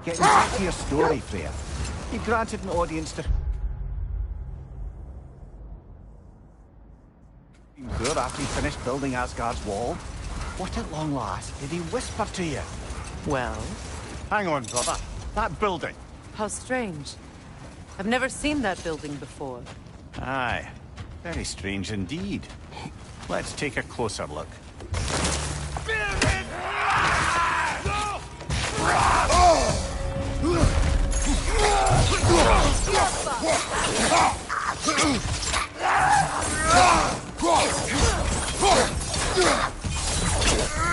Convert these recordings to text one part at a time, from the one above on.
Getting back to your story, Freya. You granted an audience to... Good after he finished building Asgard's wall. What at long last did he whisper to you? Well? Hang on, brother. That building. How strange. I've never seen that building before. Aye. Very strange indeed. Let's take a closer look.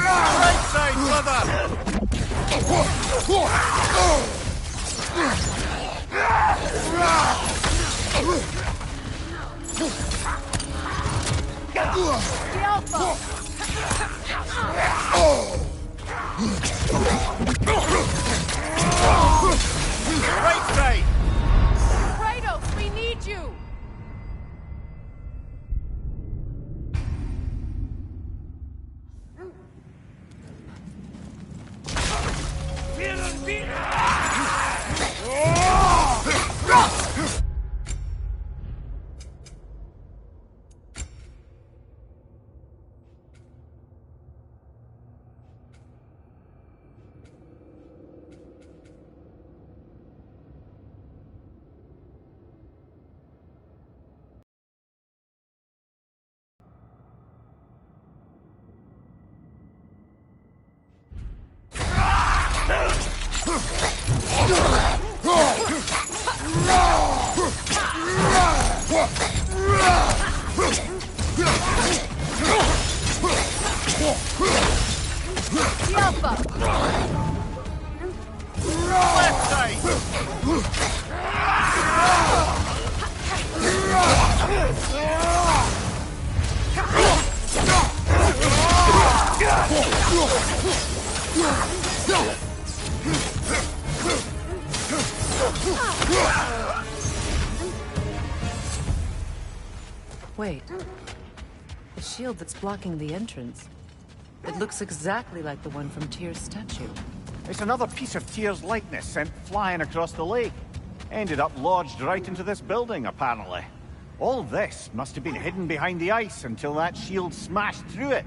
Right side, brother! The Alpha! Right side! Kratos, we need you! The Alpha! Left side! Wait. The shield that's blocking the entrance. It looks exactly like the one from Tyr's statue. It's another piece of Tyr's likeness sent flying across the lake. Ended up lodged right into this building, apparently. All this must have been hidden behind the ice until that shield smashed through it.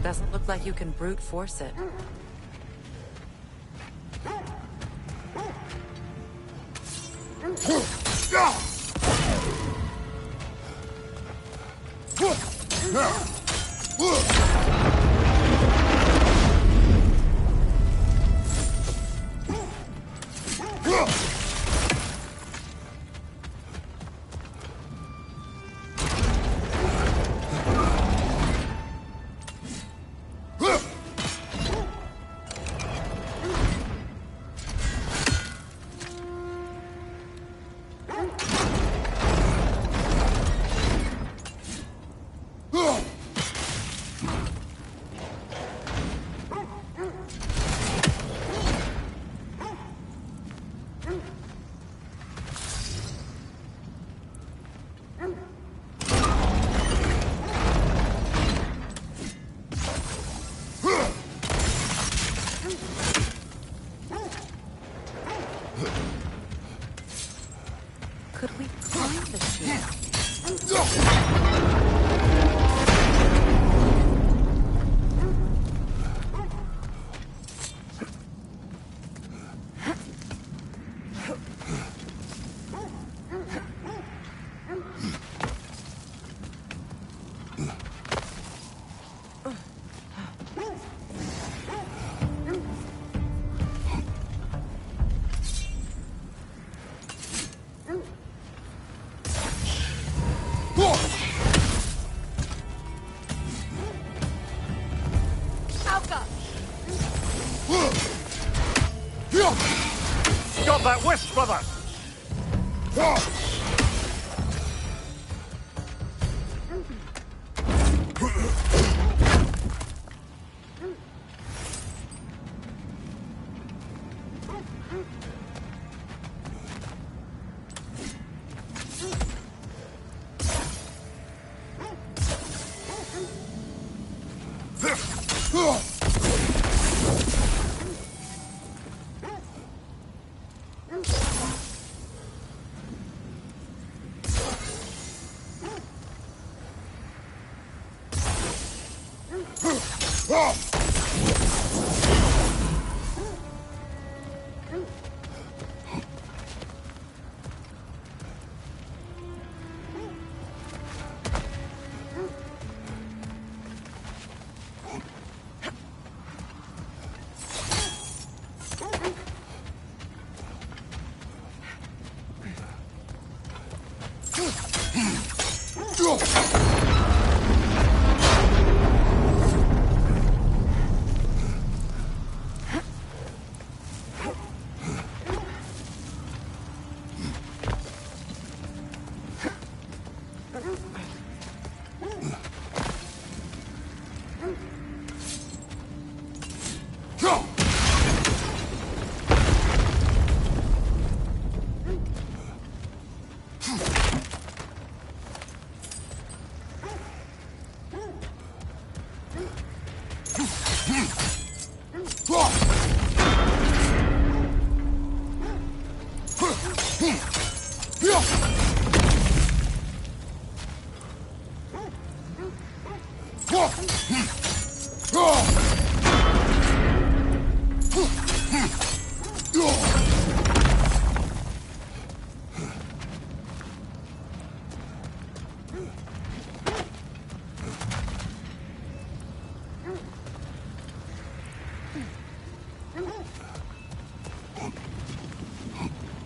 Doesn't look like you can brute force it. Could we climb the shield? Got that wisp, brother!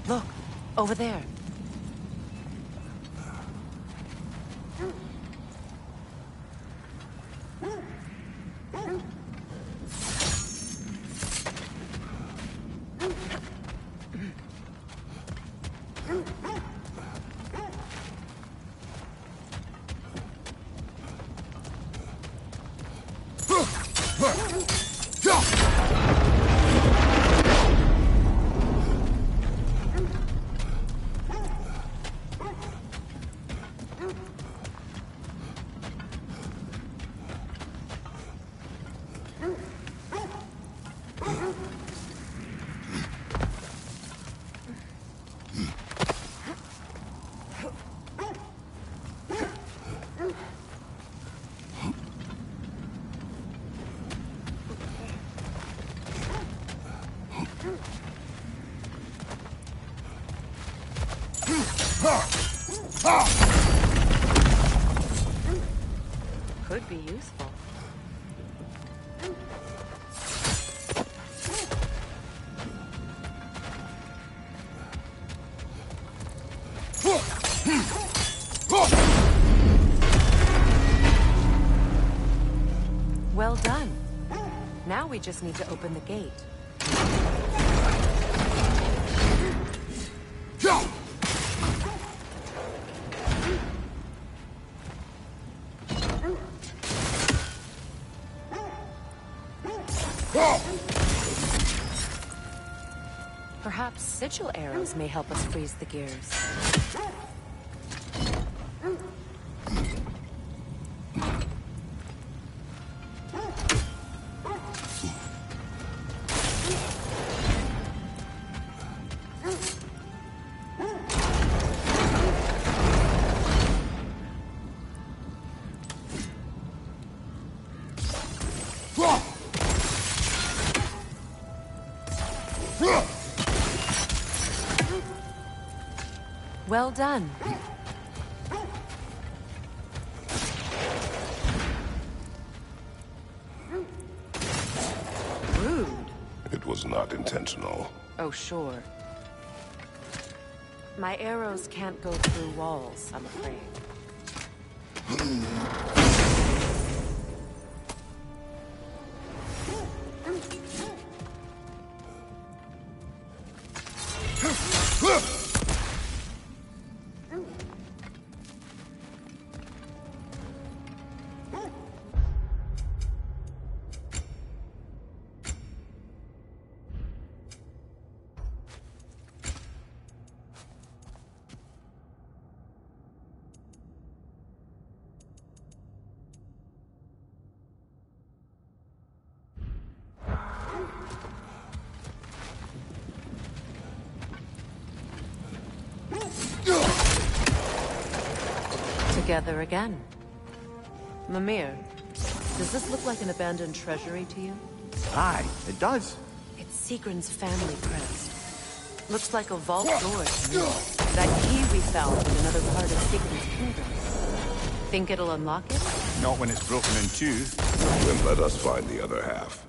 Look, over there. Could be useful. Well done. Now we just need to open the gate. Perhaps sigil arrows may help us freeze the gears. Well done. Rude. It was not intentional. Oh, sure. My arrows can't go through walls, I'm afraid. together again. Mimir, does this look like an abandoned treasury to you? Aye, it does. It's Sigrun's family crest. Looks like a vault door to me. That key we found in another part of Sigrun's kingdom. Think it'll unlock it? Not when it's broken in two. Then let us find the other half.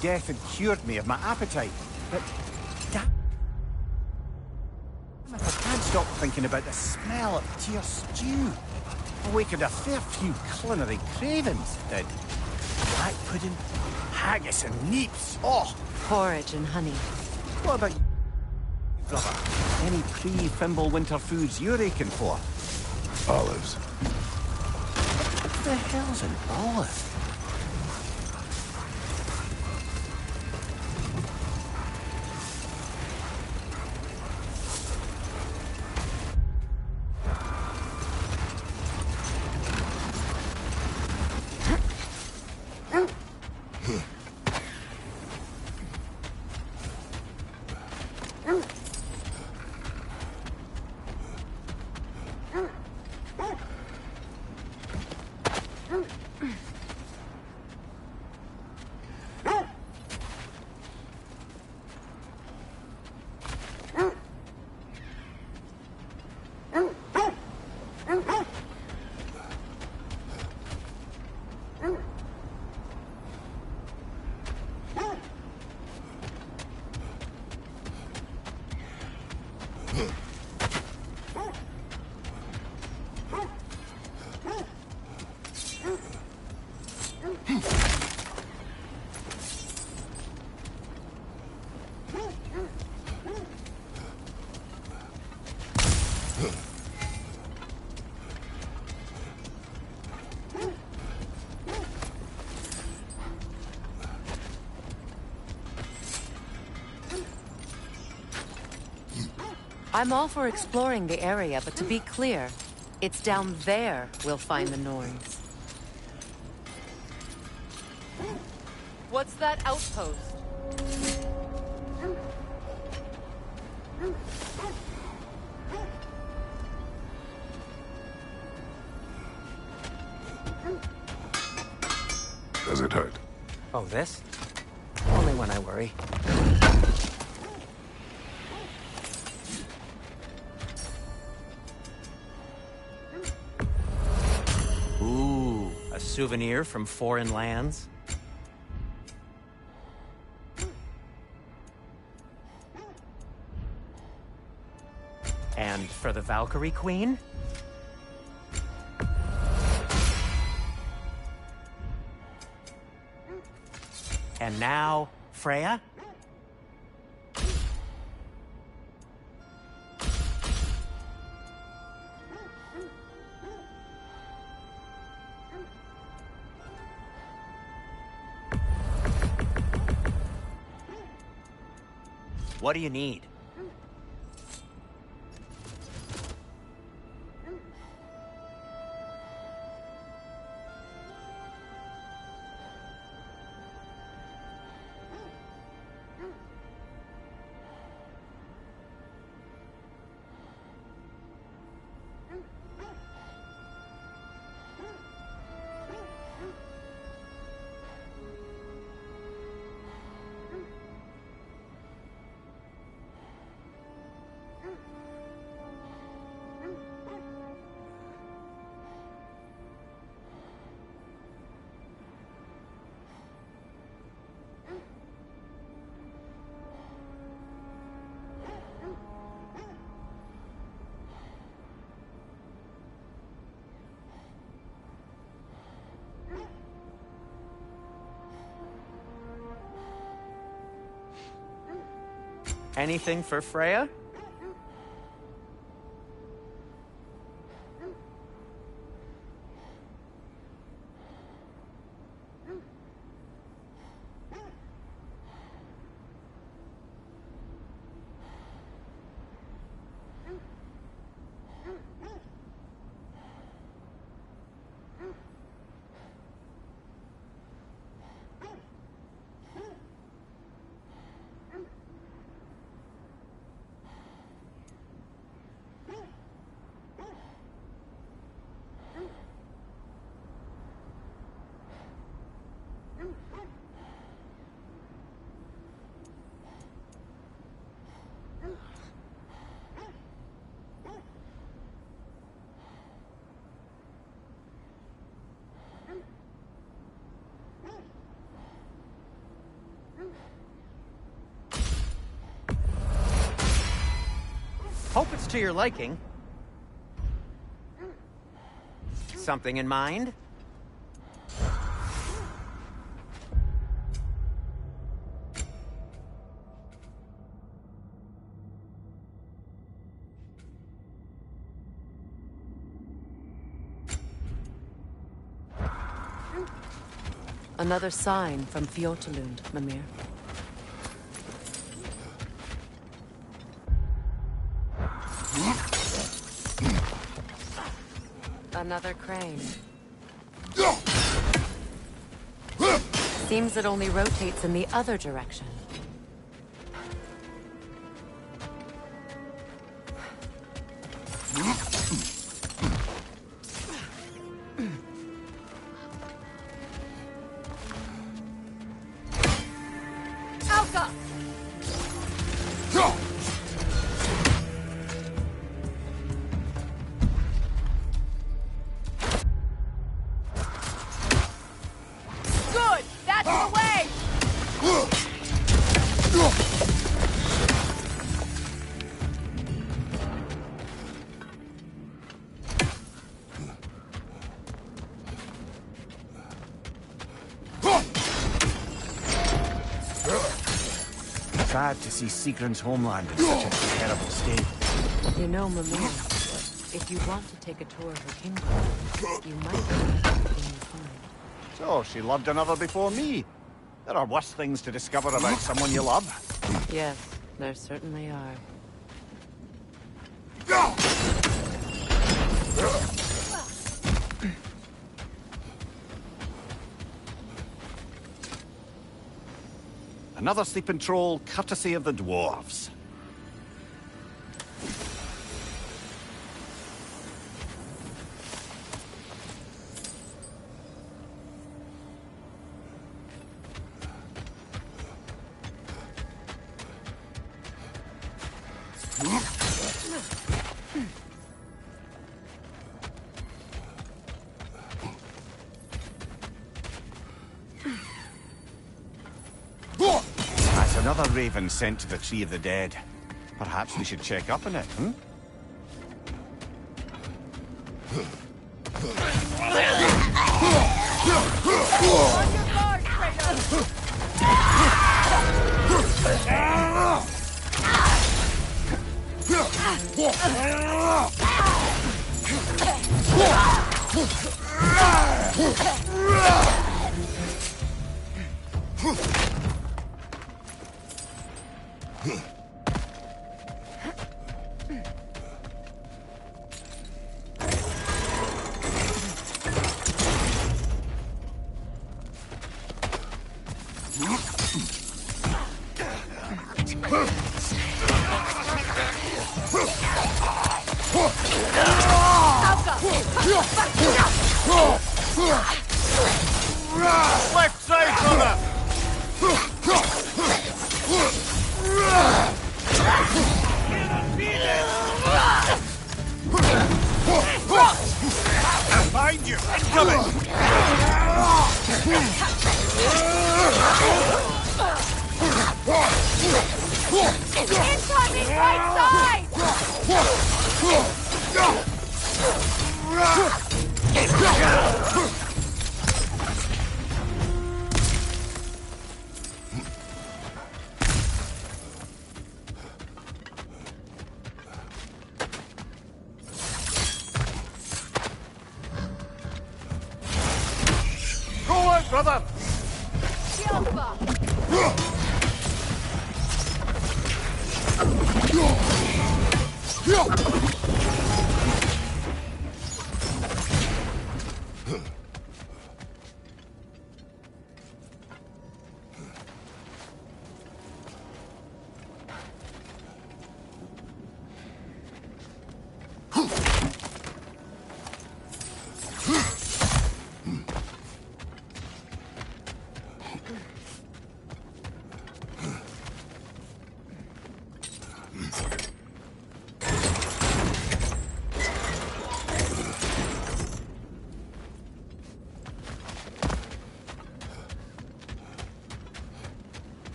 death had cured me of my appetite. But damn if I can't stop thinking about the smell of tear stew. Awakened a fair few culinary cravings, did. Black pudding, haggis and neeps. Oh! Porridge and honey. What about you, brother? Any pre-Fimble winter foods you're aching for? Olives. What the hell's an olive? I'm all for exploring the area, but to be clear, it's down there we'll find the Norns. What's that outpost? Does it hurt? Oh, this? Only when I worry. Ooh, a souvenir from foreign lands? And for the Valkyrie Queen? And now, Freya? What do you need? Anything for Freya? looks to your liking. Something in mind? Another sign from Fjortalund, Mimir. Another crane. Seems it only rotates in the other direction. Sad to see Sigrun's homeland in such a terrible state. You know, Mimir, if you want to take a tour of her kingdom, you might find everything you find. So, she loved another before me. There are worse things to discover about someone you love. Yes, there certainly are. Another sleeping troll, courtesy of the dwarves. That's another raven sent to the Tree of the Dead. Perhaps we should check up on it, hmm? Left side, brother! Behind you! Incoming! Incoming right side! Go out, brother!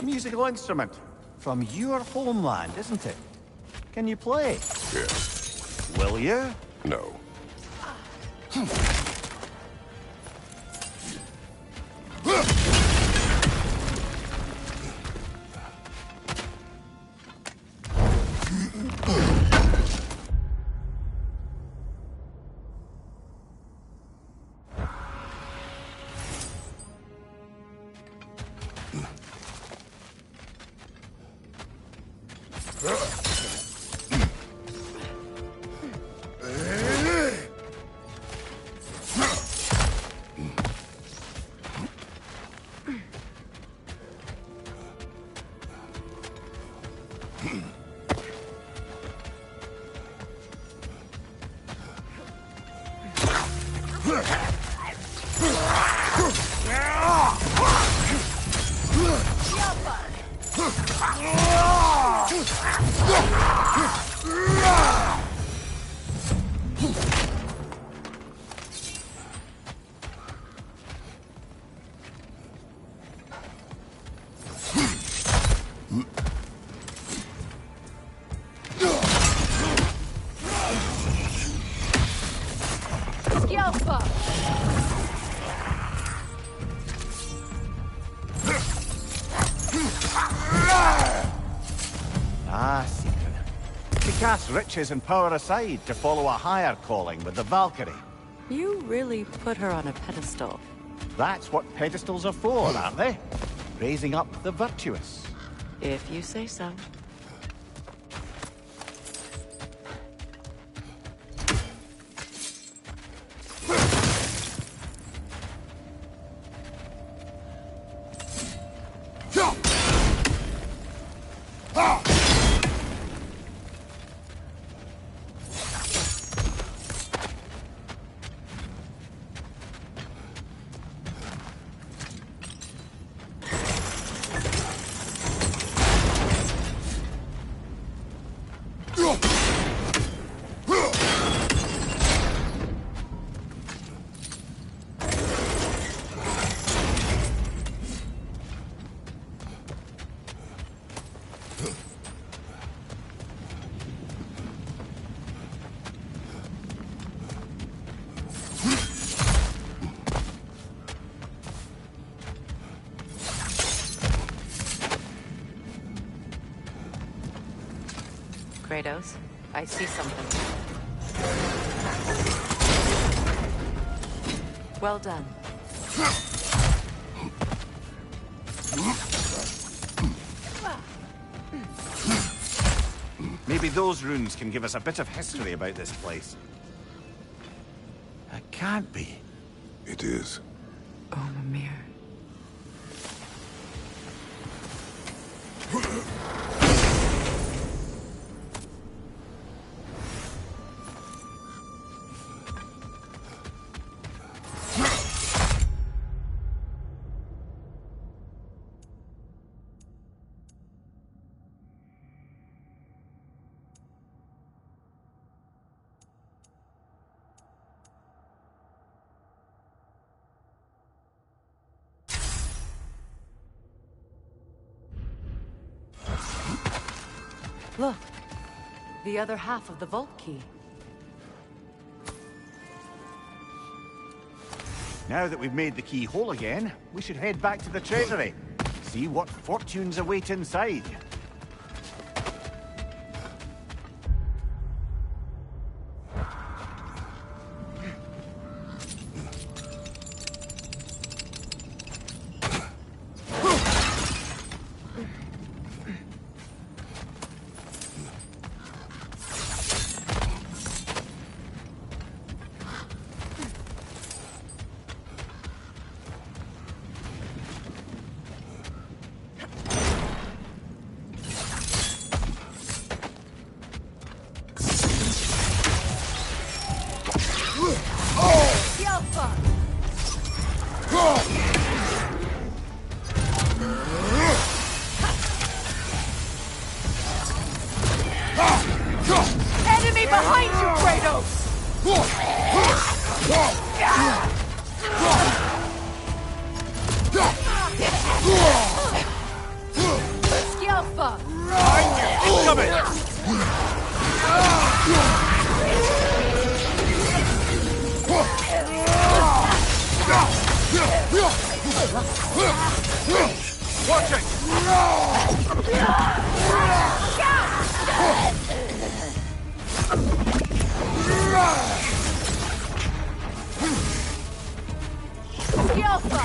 musical instrument. From your homeland, isn't it? Can you play? Yes. Will you? No. Ah, secret. To cast riches and power aside to follow a higher calling with the Valkyrie. You really put her on a pedestal. That's what pedestals are for, aren't they? Raising up the virtuous. If you say so. Kratos, I see something. Well done. Maybe those runes can give us a bit of history about this place. It can't be. It is. Oh, Mimir. Look, the other half of the vault key. Now that we've made the key whole again, we should head back to the treasury. See what fortunes await inside. Enemy behind you, Kratos! Alpha! Coming! Watching! Alpha!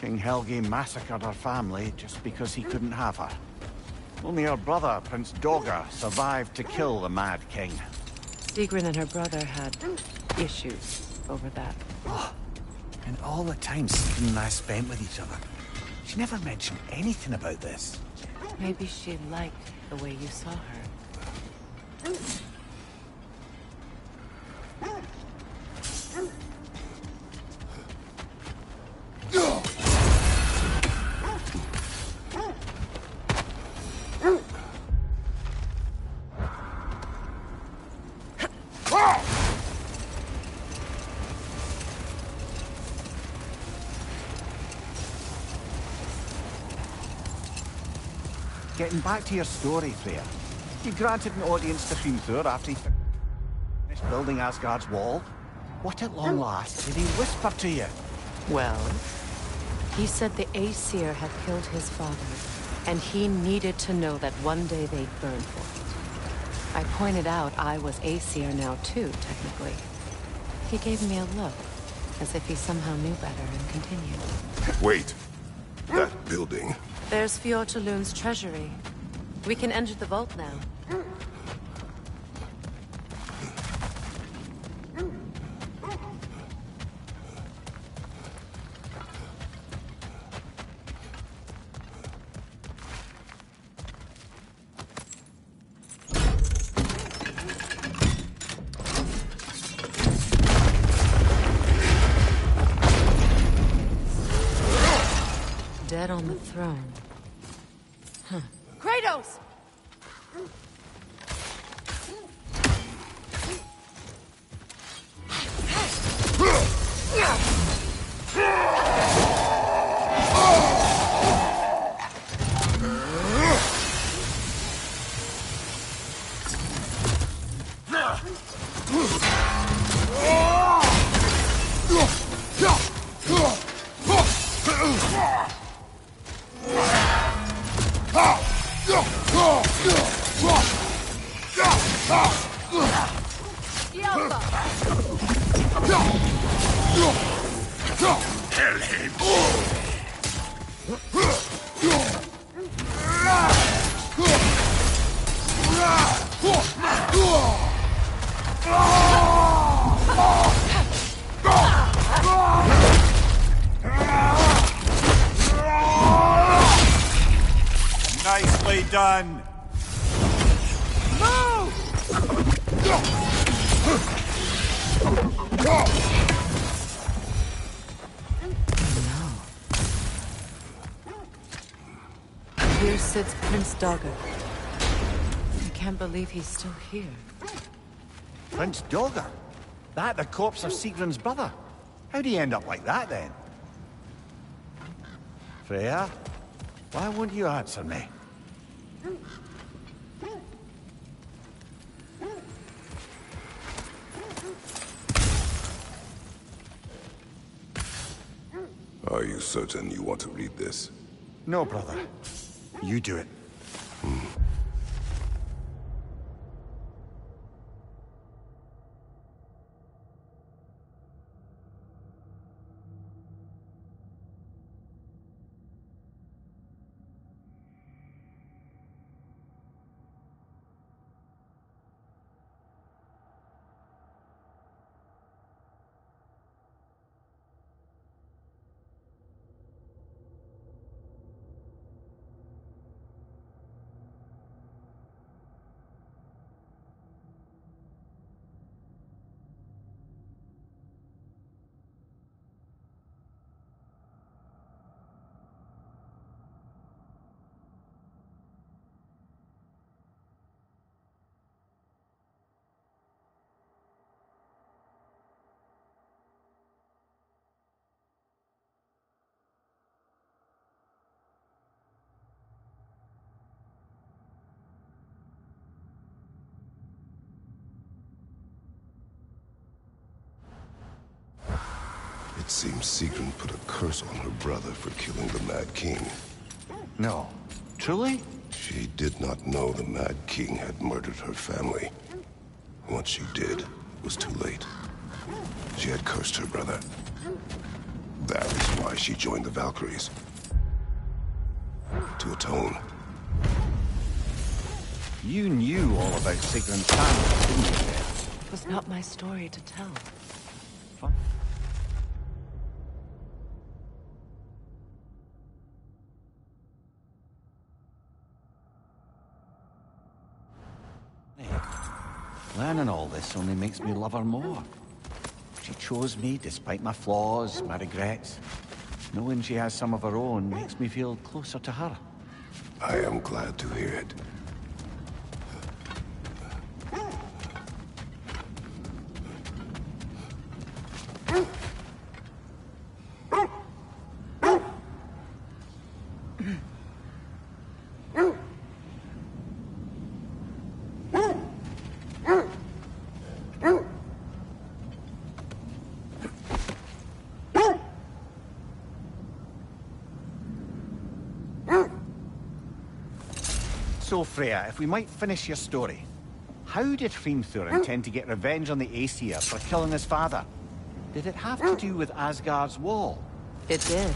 King Helgi massacred her family just because he couldn't have her. Only her brother, Prince Dogger, survived to kill the Mad King. Sigrun and her brother had issues over that. And all the time Sigrun and I spent with each other, she never mentioned anything about this. Maybe she liked the way you saw her. Getting back to your story, Freya. You granted an audience to Hrimthur after he finished building Asgard's wall. What at long last did he whisper to you? Well, he said the Aesir had killed his father, and he needed to know that one day they'd burn for it. I pointed out I was Aesir now too, technically. He gave me a look, as if he somehow knew better, and continued. Wait. That building. There's Fjortulun's treasury. We can enter the vault now. Dead on the throne. Huh. Kratos! Nicely done. Here sits Prince Dogger. I can't believe he's still here. Prince Dogger? That the corpse of Sigrun's brother? How'd he end up like that, then? Freya, why won't you answer me? Are you certain you want to read this? No, brother. You do it. It seems Sigrun put a curse on her brother for killing the Mad King. No. Truly? She did not know the Mad King had murdered her family. Once she did, it was too late. She had cursed her brother. That is why she joined the Valkyries. To atone. You knew all about Sigrun's family, didn't you? It was not my story to tell. Fun. Learning all this only makes me love her more. She chose me despite my flaws, my regrets. Knowing she has some of her own makes me feel closer to her. I am glad to hear it. So, Freya, if we might finish your story. How did Hrimthur intend to get revenge on the Aesir for killing his father? Did it have to do with Asgard's wall? It did.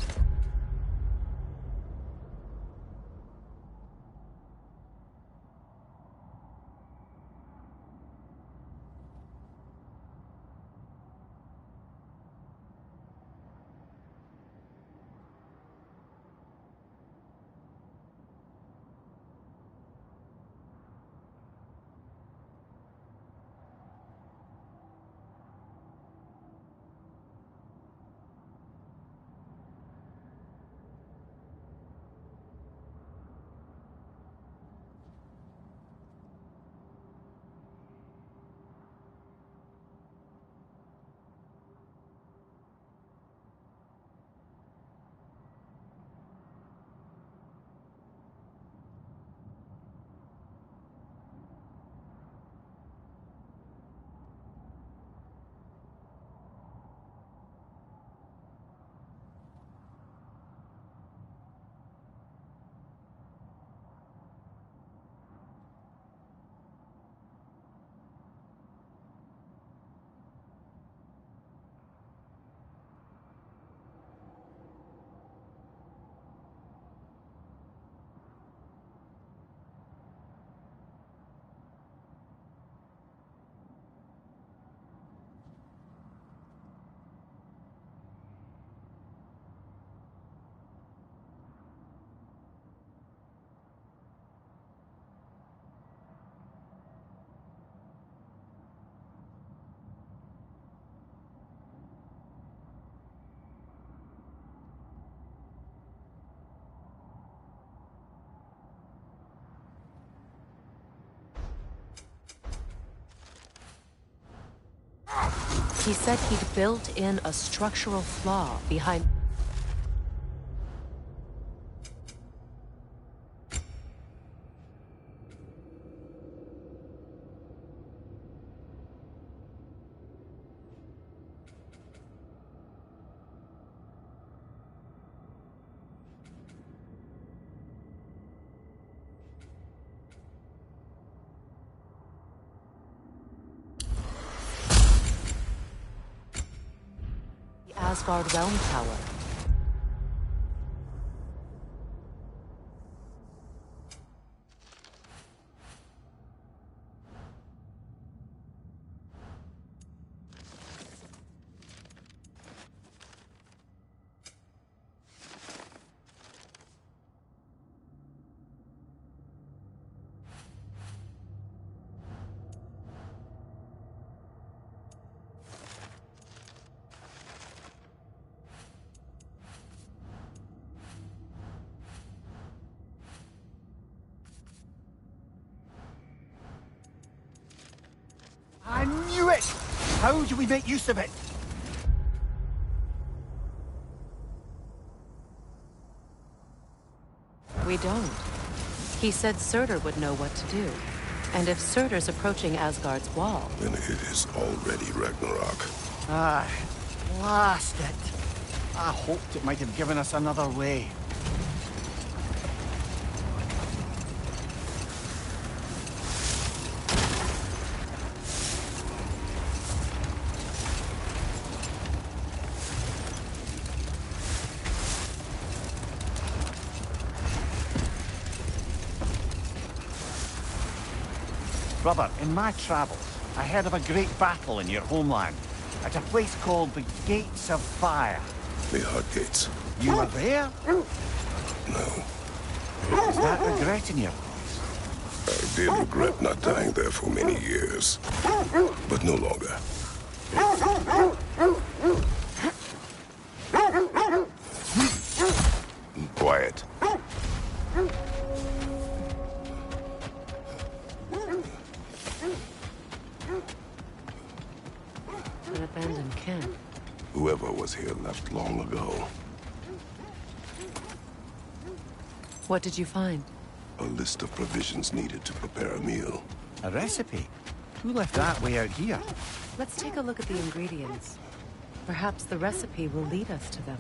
He said he'd built in a structural flaw behind... Asgard Realm Tower. I knew it! How do we make use of it? We don't. He said Surtur would know what to do. And if Surtur's approaching Asgard's wall... Then it is already Ragnarok. Ah, Blast it! I hoped it might have given us another way. Brother, in my travels, I heard of a great battle in your homeland, at a place called the Gates of Fire. The Hut Gates. You were there? No. Is that regret in your voice? I did regret not dying there for many years. But no longer. Quiet. An abandoned camp. Whoever was here left long ago. What did you find? A list of provisions needed to prepare a meal. A recipe? Who left that way out here? Let's take a look at the ingredients. Perhaps the recipe will lead us to them.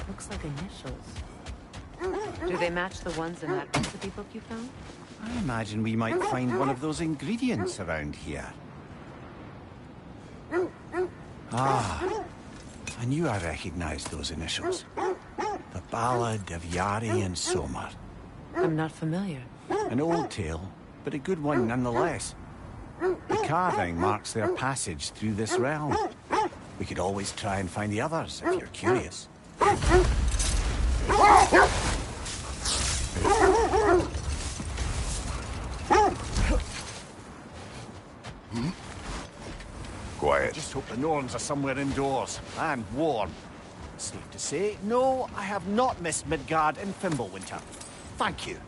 Looks like initials. Do they match the ones in that recipe book you found? I imagine we might find one of those ingredients around here. Ah, I knew I recognized those initials. The Ballad of Yari and Somar. I'm not familiar. An old tale, but a good one nonetheless. The carving marks their passage through this realm. We could always try and find the others, if you're curious. Quiet. Just hope the Norns are somewhere indoors, and warm. Safe to say, no, I have not missed Midgard in Fimbulwinter. Thank you.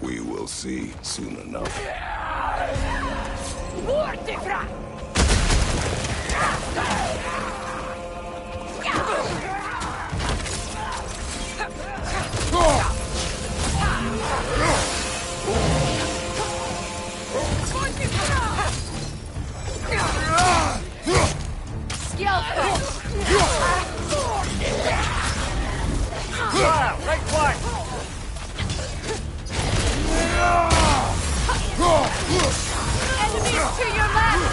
We will see soon enough. Fire! Right flank! Enemies to your left!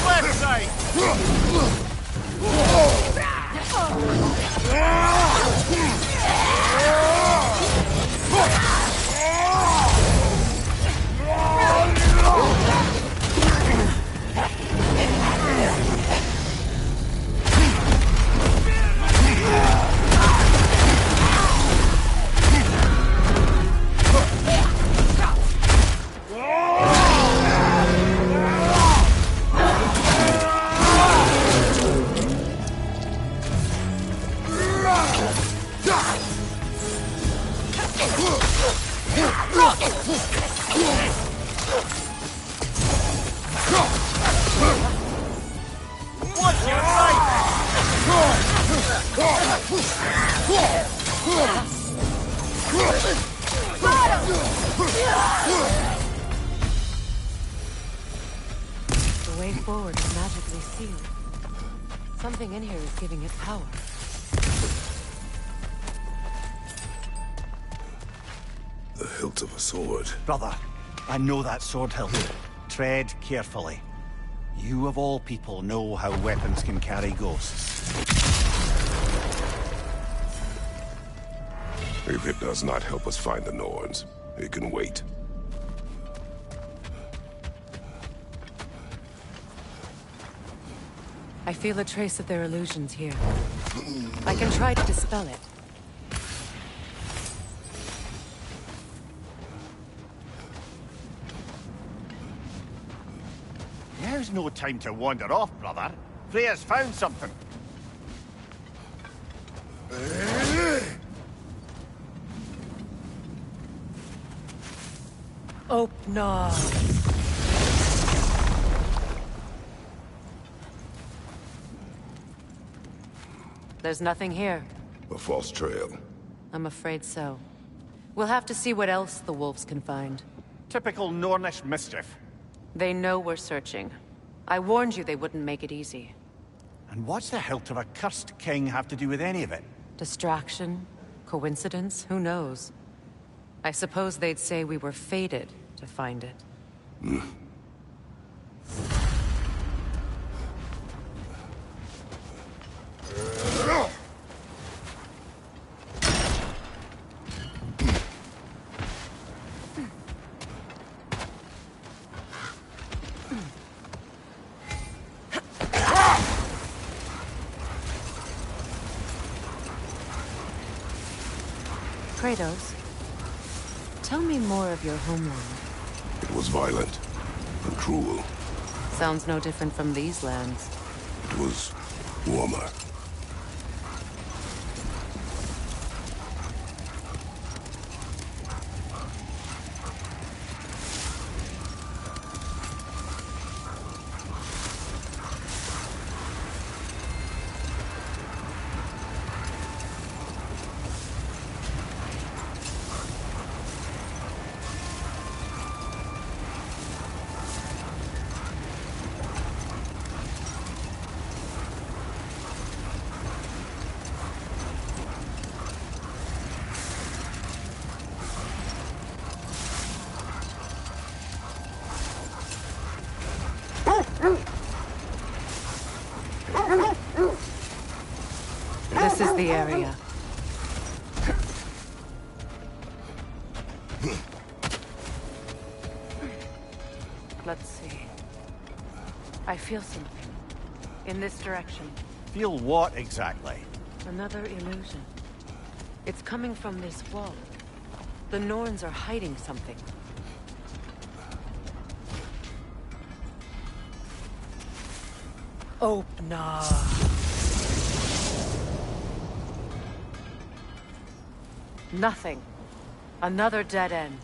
Left side! What's your right? The way forward is magically sealed. Something in here is giving it power. The hilt of a sword. Brother, I know that sword hilt. Tread carefully. You of all people know how weapons can carry ghosts. If it does not help us find the Norns, it can wait. I feel a trace of their illusions here. I can try to dispel it. Now's no time to wander off, brother. Freya's found something. Open. There's nothing here. A false trail. I'm afraid so. We'll have to see what else the wolves can find. Typical Nornish mischief. They know we're searching. I warned you they wouldn't make it easy. And what's the hilt of a cursed king have to do with any of it? Distraction? Coincidence? Who knows? I suppose they'd say we were fated to find it. Kratos, tell me more of your homeland. It was violent and cruel. Sounds no different from these lands. It was warmer. This is the area. Let's see. I feel something. In this direction. Feel what exactly? Another illusion. It's coming from this wall. The Norns are hiding something. Open up. Nothing. Another dead end.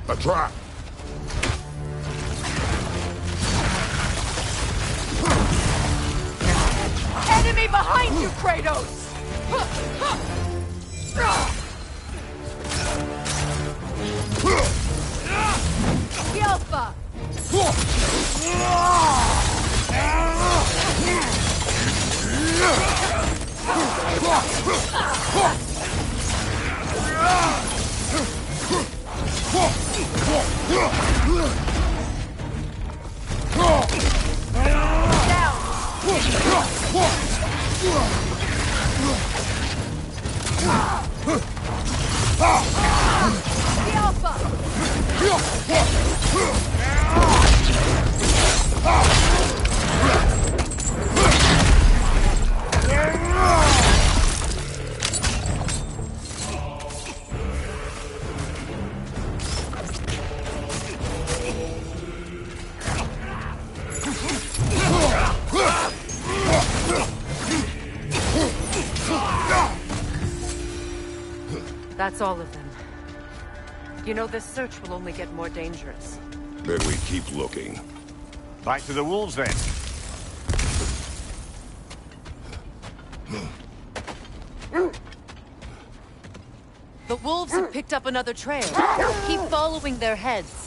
A trap! Enemy behind you, Kratos! Alpha! That's all of them. You know, this search will only get more dangerous. Then we keep looking. Back to the wolves, then. The wolves have picked up another trail. Keep following their heads.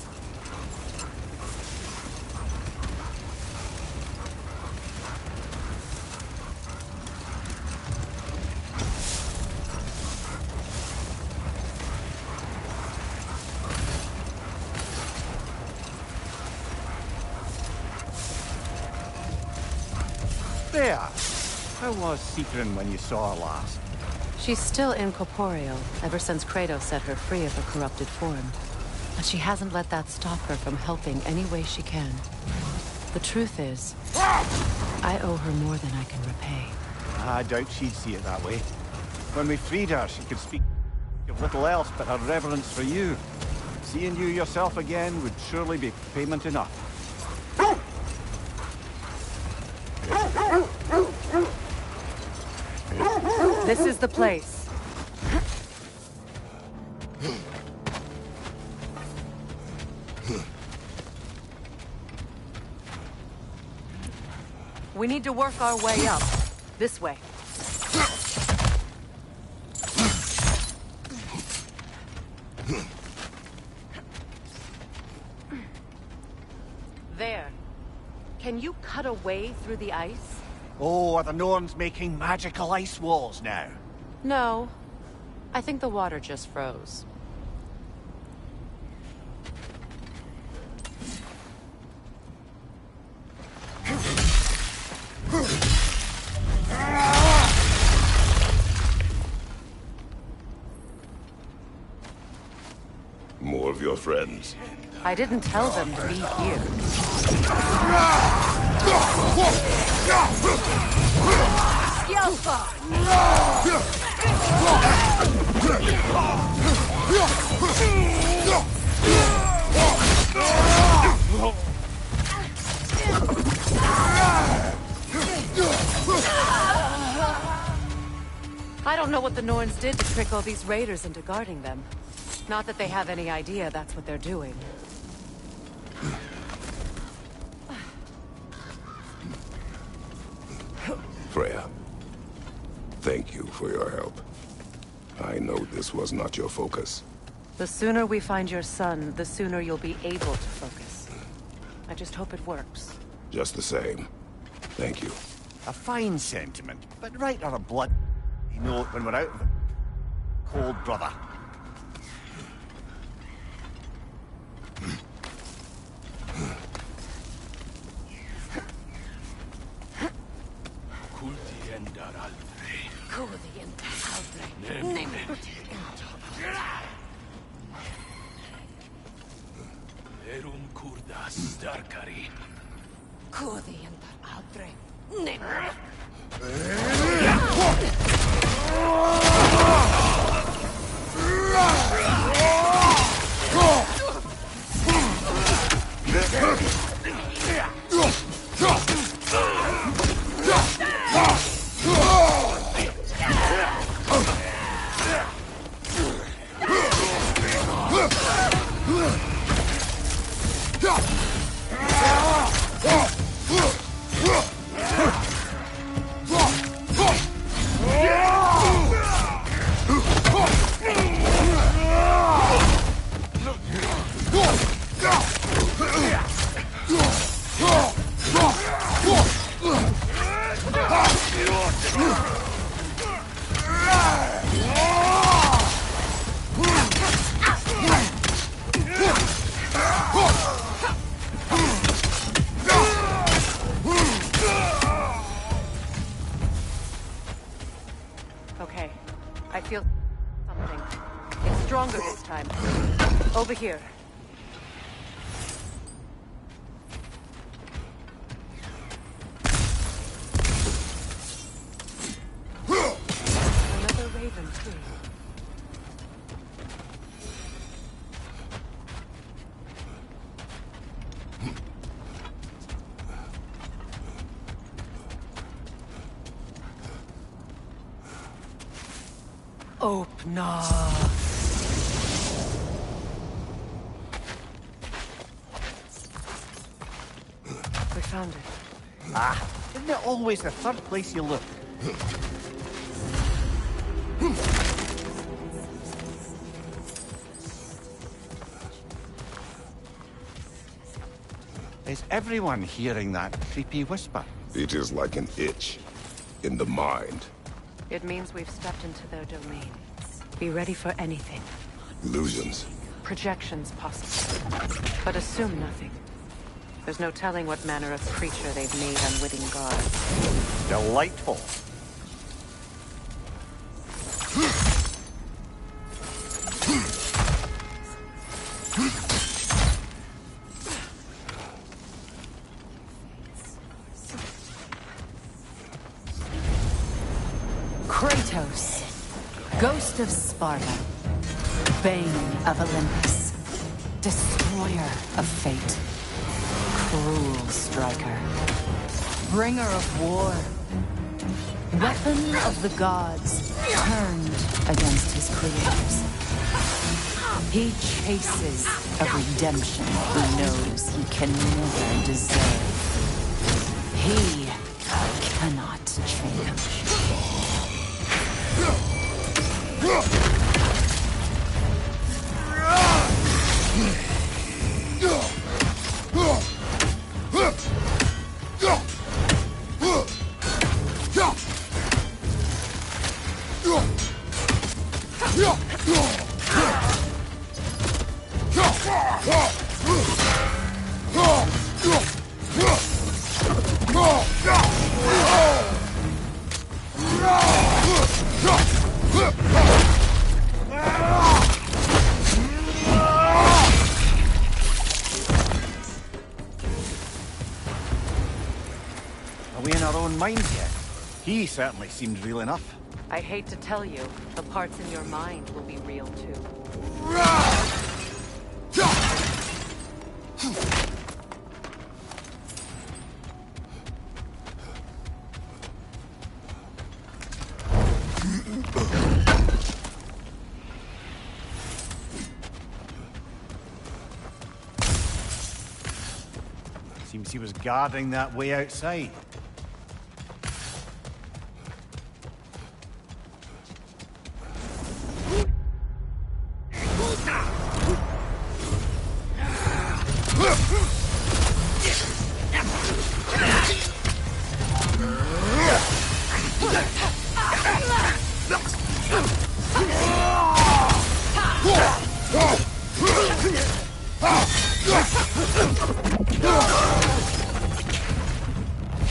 There! How was Sigrun when you saw her last? She's still incorporeal, ever since Kratos set her free of her corrupted form. But she hasn't let that stop her from helping any way she can. The truth is, I owe her more than I can repay. I doubt she'd see it that way. When we freed her, she could speak of little else but her reverence for you. Seeing you yourself again would surely be payment enough. This is the place. We need to work our way up. This way. There. Can you cut a way through the ice? Oh, are the Norns making magical ice walls now? No. I think the water just froze. More of your friends. I didn't tell them to be here. I don't know what the Norns did to trick all these raiders into guarding them. Not that they have any idea that's what they're doing. Freya, thank you for your help. I know this was not your focus. The sooner we find your son, the sooner you'll be able to focus. I just hope it works. Just the same. Thank you. A fine sentiment, but right on a blood note when we're out of it. Cold brother. feel something. It's stronger this time. Over here. Another raven, too. Opener. We found it. Ah, isn't it always the third place you look? Is everyone hearing that creepy whisper? It is like an itch in the mind. It means we've stepped into their domain. Be ready for anything. Illusions. Projections possible. But assume nothing. There's no telling what manner of creature they've made unwitting gods. Delightful. Kratos, Ghost of Sparta, Bane of Olympus, Destroyer of Fate, Cruel Striker, Bringer of War, Weapon of the Gods, turned against his creators. He chases a redemption he knows he can never deserve. He cannot change. Are we in our own minds yet? He certainly seemed real enough. I hate to tell you, the parts in your mind will be real too. Seems he was guarding that way outside.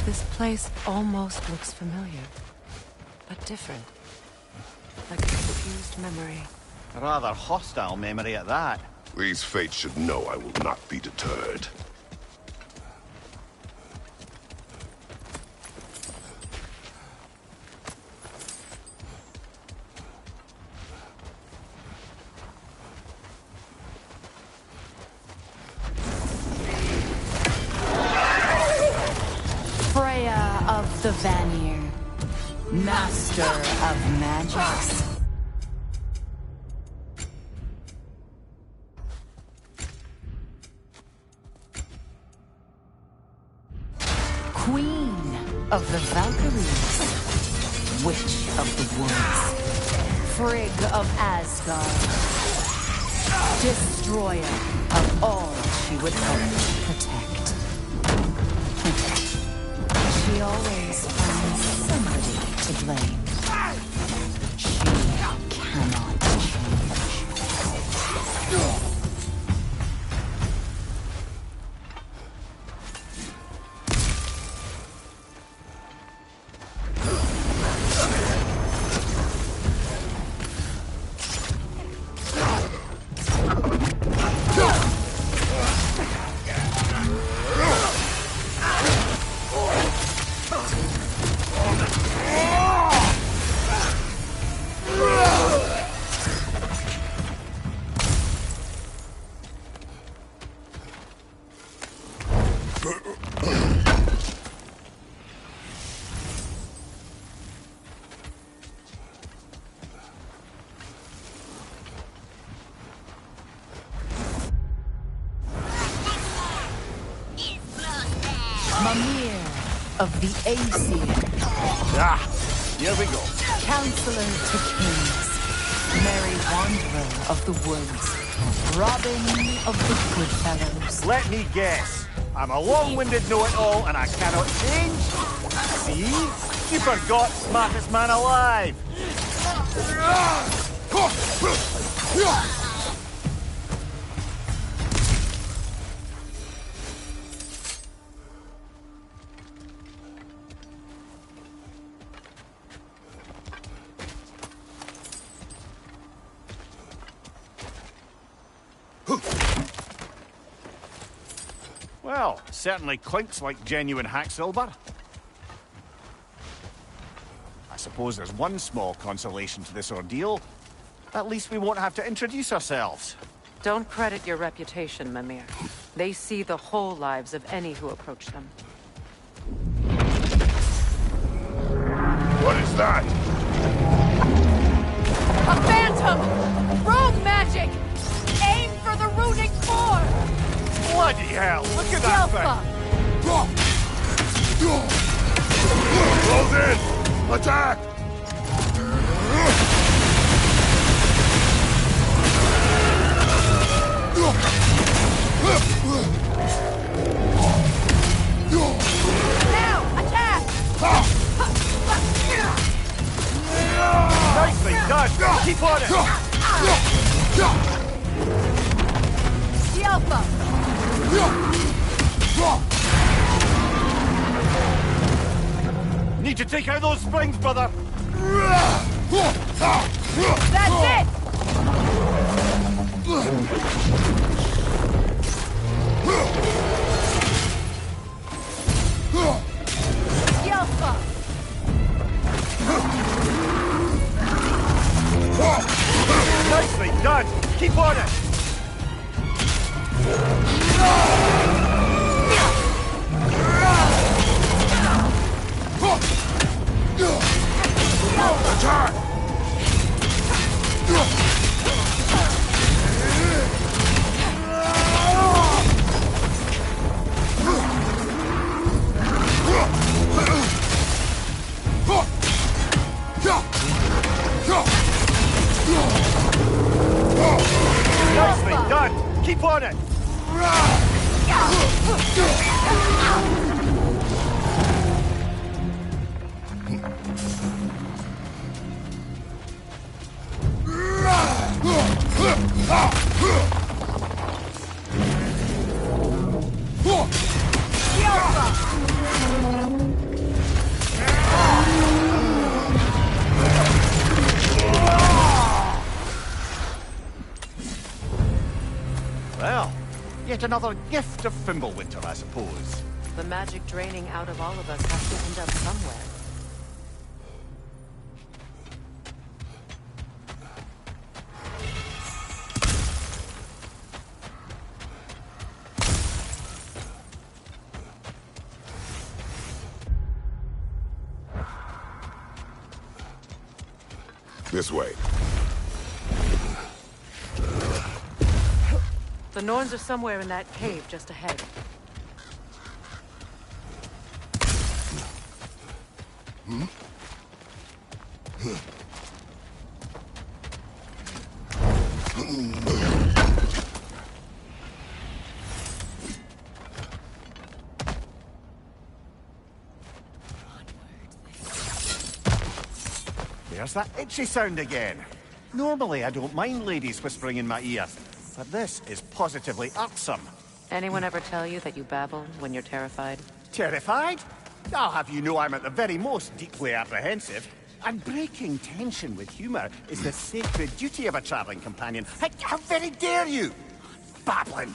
This place almost looks familiar, but different. Like a confused memory. A rather hostile memory at that. These fates should know I will not be deterred. Freya of the Vanir, master of magics. Queen of the Valkyries, witch of the woods, Frigg of Asgard, destroyer of all she would help protect. She always finds somebody to blame. She cannot change. of the Aesir. Ah, here we go. Counselor to kings. Merry wanderer of the woods. Robin of the Goodfellows. Let me guess. I'm a long-winded know-it-all and I cannot change? See? You forgot smartest man alive. Well, certainly clinks like genuine hack silver. I suppose there's one small consolation to this ordeal. At least we won't have to introduce ourselves. Don't credit your reputation, Mimir. They see the whole lives of any who approach them. What is that? A phantom! Rogue magic! Aim for the runic core! Bloody hell, look at that Alpha! thing! Close in! Attack! Now! Attack! Nicely done! Keep on it! The Alpha! Need to take out those springs, brother! That's it! The Alpha! Nicely done! Keep on it! Attack! Nicely done! Keep on it! Well, yet another gift of Fimbulwinter, I suppose. The magic draining out of all of us has to end up somewhere. This way. The Norns are somewhere in that cave just ahead. There's that itchy sound again. Normally I don't mind ladies whispering in my ear, but this is positively irksome. Anyone ever tell you that you babble when you're terrified? Terrified? I'll have you know I'm at the very most deeply apprehensive. And breaking tension with humour is the sacred duty of a travelling companion. How very dare you! Babbling!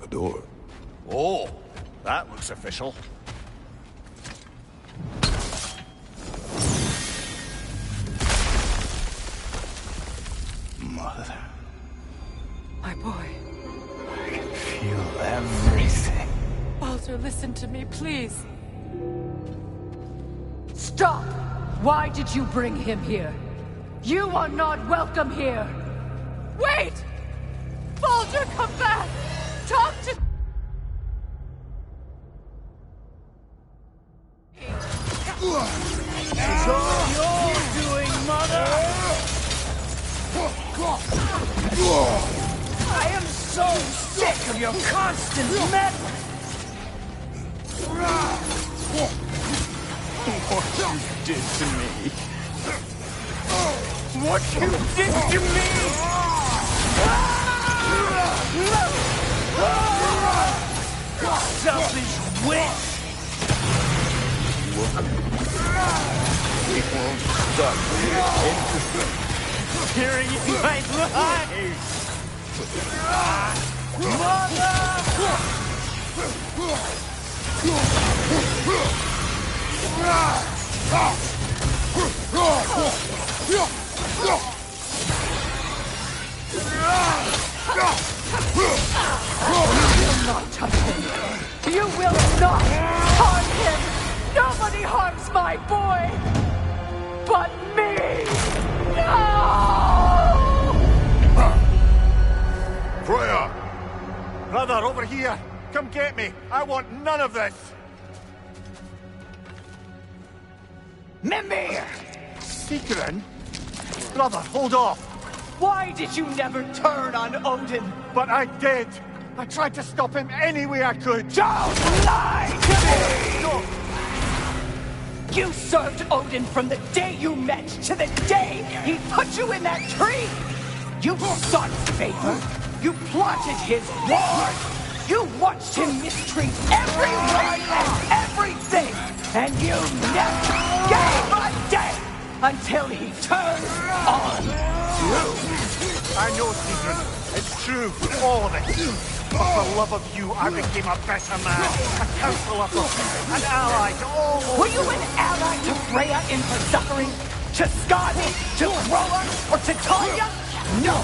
A door. Oh, that looks official. Mother, My boy. I can feel everything. Baldur, listen to me, please. Stop! Why did you bring him here? You are not welcome here! Wait! Baldur, come back! Talk to... It's all you're doing, Mother! I am so sick of your constant meddling! What you did to me! What you did to me! Selfish witch! It won't stop tearing in my life! Mother! You will not touch him! You will not harm him! Nobody harms my boy! But me! No! Freya! Brother, over here! Come get me! I want none of this! Mimir! Secret? Brother, hold off! Why did you never turn on Odin? But I did! I tried to stop him any way I could! Don't lie to me! No. You served Odin from the day you met to the day he put you in that tree! You sought favor! You plotted his war! You watched him mistreat everyone and everything! And you never gave a day until he turned on you! I know, Secret. It's true, all of it. But for love of you, I became a better man, a counselor for peace, an ally to all. Were you an ally to Freya in her suffering? To Skadi? To Groa? Or to Talia? No!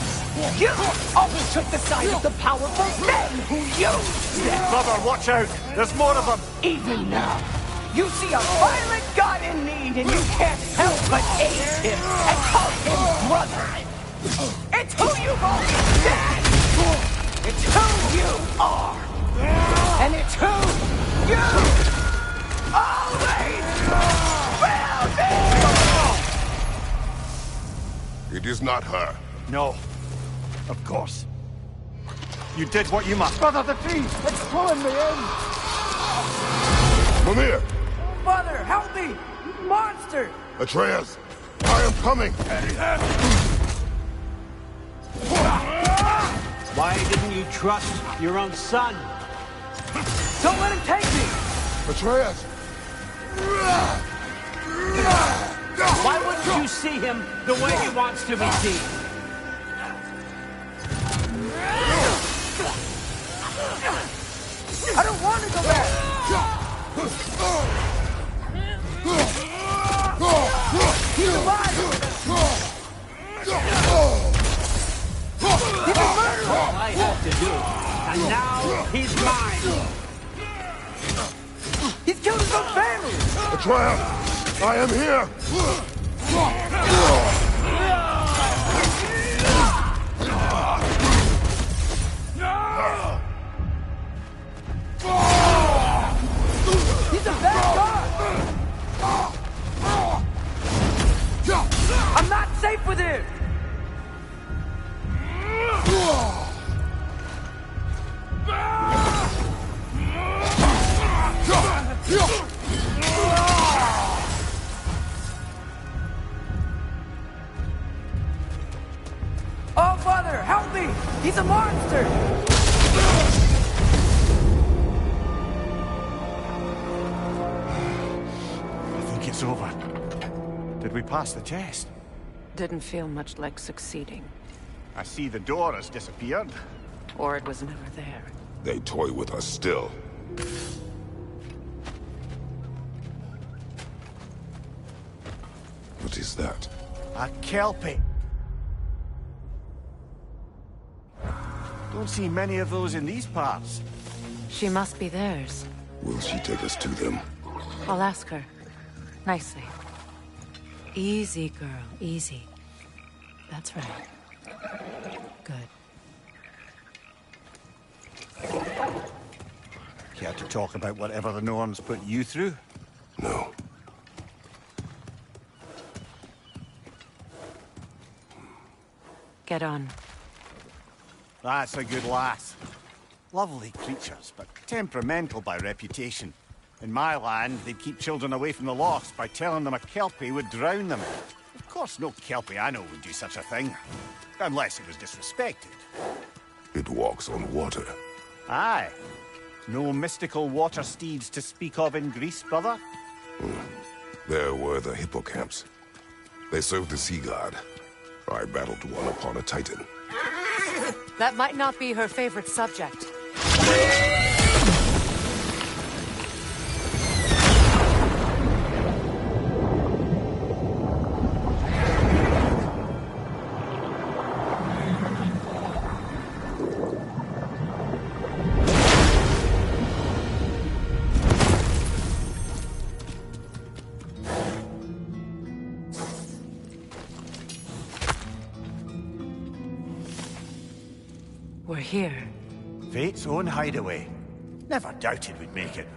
You always took the side of the powerful men who used them! Brother, watch out! There's more of them! Even now, you see a violent god in need and you can't help but aid him and call him brother! It's who you've always been! It's who you are! And it's who you always will be! It is not her. No. Of course. You did what you must. Brother, the tree! It's pulling me in! Mimir! Mother, help me! Monster! Atreus! I am coming! Why didn't you trust your own son? Don't let him take me! Atreus! Why wouldn't you see him the way he wants to be seen? I don't want to go back! He's alive! He's a murderer! All I have to do. And now he's mine! He's killed his own family! Atreus! I am here! He's a bad god! I'm not safe with him! Oh, Father, help me! He's a monster! I think it's over. Did we pass the test? Didn't feel much like succeeding. I see the door has disappeared. Or it was never there. They toy with us still. What is that? A kelpie. Don't see many of those in these parts. She must be theirs. Will she take us to them? I'll ask her. Nicely. Easy, girl, easy. That's right. Good. Care to talk about whatever the Norns put you through? No. Get on. That's a good lass. Lovely creatures, but temperamental by reputation. In my land, they'd keep children away from the lost by telling them a Kelpie would drown them. Of course, no Kelpie I know would do such a thing. Unless it was disrespected. It walks on water. Aye. No mystical water steeds to speak of in Greece, brother? There were the hippocamps. They served the sea god. I battled one upon a titan. That might not be her favorite subject. We're here. Fate's own hideaway. Never doubted we'd make it.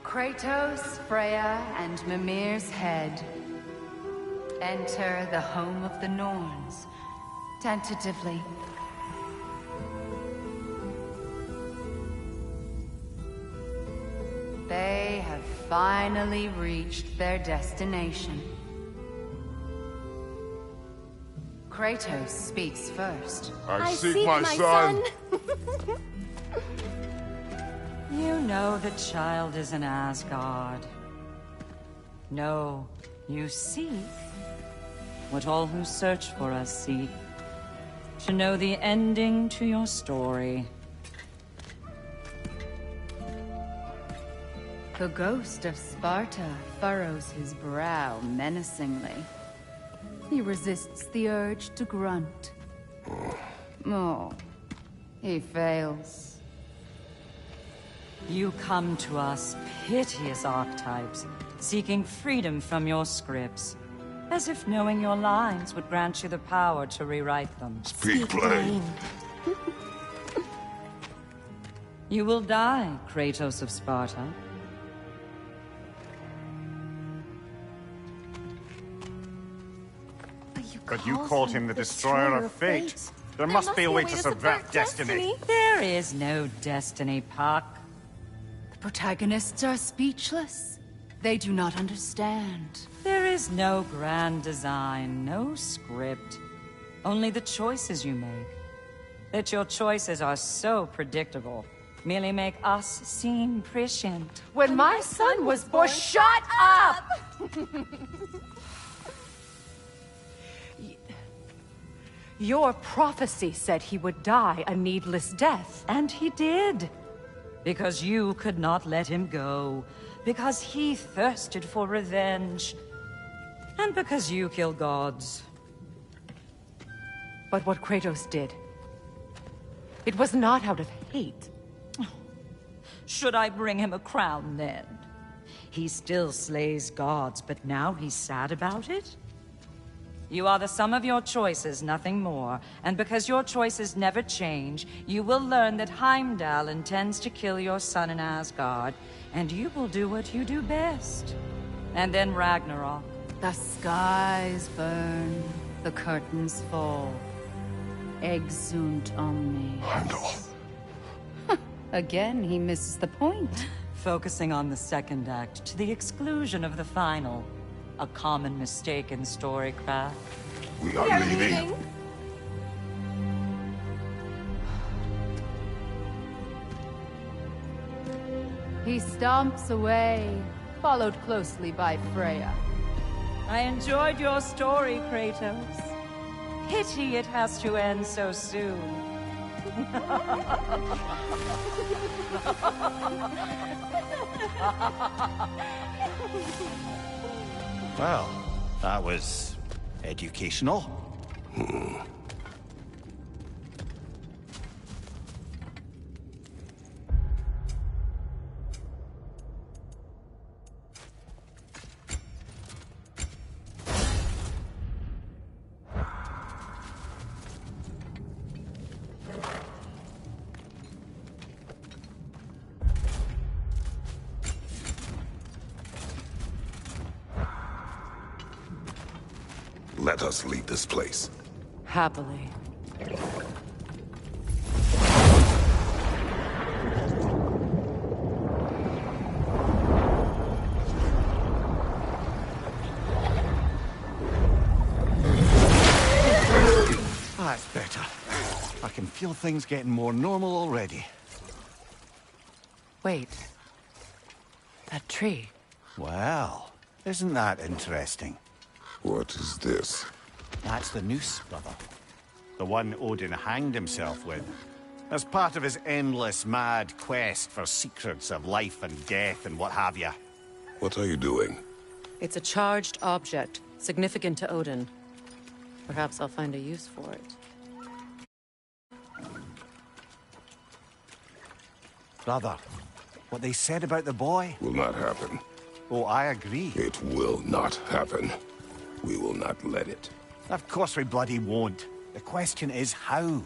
Kratos, Freya, and Mimir's head. Enter the home of the Norns, tentatively. They have finally reached their destination. Kratos speaks first. I seek my son. You know the child is in Asgard. No, you seek what all who search for us seek. To know the ending to your story. The ghost of Sparta furrows his brow menacingly. He resists the urge to grunt. Oh, he fails. You come to us, piteous archetypes, seeking freedom from your scripts. As if knowing your lines would grant you the power to rewrite them. Speak plain. You will die, Kratos of Sparta. But you called him the Destroyer of Fate. There must be a way to subvert destiny. There is no destiny, Puck. The protagonists are speechless. They do not understand. There is no grand design, no script. Only the choices you make. That your choices are so predictable, merely make us seem prescient. When my son was born, shut up! Your prophecy said he would die a needless death. And he did. Because you could not let him go. Because he thirsted for revenge. And because you kill gods. But what Kratos did, it was not out of hate. Should I bring him a crown then? He still slays gods, but now he's sad about it? You are the sum of your choices, nothing more. And because your choices never change, you will learn that Heimdall intends to kill your son in Asgard, and you will do what you do best. And then Ragnarok. The skies burn, the curtains fall. Exunt omnes. Heimdall. Again, he misses the point. Focusing on the second act to the exclusion of the final. A common mistake in storycraft. We are leaving. He stomps away, followed closely by Freya. I enjoyed your story, Kratos. Pity it has to end so soon. Well, that was educational. Let us leave this place. Happily. That's better. I can feel things getting more normal already. Wait. That tree. Well, isn't that interesting? What is this? That's the noose, brother. The one Odin hanged himself with. As part of his endless, mad quest for secrets of life and death and what have you. What are you doing? It's a charged object, significant to Odin. Perhaps I'll find a use for it. Brother, what they said about the boy? Will not happen. Oh, I agree. It will not happen. We will not let it. Of course we bloody won't. The question is how.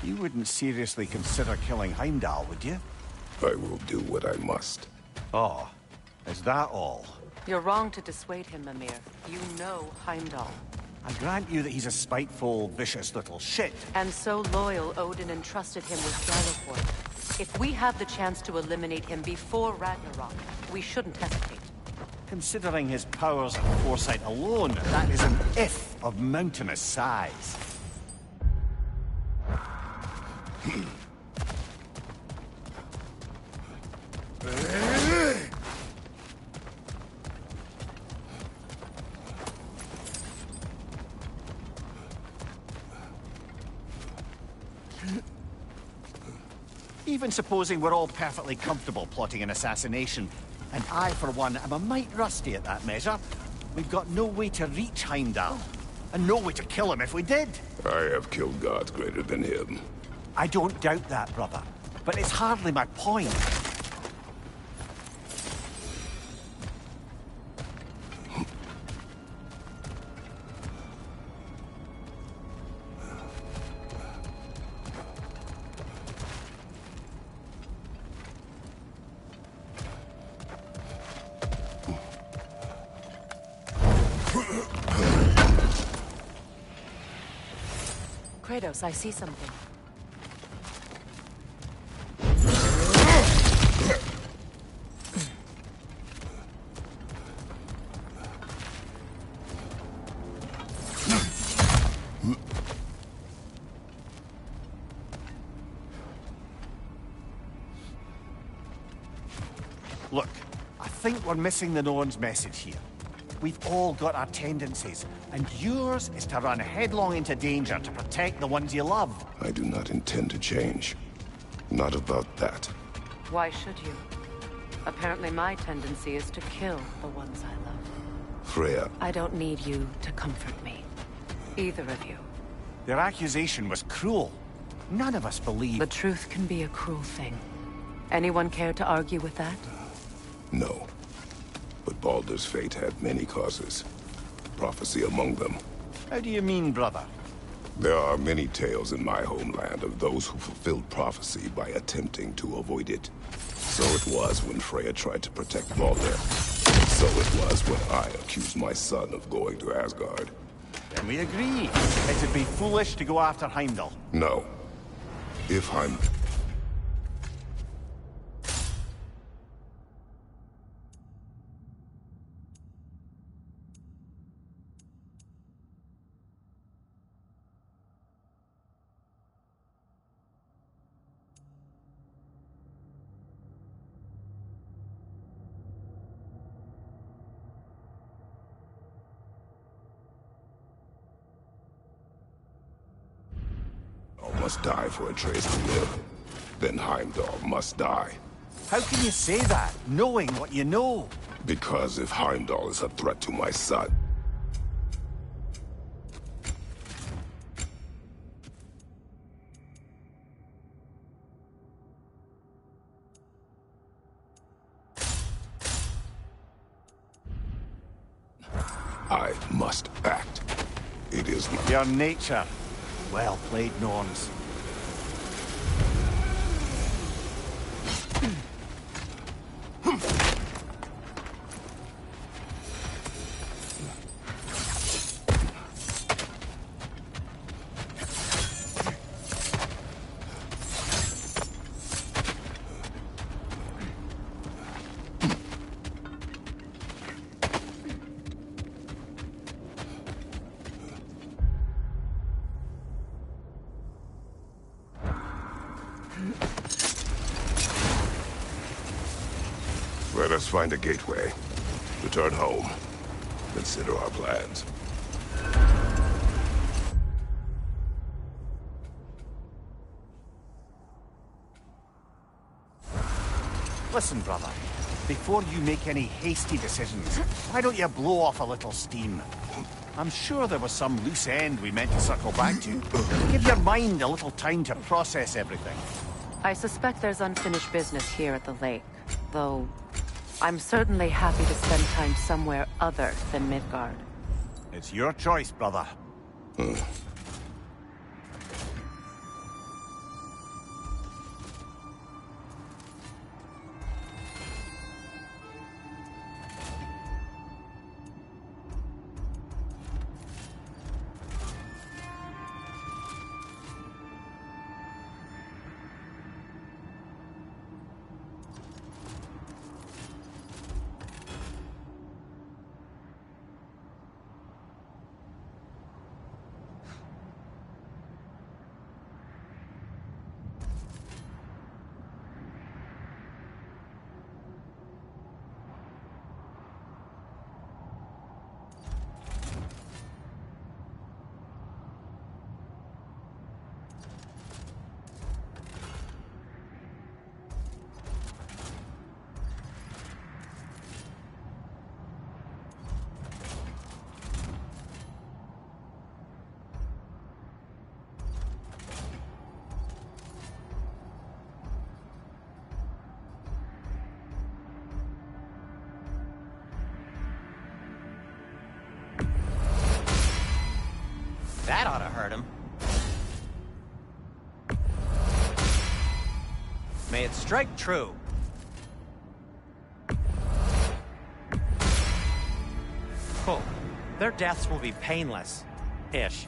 You wouldn't seriously consider killing Heimdall, would you? I will do what I must. Oh, is that all? You're wrong to dissuade him, Mimir. You know Heimdall. I grant you that he's a spiteful, vicious little shit. And so loyal, Odin entrusted him with Gjallarhorn. If we have the chance to eliminate him before Ragnarok, we shouldn't hesitate. Considering his powers and foresight alone, that is an if of mountainous size. Even supposing we're all perfectly comfortable plotting an assassination, and I, for one, am a mite rusty at that measure, we've got no way to reach Heimdall, and no way to kill him if we did. I have killed gods greater than him. I don't doubt that, brother, but it's hardly my point. Kratos, I see something. Look, I think we're missing the Norn's message here. We've all got our tendencies, and yours is to run headlong into danger to protect the ones you love. I do not intend to change. Not about that. Why should you? Apparently my tendency is to kill the ones I love. Freya, I don't need you to comfort me. Either of you. Their accusation was cruel. None of us believe... The truth can be a cruel thing. Anyone care to argue with that? no. But Baldur's fate had many causes. Prophecy among them. How do you mean, brother? There are many tales in my homeland of those who fulfilled prophecy by attempting to avoid it. So it was when Freya tried to protect Baldur. So it was when I accused my son of going to Asgard. Then we agree. It'd be foolish to go after Heimdall. No. If must die for Atreus to live, then Heimdall must die. How can you say that, knowing what you know? Because if Heimdall is a threat to my son... I must act. It is my... Your nature. Well played, Norns. Let us find a gateway. Return home. Consider our plans. Listen, brother. Before you make any hasty decisions, why don't you blow off a little steam? I'm sure there was some loose end we meant to circle back to. Give your mind a little time to process everything. I suspect there's unfinished business here at the lake, though I'm certainly happy to spend time somewhere other than Midgard. It's your choice, brother. That ought to hurt him. May it strike true. Oh, their deaths will be painless. Ish.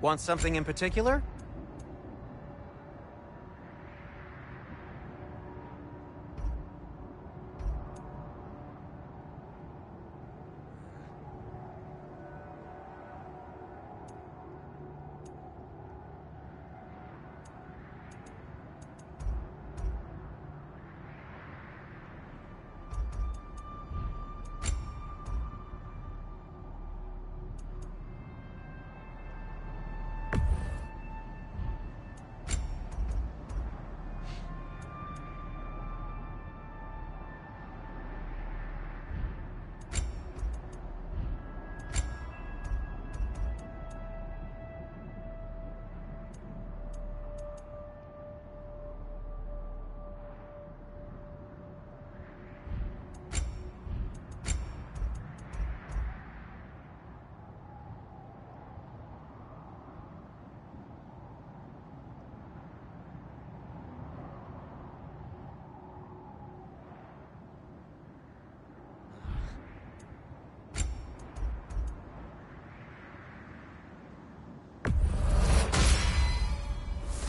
Want something in particular?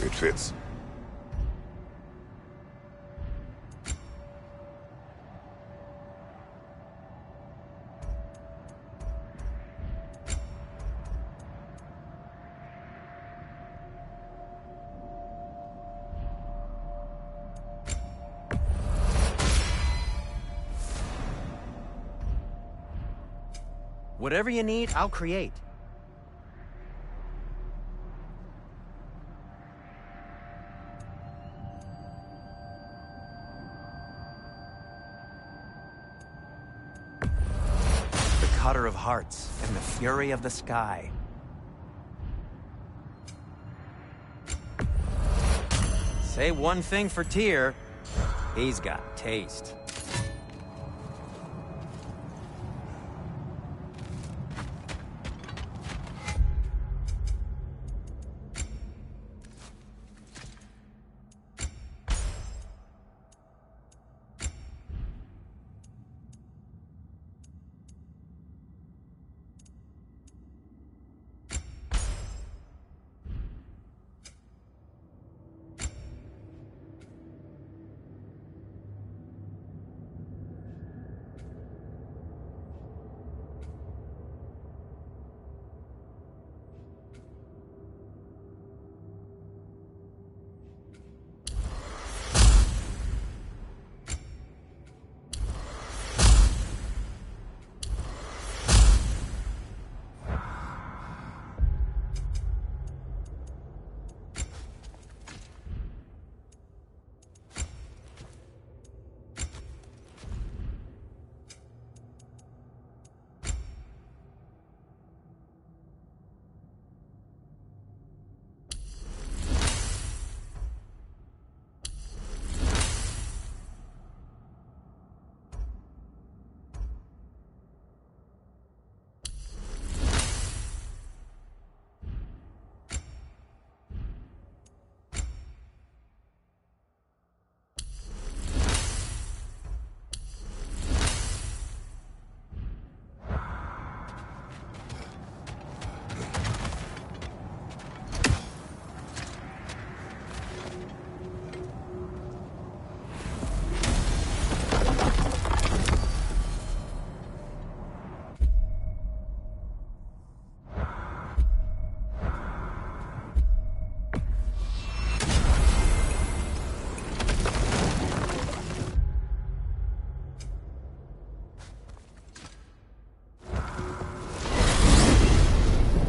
It fits. Whatever you need, I'll create. The cutter of hearts and the fury of the sky. Say one thing for Tyr, he's got taste.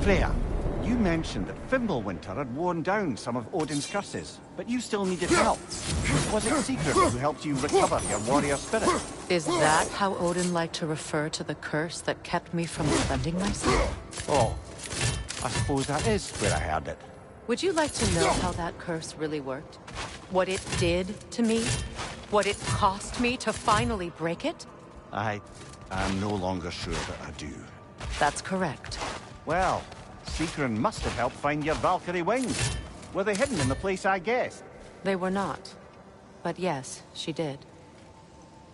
Freya, you mentioned that Fimbulwinter had worn down some of Odin's curses, but you still needed help. Was it Secret who helped you recover your warrior spirit? Is that how Odin liked to refer to the curse that kept me from defending myself? Oh, I suppose that is where I heard it. Would you like to know how that curse really worked? What it did to me? What it cost me to finally break it? I am no longer sure that I do. That's correct. Well, Sigrun must have helped find your Valkyrie wings. Were they hidden in the place I guessed? They were not. But yes, she did.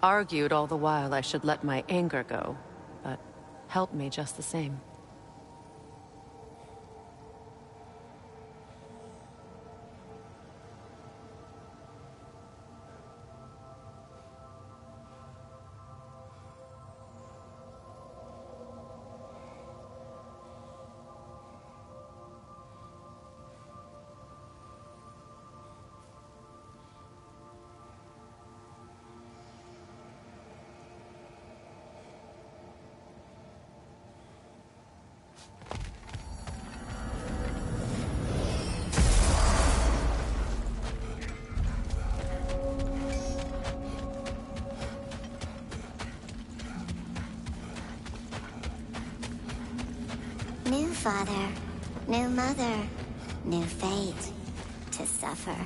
Argued all the while I should let my anger go, but helped me just the same. New father, new mother, new fate to suffer.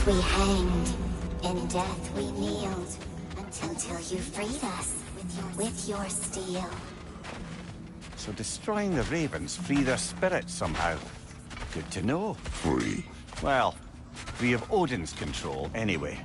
We hanged, in death we kneeled, until you freed us with your steel. So destroying the ravens free their spirits somehow. Good to know. Free? Well, free of Odin's control anyway.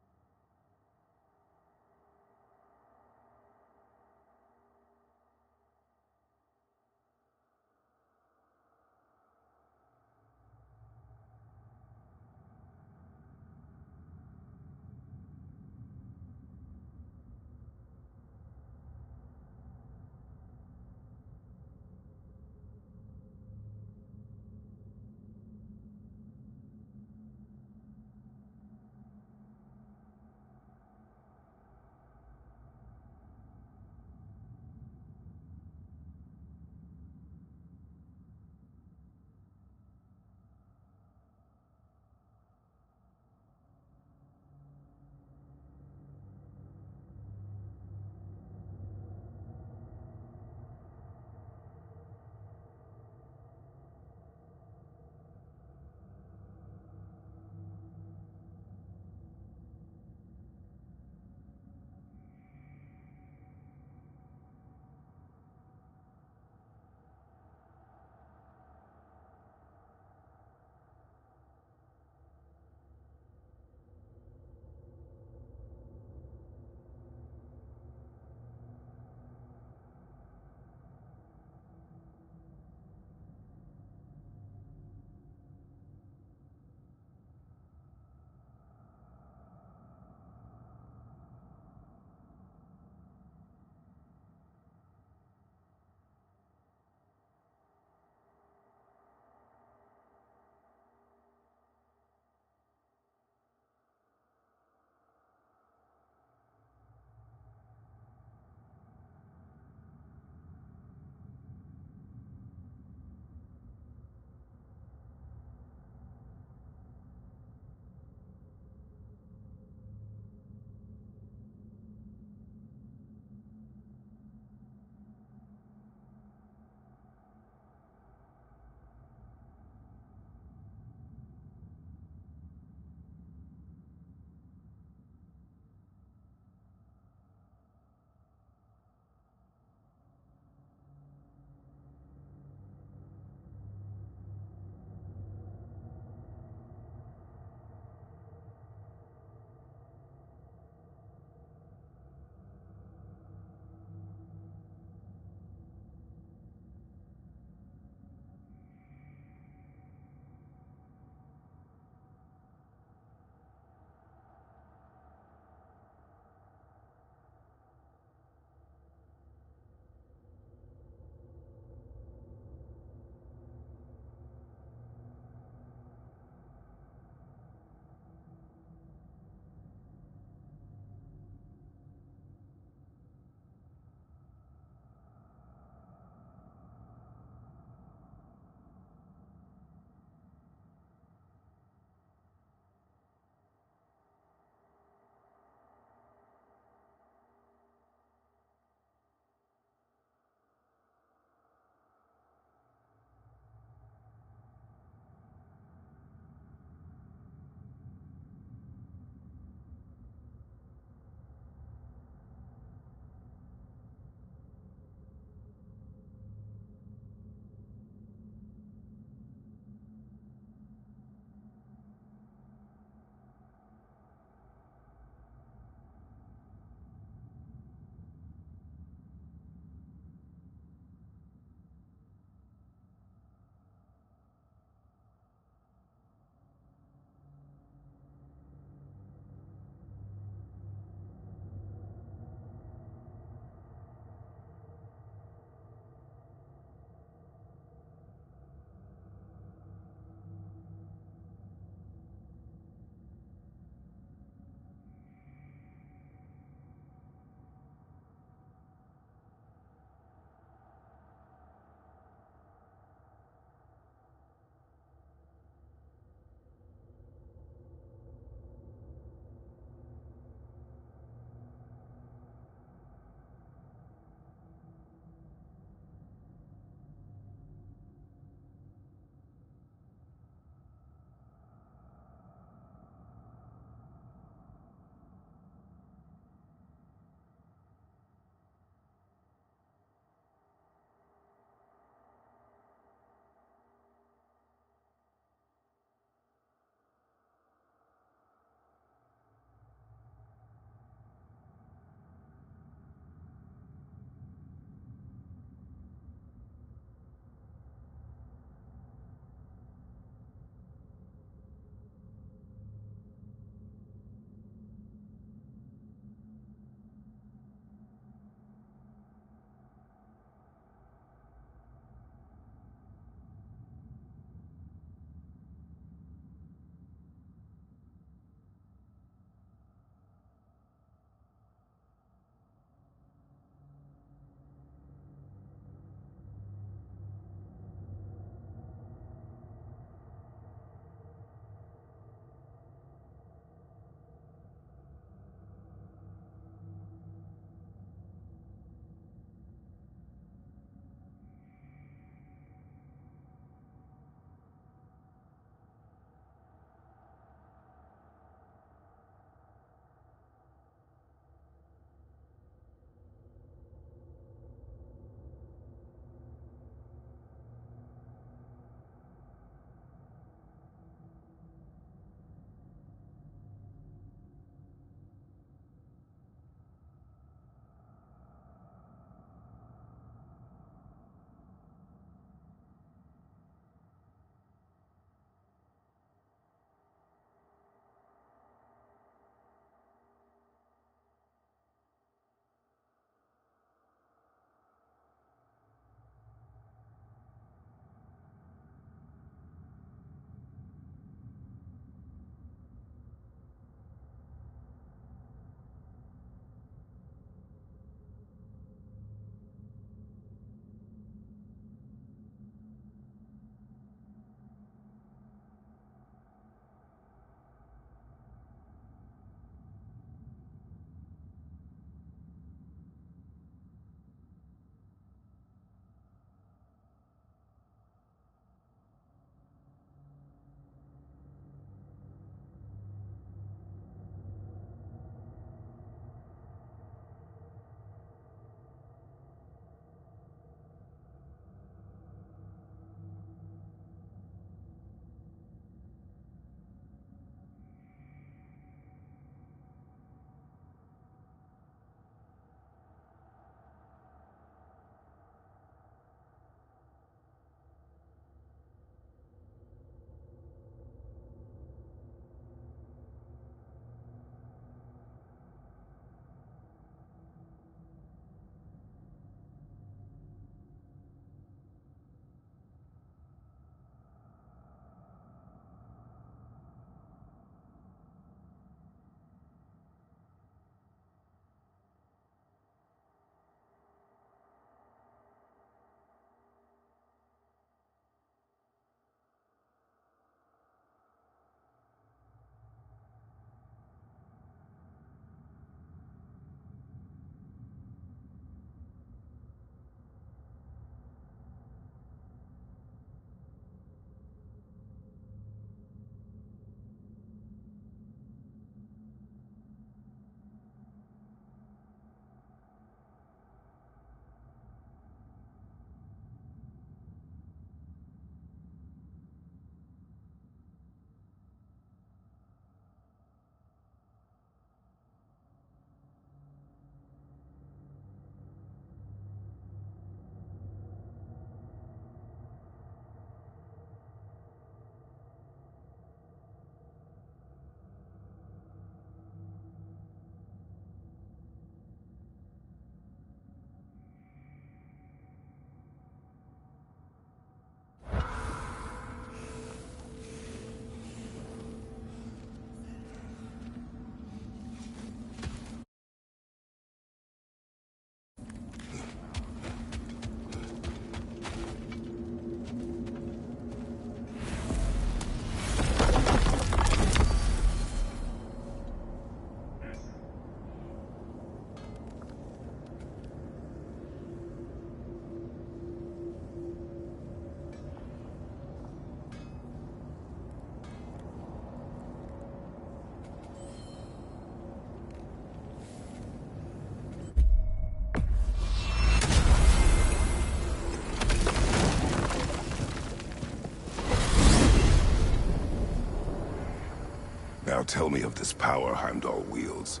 tell me of this power Heimdall wields.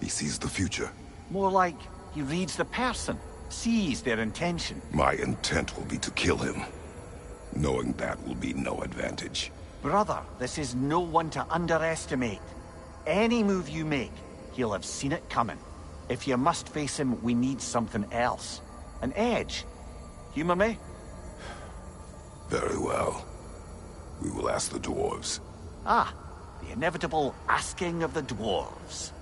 He sees the future. More like he reads the person, sees their intention. My intent will be to kill him. Knowing that will be no advantage. Brother, this is no one to underestimate. Any move you make, he'll have seen it coming. If you must face him, we need something else. An edge. Humor me? Very well. We will ask the dwarves. Ah, the inevitable asking of the dwarves.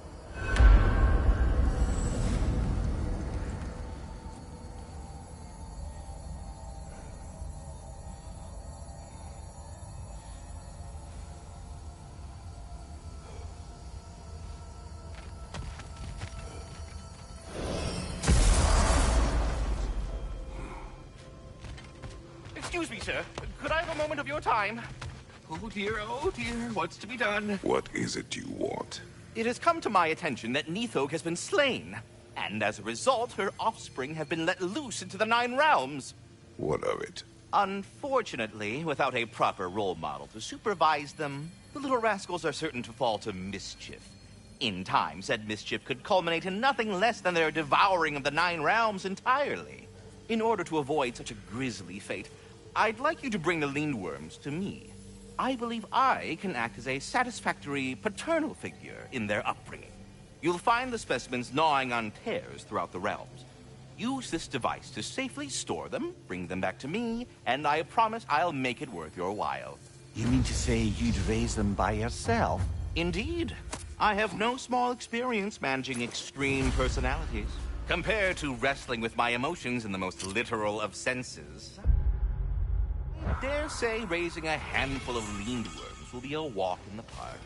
Excuse me, sir. Could I have a moment of your time? Oh dear, what's to be done? What is it you want? It has come to my attention that Nithog has been slain, and as a result, her offspring have been let loose into the Nine Realms. What of it? Unfortunately, without a proper role model to supervise them, the little rascals are certain to fall to mischief. In time, said mischief could culminate in nothing less than their devouring of the Nine Realms entirely. In order to avoid such a grisly fate, I'd like you to bring the Lindworms to me. I believe I can act as a satisfactory paternal figure in their upbringing. You'll find the specimens gnawing on tears throughout the realms. Use this device to safely store them, bring them back to me, and I promise I'll make it worth your while. You mean to say you'd raise them by yourself? Indeed. I have no small experience managing extreme personalities, compared to wrestling with my emotions in the most literal of senses. I dare say raising a handful of lindworms will be a walk in the park.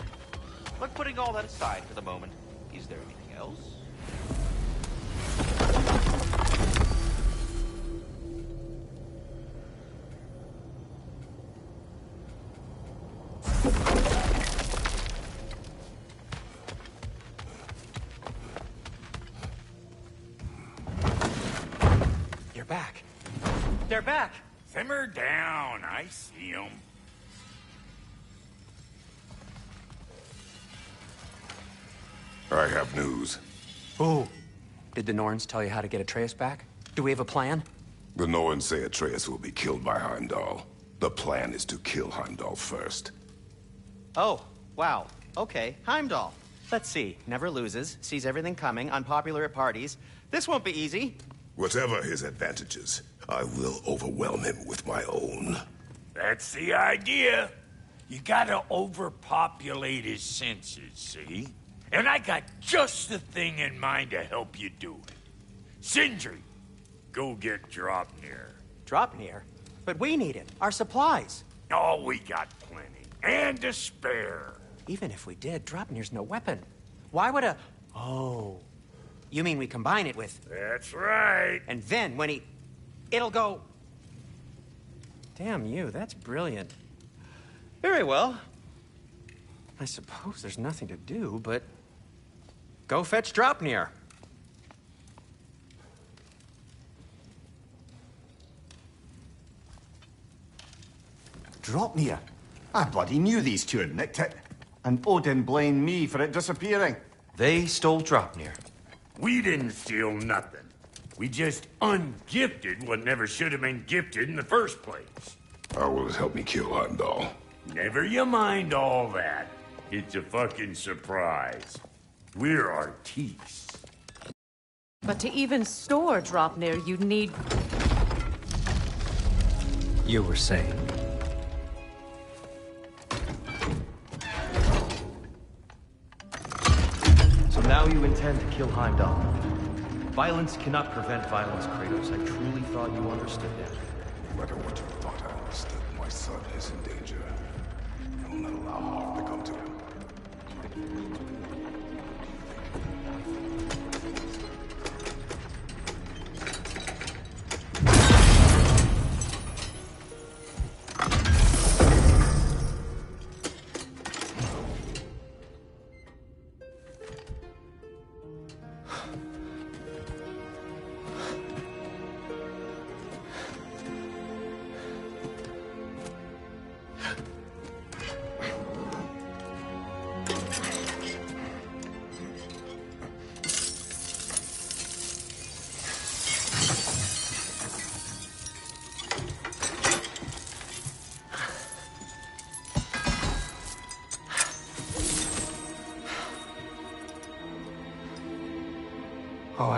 But putting all that aside for the moment, is there anything else? You're back. They're back. Simmer down. I see them. I have news. Ooh. Did the Norns tell you how to get Atreus back? Do we have a plan? The Norns say Atreus will be killed by Heimdall. The plan is to kill Heimdall first. Oh, wow. Okay, Heimdall. Let's see. Never loses, sees everything coming, unpopular at parties. This won't be easy. Whatever his advantages, I will overwhelm him with my own. That's the idea. You gotta overpopulate his senses, see? And I got just the thing in mind to help you do it. Sindri, go get Draupnir. Draupnir? But we need it. Our supplies. Oh, we got plenty. And to spare. Even if we did, Draupnir's no weapon. Why would a... Oh. You mean we combine it with... That's right. And then when he... It'll go... Damn you, that's brilliant. Very well. I suppose there's nothing to do, but... Go fetch Draupnir. Draupnir? I bloody knew these two had nicked it. And Odin blamed me for it disappearing. They stole Draupnir. We didn't steal nothing. We just ungifted what never should have been gifted in the first place. How will it help me kill Heimdall? Never you mind all that. It's a fucking surprise. We're artistes. But to even store Draupnir, you'd need... You were saying... So now you intend to kill Heimdall. Violence cannot prevent violence, Kratos. I truly thought you understood that. No matter what you thought I understood, my son is in danger. I will not allow harm to come to him.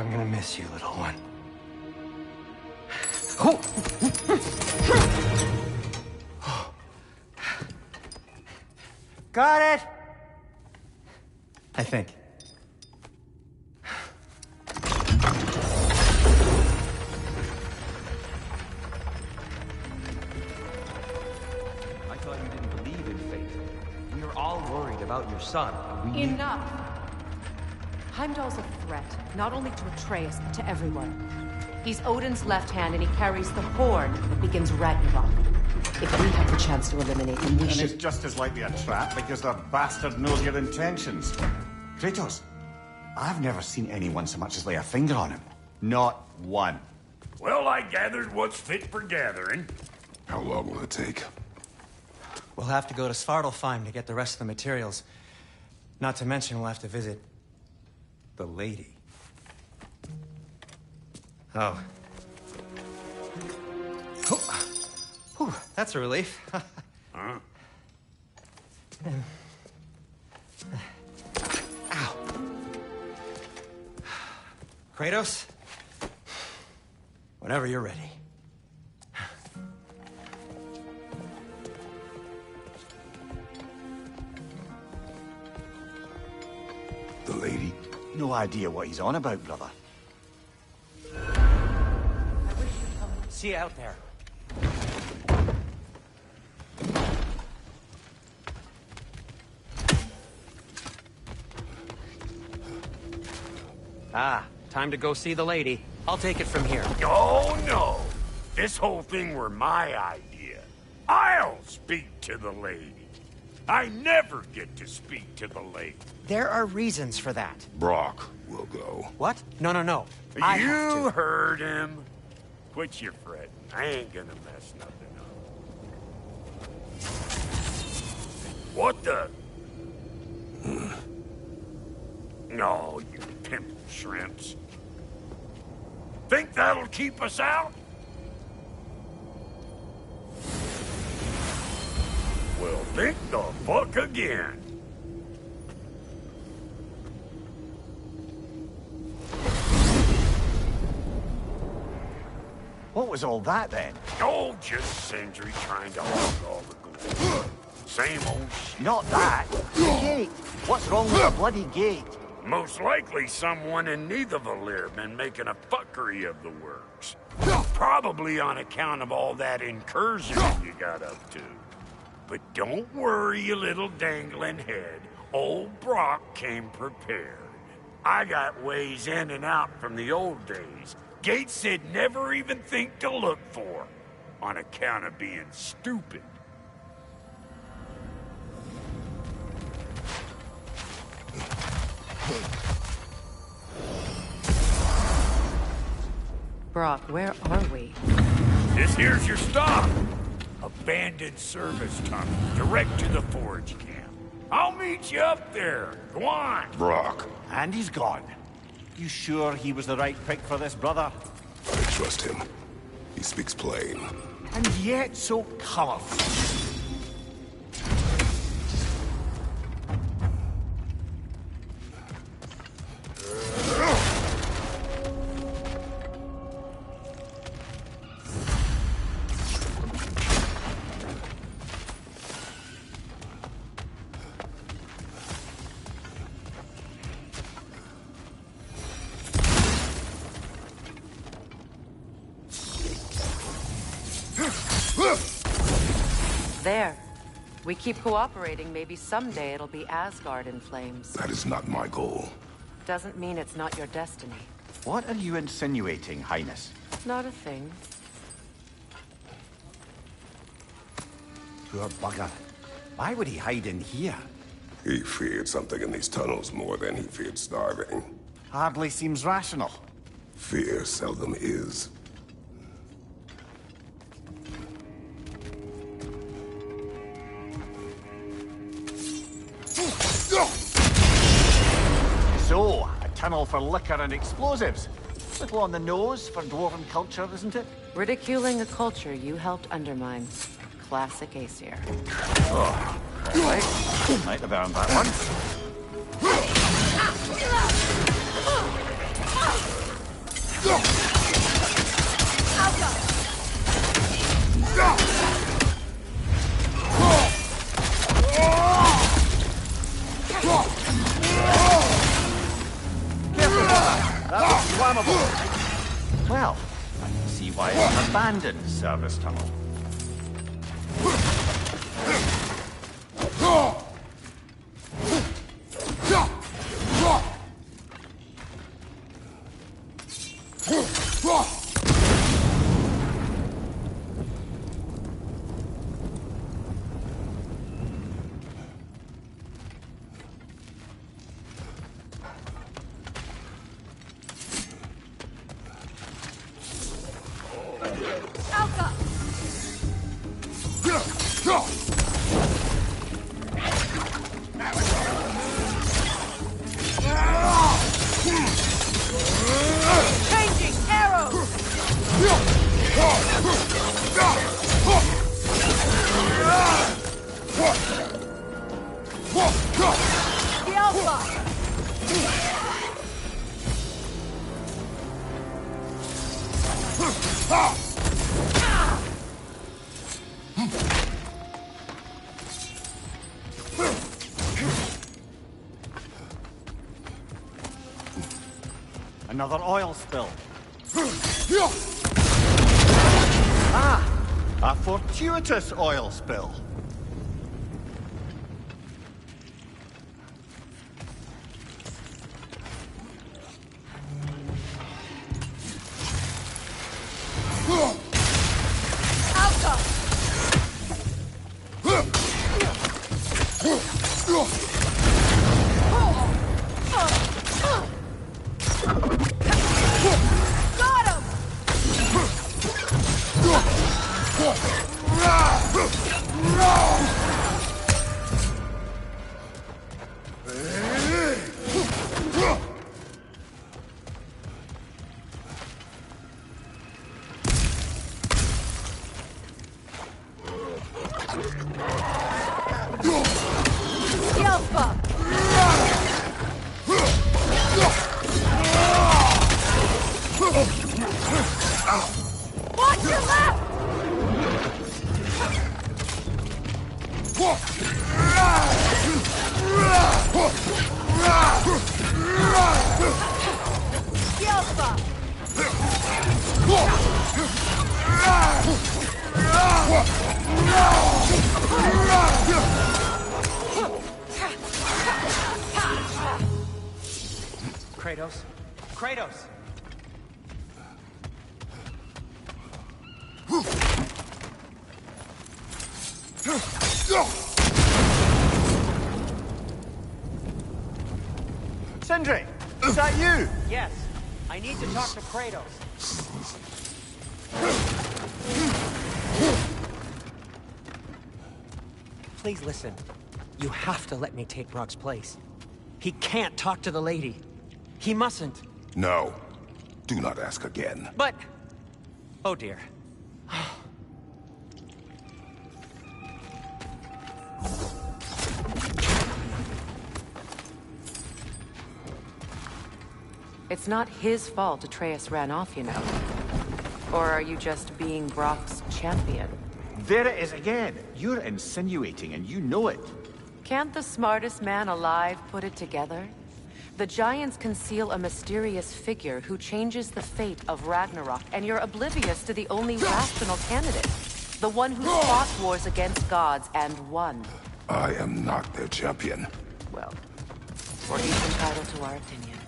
I'm gonna miss you, little one. Oh. Got it! I think. I thought you didn't believe in fate. We were all worried about your son. We Enough! Heimdall's a threat, not only to Atreus, but to everyone. He's Odin's left hand, and he carries the horn that begins Ragnarok. If we have the chance to eliminate him, we And should... it's just as likely a trap because the bastard knows your intentions. Kratos, I've never seen anyone so much as lay a finger on him. Not one. Well, I gathered what's fit for gathering. How long will it take? We'll have to go to Svartalfheim to get the rest of the materials. Not to mention we'll have to visit the lady. Oh. Whew, that's a relief. Huh? Ow. Kratos? Whenever you're ready. The lady? No idea what he's on about, brother. See you out there. Ah, time to go see the lady. I'll take it from here. Oh, no. This whole thing were my idea. I'll speak to the lady. I never get to speak to the lady. There are reasons for that. Brock will go. What? No, no, no. I have You to. heard him. Quit your fretting. I ain't gonna mess nothing up. What the? No, you pimple shrimps. Think that'll keep us out? Well, think the fuck again. What was all that then? Oh, just Sindri trying to hog all the glory. Same old shit. Not that. The gate. What's wrong with the bloody gate? Most likely someone in Nidavellir been making a fuckery of the works. Probably on account of all that incursion you got up to. But don't worry, you little dangling head. Old Brock came prepared. I got ways in and out from the old days. Gates said never even think to look for, on account of being stupid. Brock, where are we? This here's your stop. Abandoned service tunnel, direct to the forge camp. I'll meet you up there. Go on. Brock. And he's gone. You sure he was the right pick for this, brother? I trust him. He speaks plain. And yet so colorful. There. We keep cooperating, maybe someday it'll be Asgard in flames. That is not my goal. Doesn't mean it's not your destiny. What are you insinuating, Highness? Not a thing. Poor bugger. Why would he hide in here? He feared something in these tunnels more than he feared starving. Hardly seems rational. Fear seldom is. So, a tunnel for liquor and explosives. Little on the nose for dwarven culture, isn't it? Ridiculing a culture you helped undermine. Classic Aesir. Oh, all right. Might have earned that one. That was flammable. Well, I can see why it's an abandoned service tunnel. Changing arrows! The Alpha! Another oil spill. Ah! A fortuitous oil spill. Watch your left! The Alpha! Kratos? Kratos! Sindri, is that you? Yes. I need to talk to Kratos. Please listen. You have to let me take Brock's place. He can't talk to the lady. He mustn't. No. Do not ask again. But... Oh dear. It's not his fault Atreus ran off, you know. Or are you just being Brock's champion? There it is again. You're insinuating and you know it. Can't the smartest man alive put it together? The Giants conceal a mysterious figure who changes the fate of Ragnarok, and you're oblivious to the only rational candidate. The one who fought wars against gods and won. I am not their champion. Well, we're each entitled to our opinion.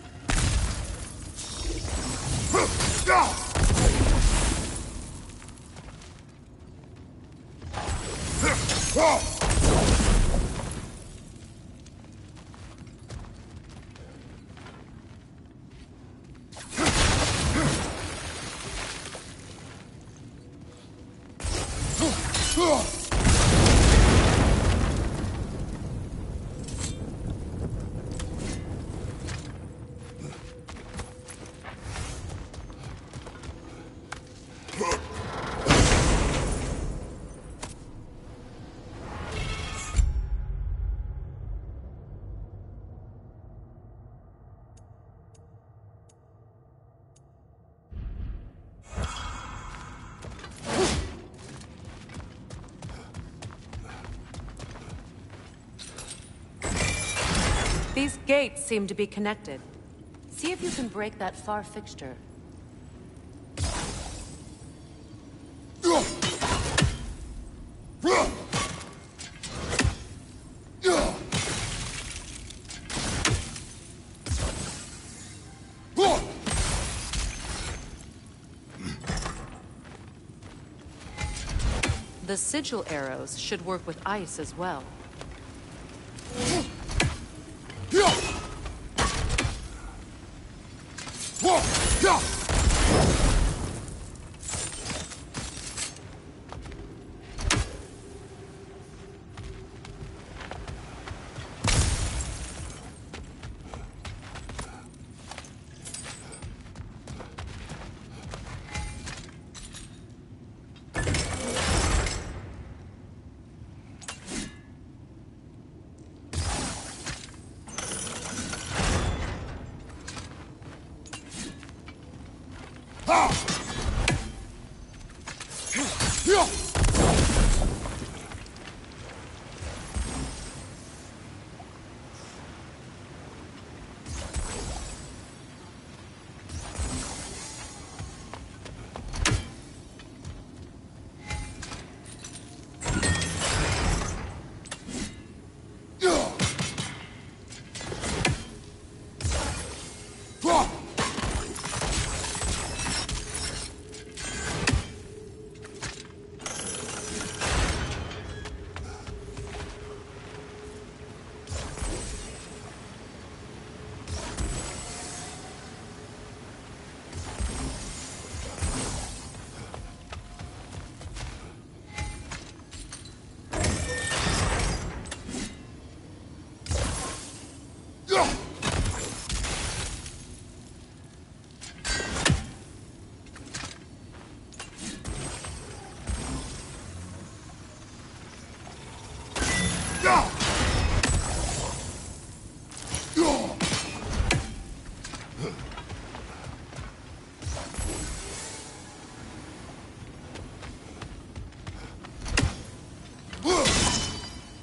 These gates seem to be connected. See if you can break that far fixture. The sigil arrows should work with ice as well.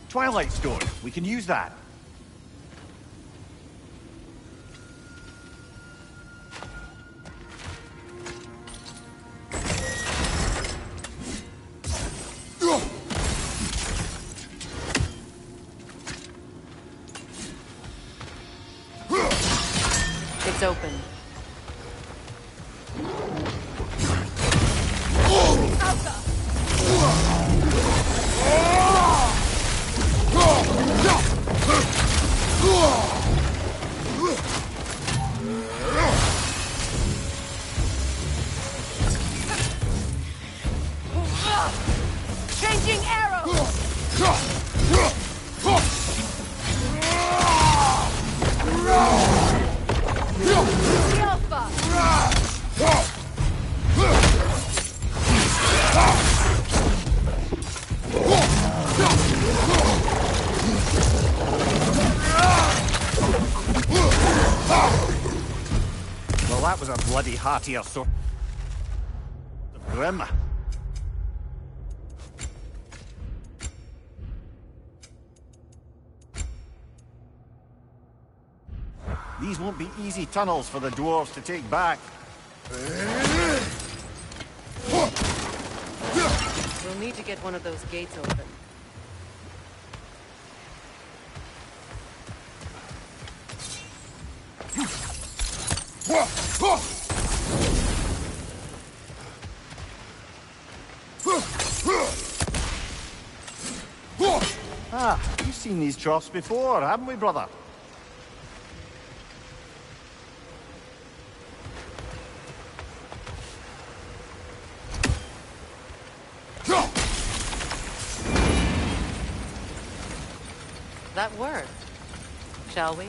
Twilight Stone. We can use that. It's open. Changing arrows! Well, that was a bloody heartier sort of grim. These won't be easy tunnels for the dwarves to take back. We'll need to get one of those gates open. Ah, we've seen these troughs before, haven't we, brother? That worked. Shall we?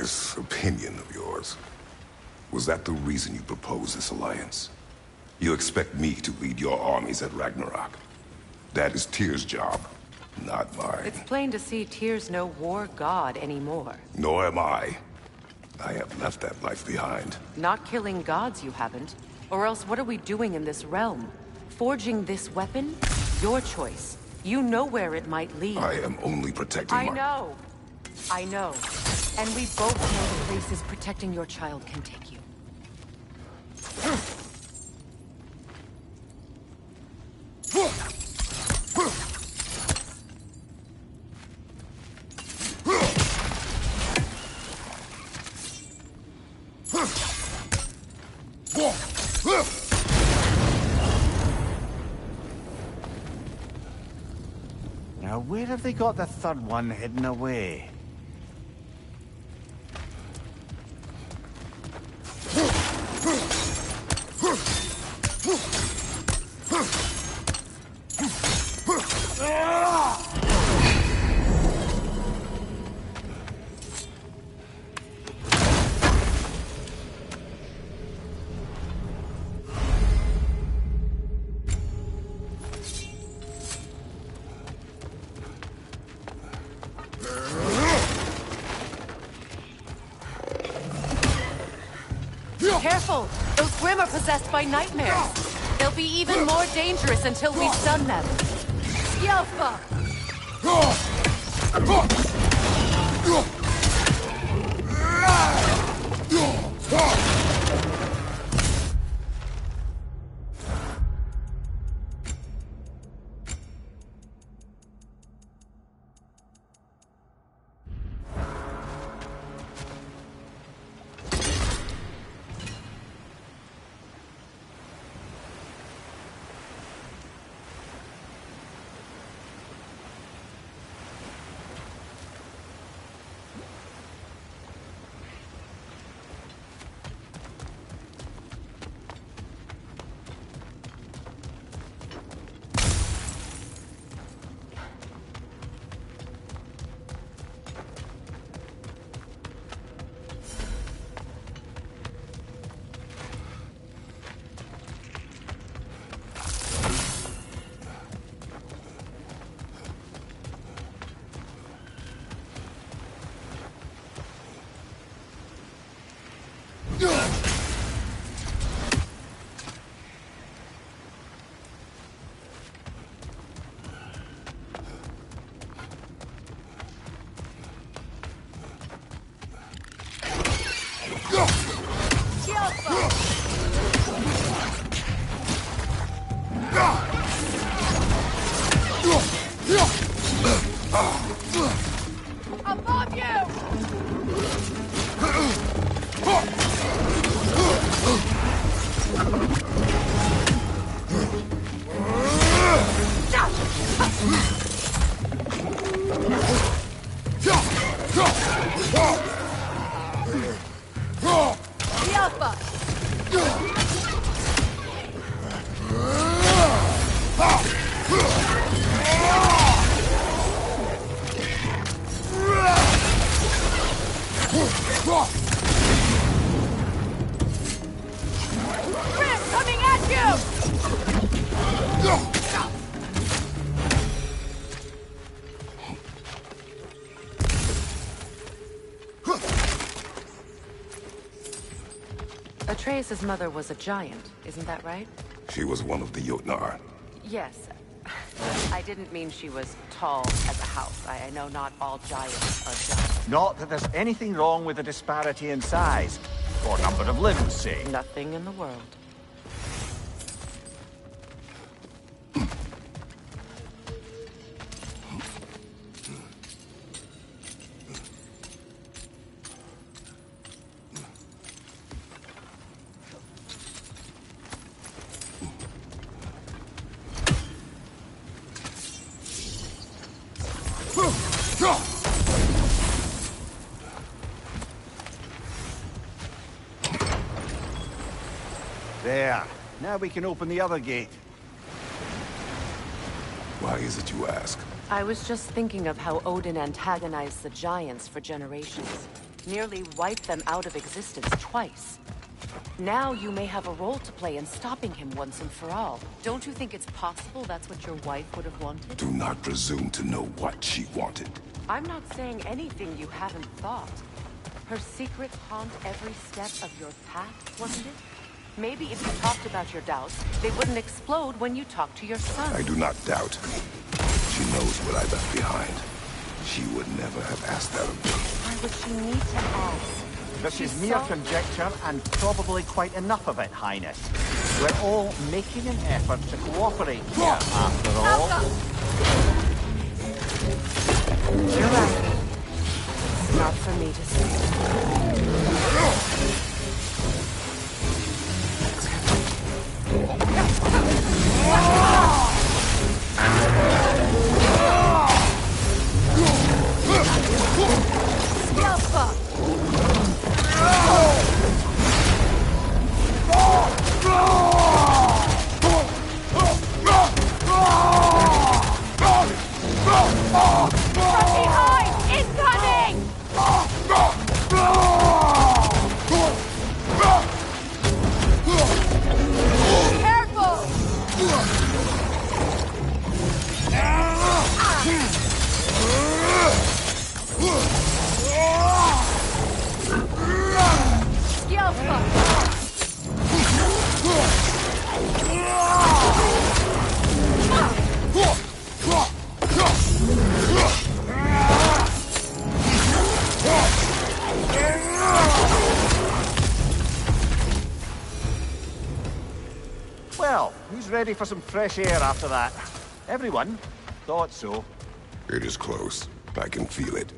This opinion of yours, was that the reason you proposed this alliance? You expect me to lead your armies at Ragnarok? That is Tyr's job, not mine. It's plain to see Tyr's no war god anymore. Nor am I. I have left that life behind. Not killing gods, you haven't. Or else what are we doing in this realm? Forging this weapon? Your choice. You know where it might lead. I am only protecting I know. I know. And we both know the places protecting your child can take you. Now, where have they got the third one hidden away? Careful! Those Grimm are possessed by nightmares. They'll be even more dangerous until we stun them. Yelpa! Above you! Grimm coming at you! Atreus' mother was a giant, isn't that right? She was one of the Jotnar. Yes. I didn't mean she was tall as a house. I know not all giants are giants. Not that there's anything wrong with the disparity in size, or number of limbs, say. Nothing in the world. There. Now we can open the other gate. Why is it you ask? I was just thinking of how Odin antagonized the giants for generations. nearly wiped them out of existence twice. Now you may have a role to play in stopping him once and for all. Don't you think it's possible that's what your wife would have wanted? Do not presume to know what she wanted. I'm not saying anything you haven't thought. Her secrets haunt every step of your path, wasn't it? Maybe if you talked about your doubts, they wouldn't explode when you talk to your son. I do not doubt. She knows what I left behind. She would never have asked that of me. Why would she need to ask? This is mere conjecture, and probably quite enough of it, Highness. We're all making an effort to cooperate here, after all. You're right. It's not for me to say. Well, who's ready for some fresh air after that? Everyone? Thought so. It is close. I can feel it.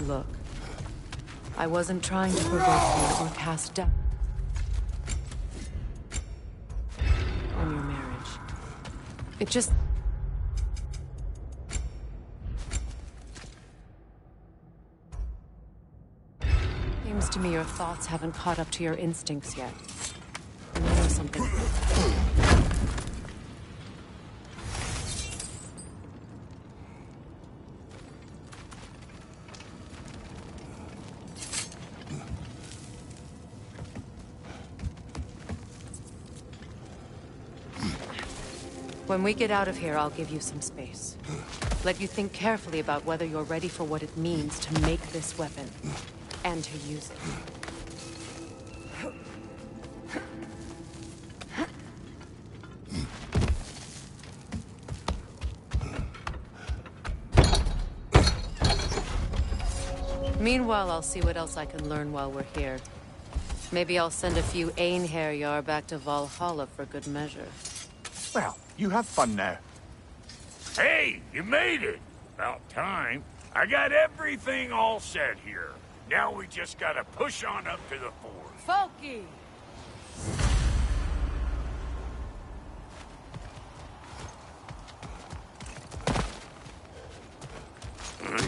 Look, I wasn't trying to provoke you or cast doubt on your marriage. It just... seems to me your thoughts haven't caught up to your instincts yet. You know something. When we get out of here, I'll give you some space. Let you think carefully about whether you're ready for what it means to make this weapon, and to use it. Meanwhile, I'll see what else I can learn while we're here. Maybe I'll send a few Einherjar back to Valhalla for good measure. Well, you have fun now. Hey, you made it! About time. I got everything all set here. Now we just gotta push on up to the fort. Folky!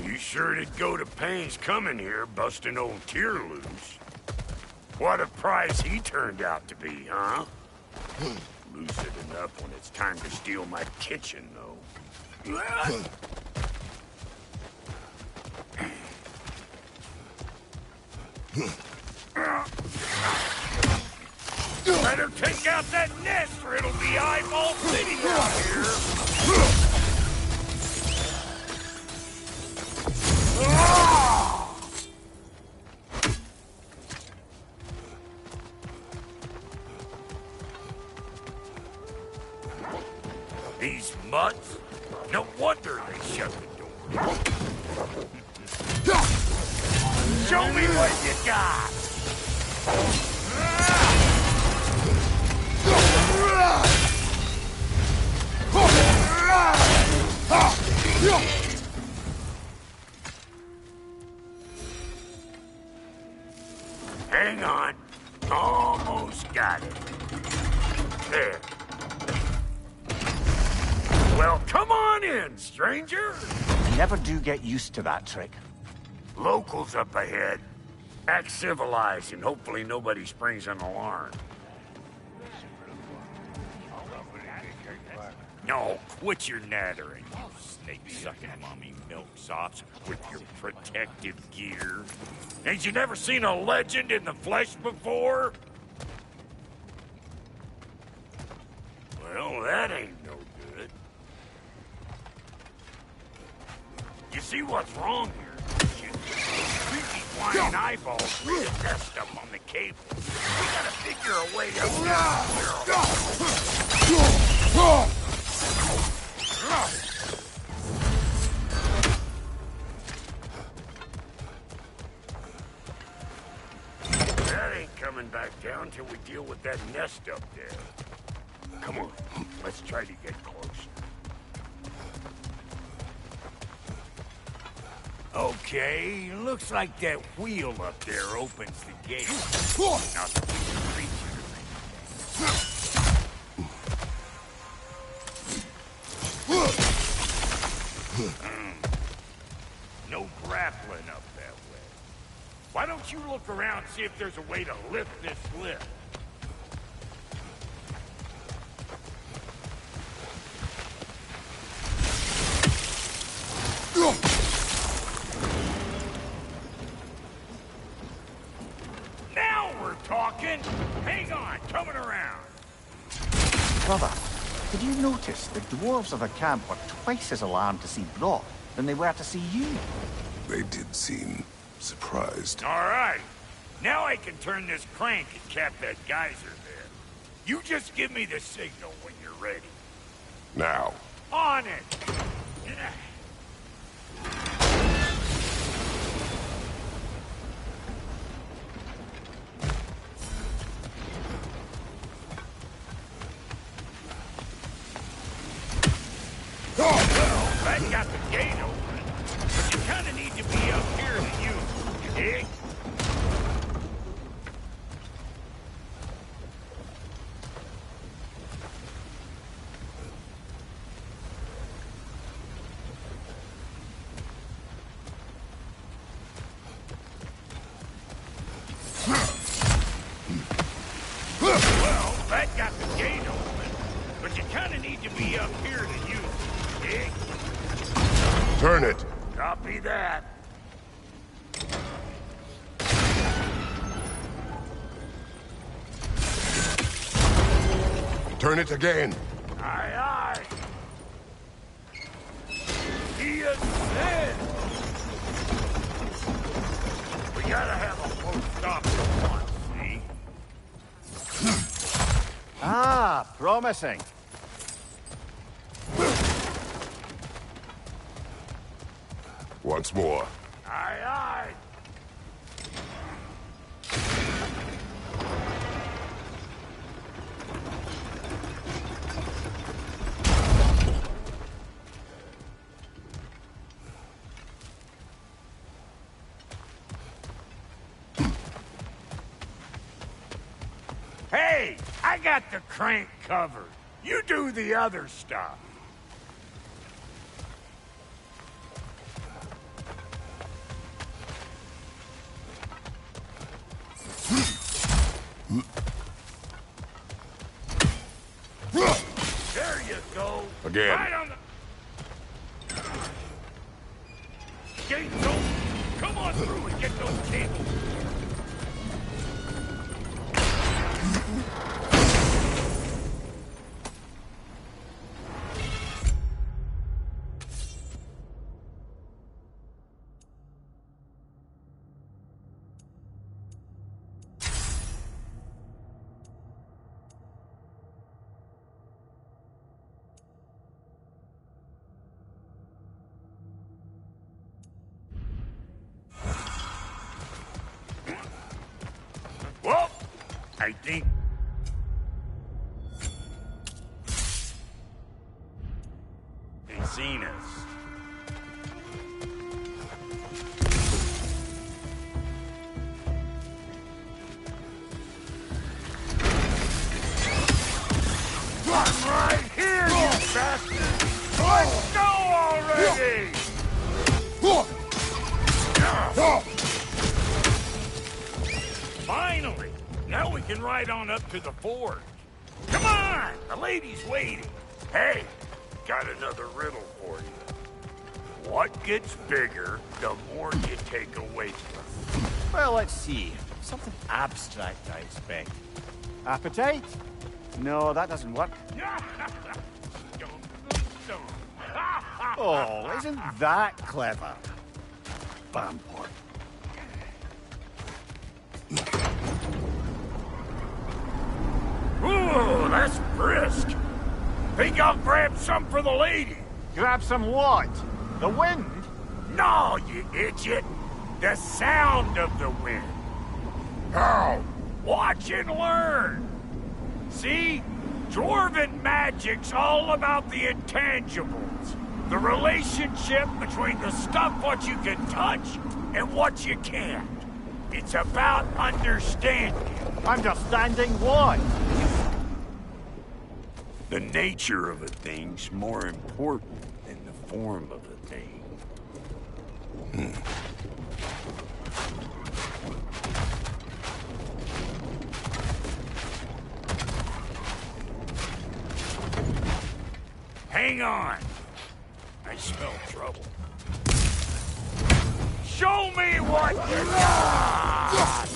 You sure did go to pains coming here, busting old Tyr loose. What a prize he turned out to be, huh? Lucid enough when it's time to steal my kitchen, though. Better take out that nest or it'll be eyeball city out here. These mutts? No wonder they shut the door. Show me me what you got! Hang on. Almost got it. There. Well, come on in, stranger. I never do get used to that trick. Locals up ahead. Act civilized and hopefully nobody springs an alarm. No, quit your nattering, you snake-sucking mommy milksops with your protective gear. Ain't you never seen a legend in the flesh before? Well, that ain't no good. You see what's wrong here? You creepy flying eyeballs really messed up on the cable. We gotta figure a way up there. That ain't coming back down till we deal with that nest up there. Come on, let's try to get closer. Okay, looks like that wheel up there opens the gate. Now the creature. No grappling up that way. Why don't you look around and see if there's a way to lift this lift? Now we're talking! Hang on, coming around. Brother, did you notice the dwarves of the camp were twice as alarmed to see Brock than they were to see you? They did seem surprised. All right. Now I can turn this crank and cap that geyser there. You just give me the signal when you're ready. Now. On it! Well, that got the gate open, but you kind of need to be up here to use it, you dig? Well, that got the gate open, but you kind of need to be up here to use it, you dig? Turn it. Copy that. Turn it again. Aye, aye. He is dead. We gotta have a full stop at once, see? Ah, promising. Once more. Aye, aye. Hey, I got the crank covered. You do the other stuff. There you go. Again. Right on the... Gate's open. Come on through and get those cables. I think... They seen us. I'm right here, you bastard! Let's go already! Finally! Now we can ride on up to the forge. Come on! The lady's waiting. Hey, got another riddle for you. What gets bigger the more you take away from it? Well, let's see. Something abstract, I expect. Appetite? No, that doesn't work. Oh, isn't that clever? Vampire. Ooh, that's brisk. Think I'll grab some for the lady? Grab some what? The wind? No, you idiot. The sound of the wind. Oh, watch and learn. See? Dwarven magic's all about the intangibles. The relationship between the stuff what you can touch and what you can't. It's about understanding. Understanding what? The nature of a thing's more important than the form of a thing. Hang on. I smell trouble. Show me what you got!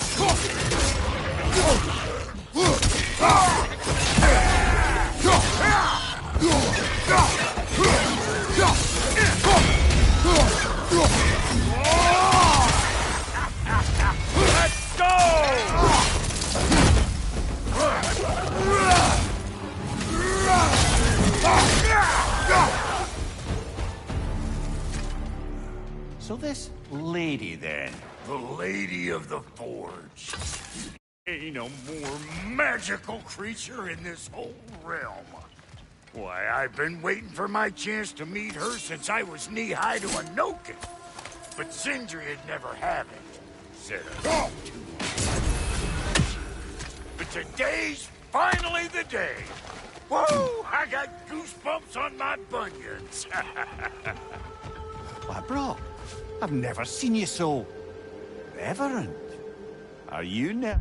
Let's go! So this lady, then? The Lady of the Forge. Ain't no more magical creature in this whole realm. Why, I've been waiting for my chance to meet her since I was knee-high to a Noken. But Sindri would never have it. Said I was too much. But today's finally the day. Whoa! I got goosebumps on my bunions. Why, bro, I've never seen you so... reverent. Are you now?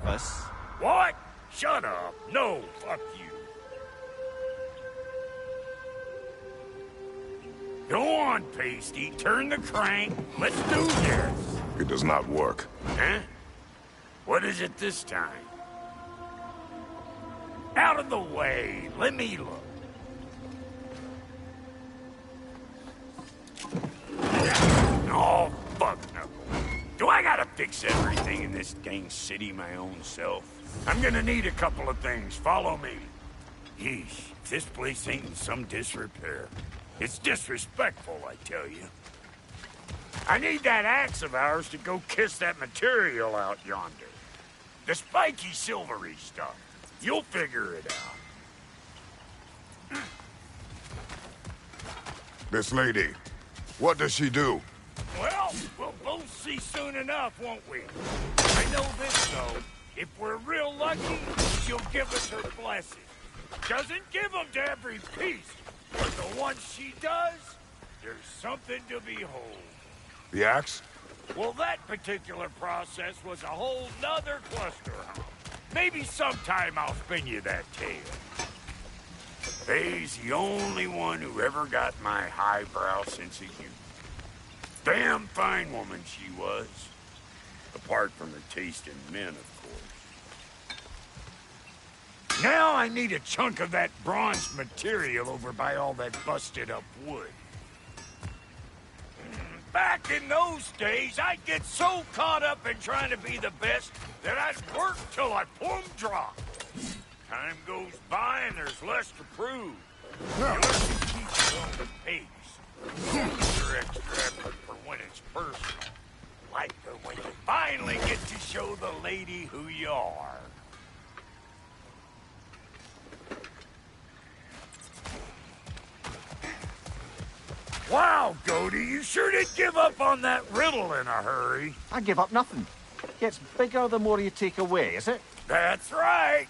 Nervous? What? Shut up. No, fuck you. Go on, Pasty. Turn the crank. Let's do this. It does not work. Huh? What is it this time? Out of the way. Let me look. Oh, fuck no. Do I gotta fix everything in this dang city my own self? I'm gonna need a couple of things. Follow me. Yeesh, if this place ain't in some disrepair. It's disrespectful, I tell you. I need that axe of ours to go kiss that material out yonder. The spiky silvery stuff. You'll figure it out. This lady, what does she do? Well, we'll both see soon enough, won't we? I know this, though. If we're real lucky, she'll give us her blessing. Doesn't give them to every piece, but the ones she does, there's something to behold. The axe? Well, that particular process was a whole nother cluster, huh? Maybe sometime I'll spin you that tale. Faye's the only one who ever got my highbrow sense of humor. Damn fine woman she was. Apart from her taste in men, of course. Now I need a chunk of that bronze material over by all that busted up wood. Back in those days, I'd get so caught up in trying to be the best that I'd work till I plumb dropped. Time goes by and there's less to prove. You learn to keep your own pace. You're extra effort for when it's personal. Like when you finally get to show the lady who you are. Wow, Goody, you sure did give up on that riddle in a hurry. I give up nothing. Gets bigger the more you take away, is it? That's right.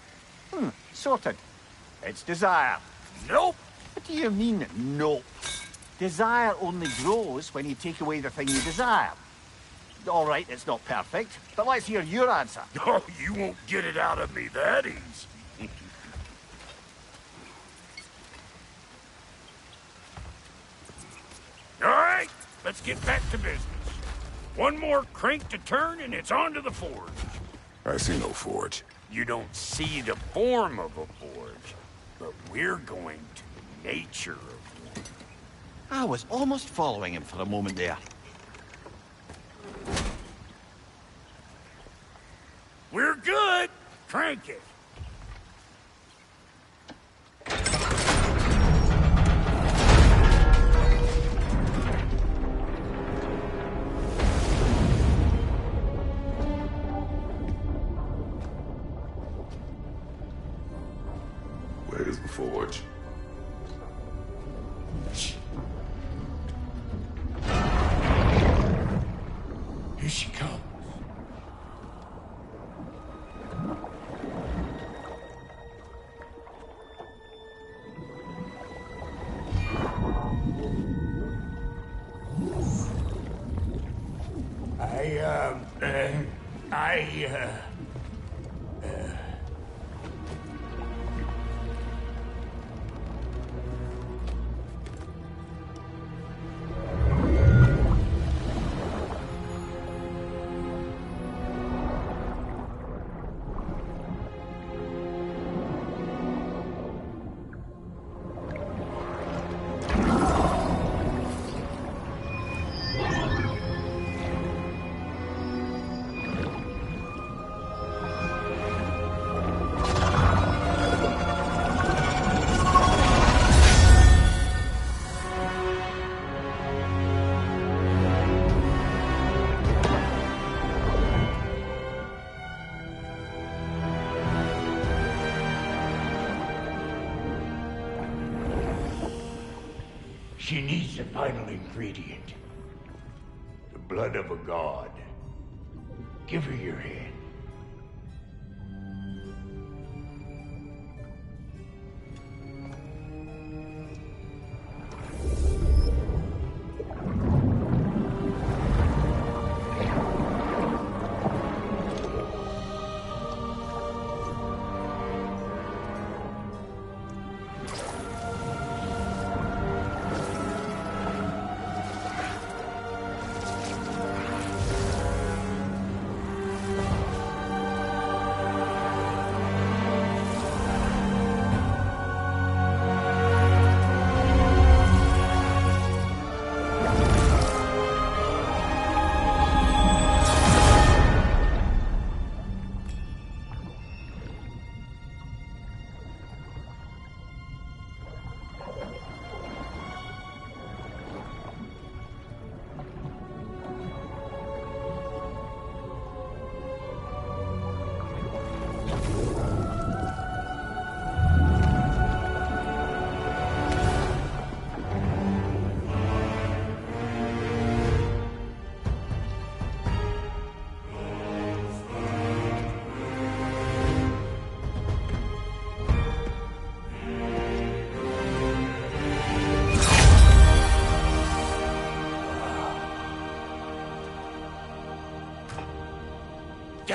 Sorted. It's desire. Nope. What do you mean, nope? Desire only grows when you take away the thing you desire. All right, it's not perfect, but let's hear your answer. Oh, you won't get it out of me that easy. All right, let's get back to business. One more crank to turn and it's on to the forge. I see no forge. You don't see the form of a forge, but we're going to nature of one. I was almost following him for a moment there. We're good. Crank it. Where is the forge? Here she comes. She needs the final ingredient. The blood of a god. Give her your hand.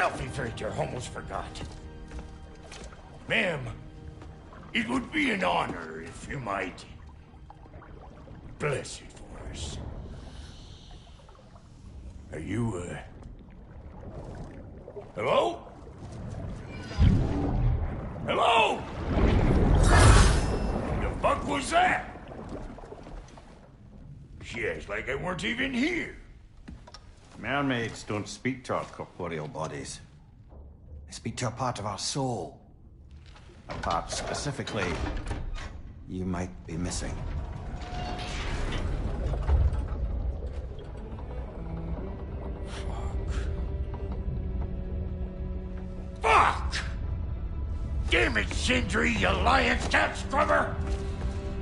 Alfie almost forgot. Ma'am, it would be an honor if you might bless it for us. Are you, hello? Hello? The fuck was that? She acts like I weren't even here. Mermaids don't speak to our corporeal bodies. They speak to a part of our soul. A part specifically you might be missing. Fuck! Damn it, Sindri, you lying cat scrubber!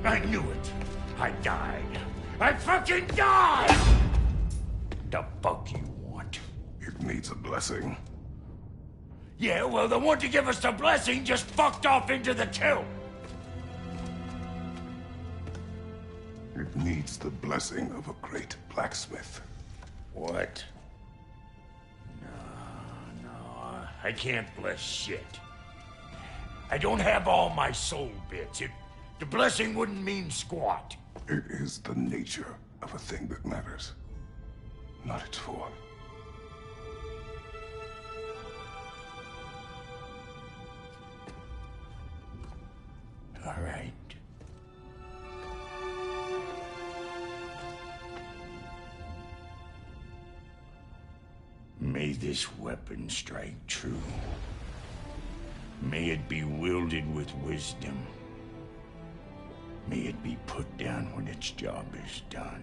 I knew it. I died. I fucking died! The fuck you want? It needs a blessing. Yeah, well, the one to give us the blessing just fucked off into the tomb. It needs the blessing of a great blacksmith. What? No, I can't bless shit. I don't have all my soul bits. The blessing wouldn't mean squat. It is the nature of a thing that matters, not its form. All right. May this weapon strike true. May it be wielded with wisdom. May it be put down when its job is done.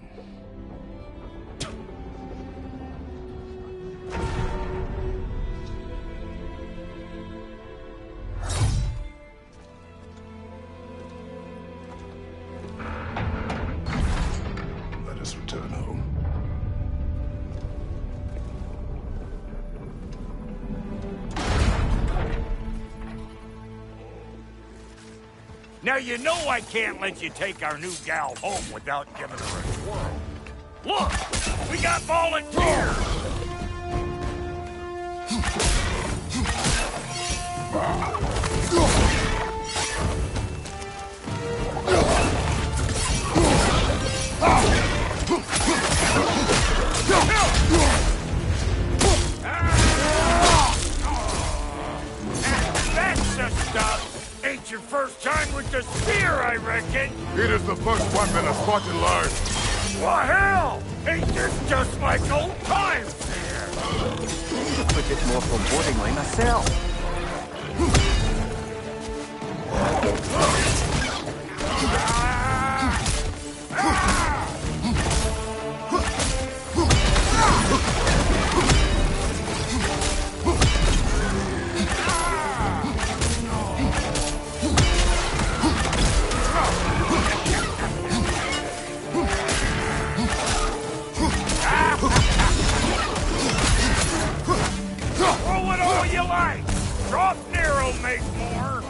Let us return home. Now you know I can't let you take our new gal home without giving her a twirl. Look, we got volunteers! That's the stuff! Ain't your first time with the spear, I reckon. It is the first one that has fought in large. Well, hell! Ain't this just like old times here? But it's more forebodingly myself. Throw it all you like! Drop near'll make more!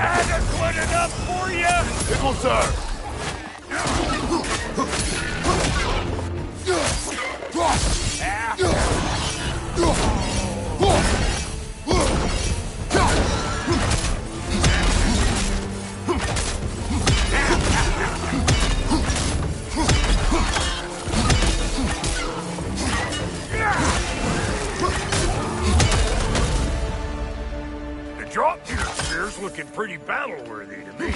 Adequate enough for you? It will serve. The drop gear spear's looking pretty battle-worthy to me.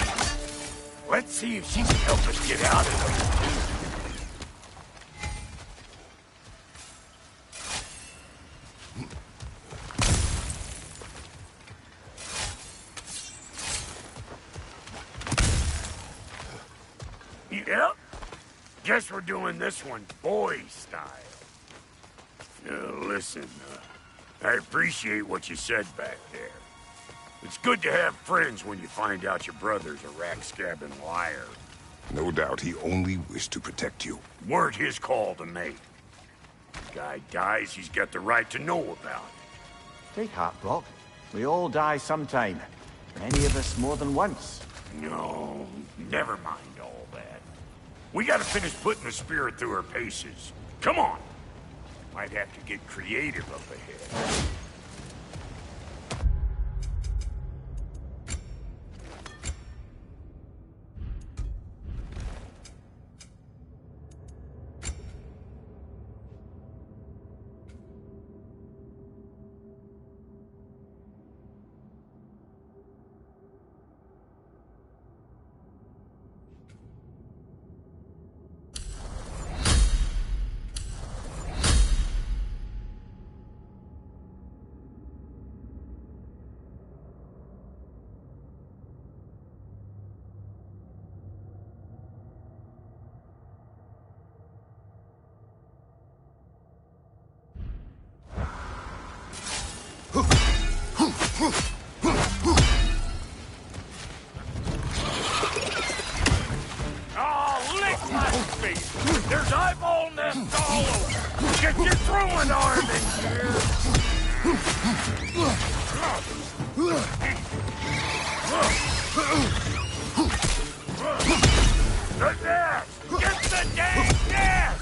Let's see if she can help us get out of there. Yep. Guess we're doing this one boy style. Listen, I appreciate what you said back there. It's good to have friends when you find out your brother's a rack-scabbing liar. No doubt he only wished to protect you. Weren't his call to make. Guy dies, he's got the right to know about it. Take heart, Brock. We all die sometime. Many of us more than once. No, never mind all that. We gotta finish putting the spirit through her paces. Come on! Might have to get creative up ahead. Oh, lick my face! There's eyeball nests all over! Get your throwing arm in here! The nest! Get the dang nest!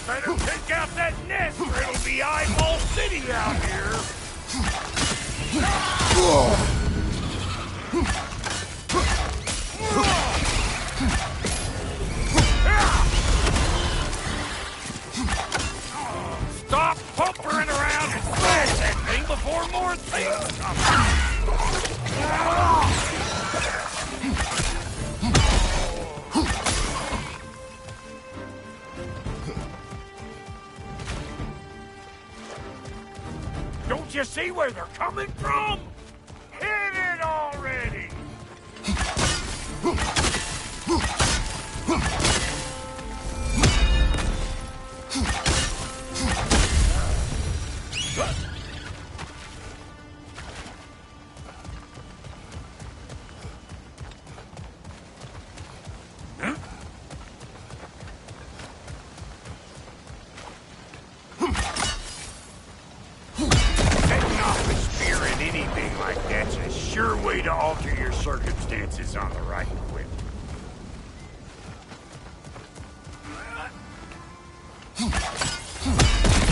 Better pick out that nest or it'll be Eyeball City out here! Stop pumpering around and smash that thing before more things come out! Don't you see where they're coming from? Hit it already! Sure way to alter your circumstances on the right quick.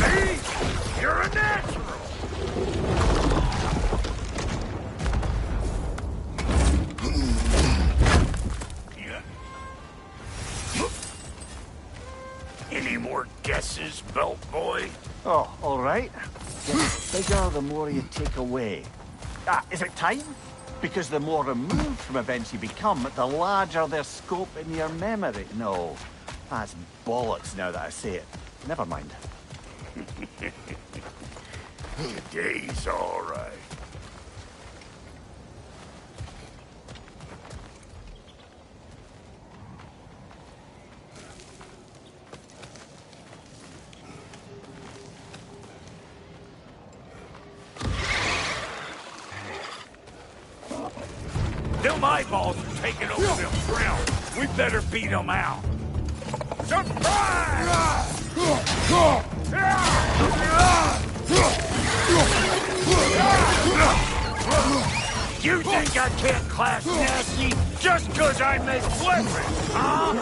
See? You're a natural! Any more guesses, belt boy? Oh, all right. The bigger, the more you take away. Is it time? Because the more removed from events you become, the larger their scope in your memory. No, that's bollocks now that I say it. Never mind. Today's all right. Them eyeballs are taking over them ground. We better beat them out. Surprise! You think I can't class nasty just because I make weapons, huh?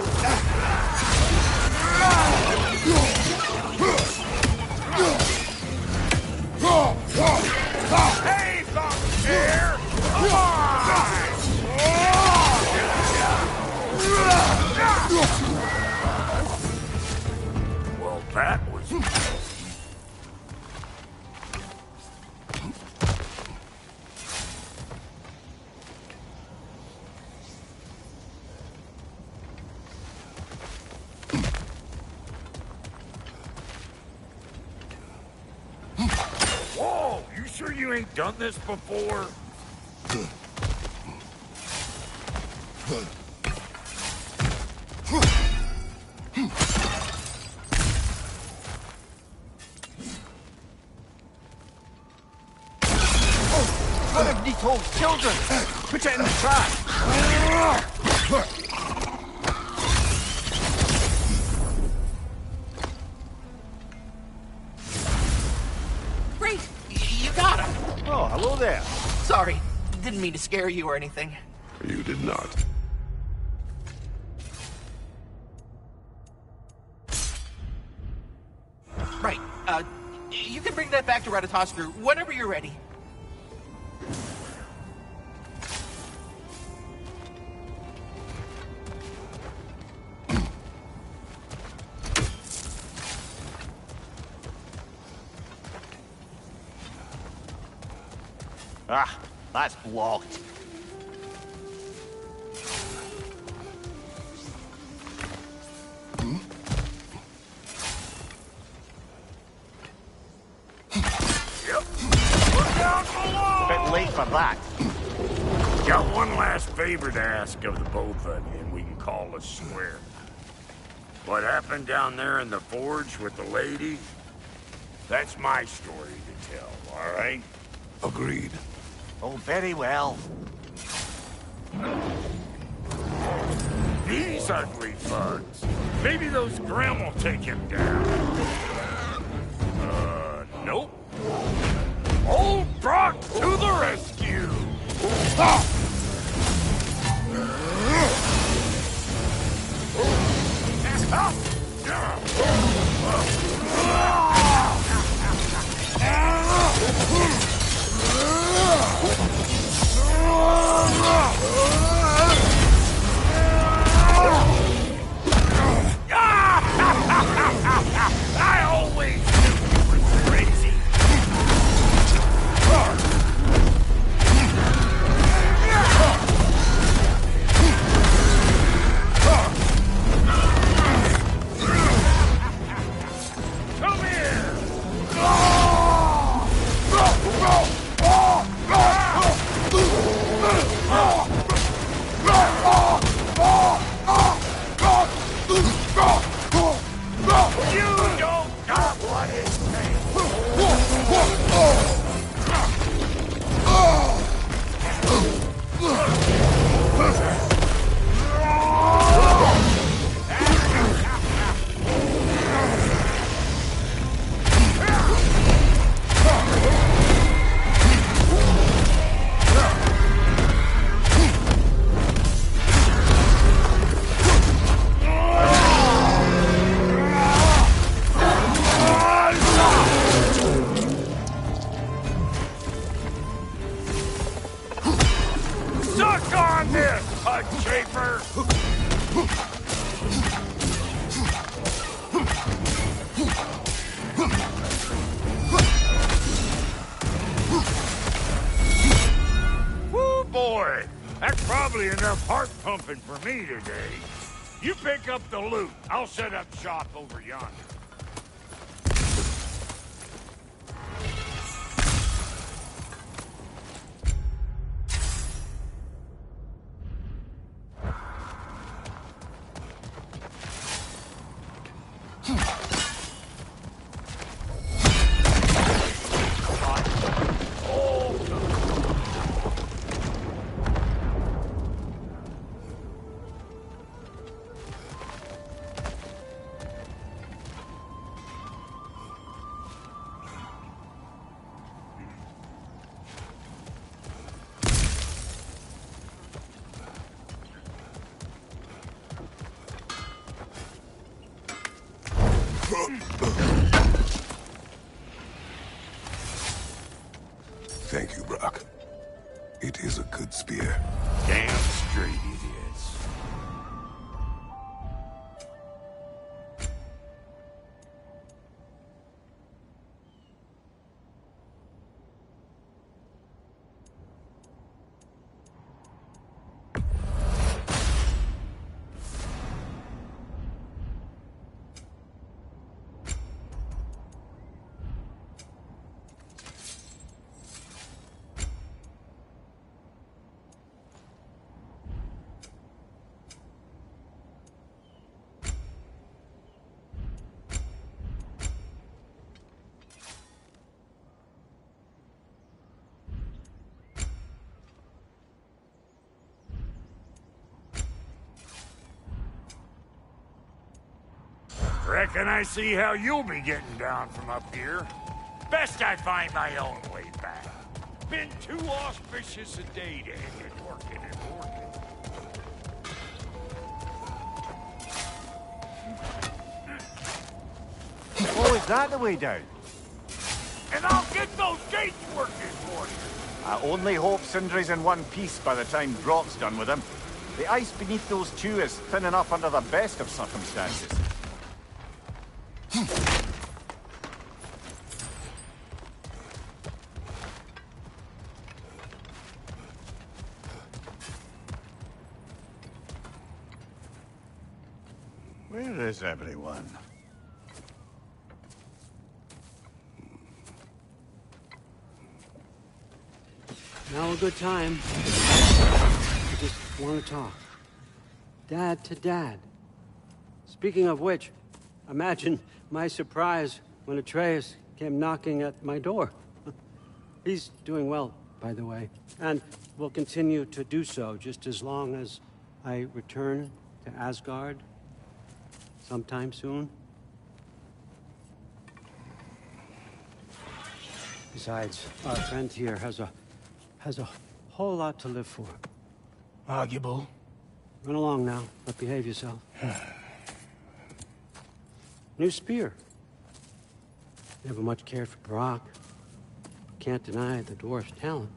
Hey, Thumbtail! Come on! Well, that was... Whoa! You sure you ain't done this before? One of Nito's children! Put it in the trash! Great! You got him! Oh, hello there. Sorry, didn't mean to scare you or anything. You did not. Right, you can bring that back to Ratatoskr whenever you're ready. Ah, that's blocked. Bit late for that. Got one last favor to ask of the both of you, and we can call it square. What happened down there in the forge with the lady? That's my story to tell, all right? Agreed. Oh, very well. These ugly fucks. Maybe those Grimm will take him down. Nope. Old Brock to the rescue! I always knew you were crazy. Come here! You don't got what it Suck on this, Pug Chafer! Woo, boy! That's probably enough heart pumping for me today. You pick up the loot. I'll set up shop over yonder. Thank you, Brock. It is a good spear. Damn straight it is. Reckon I see how you'll be getting down from up here. Best I find my own way back. Been too auspicious a day to end it working and working. Oh, is that the way down? And I'll get those gates working for you. I only hope Sindri's in one piece by the time Brock's done with him. The ice beneath those two is thin enough under the best of circumstances. Where is everyone? Now a good time. I just want to talk. Dad to Dad. Speaking of which, imagine my surprise when Atreus came knocking at my door. He's doing well, by the way, and will continue to do so just as long as I return to Asgard sometime soon. Besides, our friend here has a whole lot to live for. Arguable. Run along now, but behave yourself. New spear. Never much cared for Brock. Can't deny the dwarf's talent.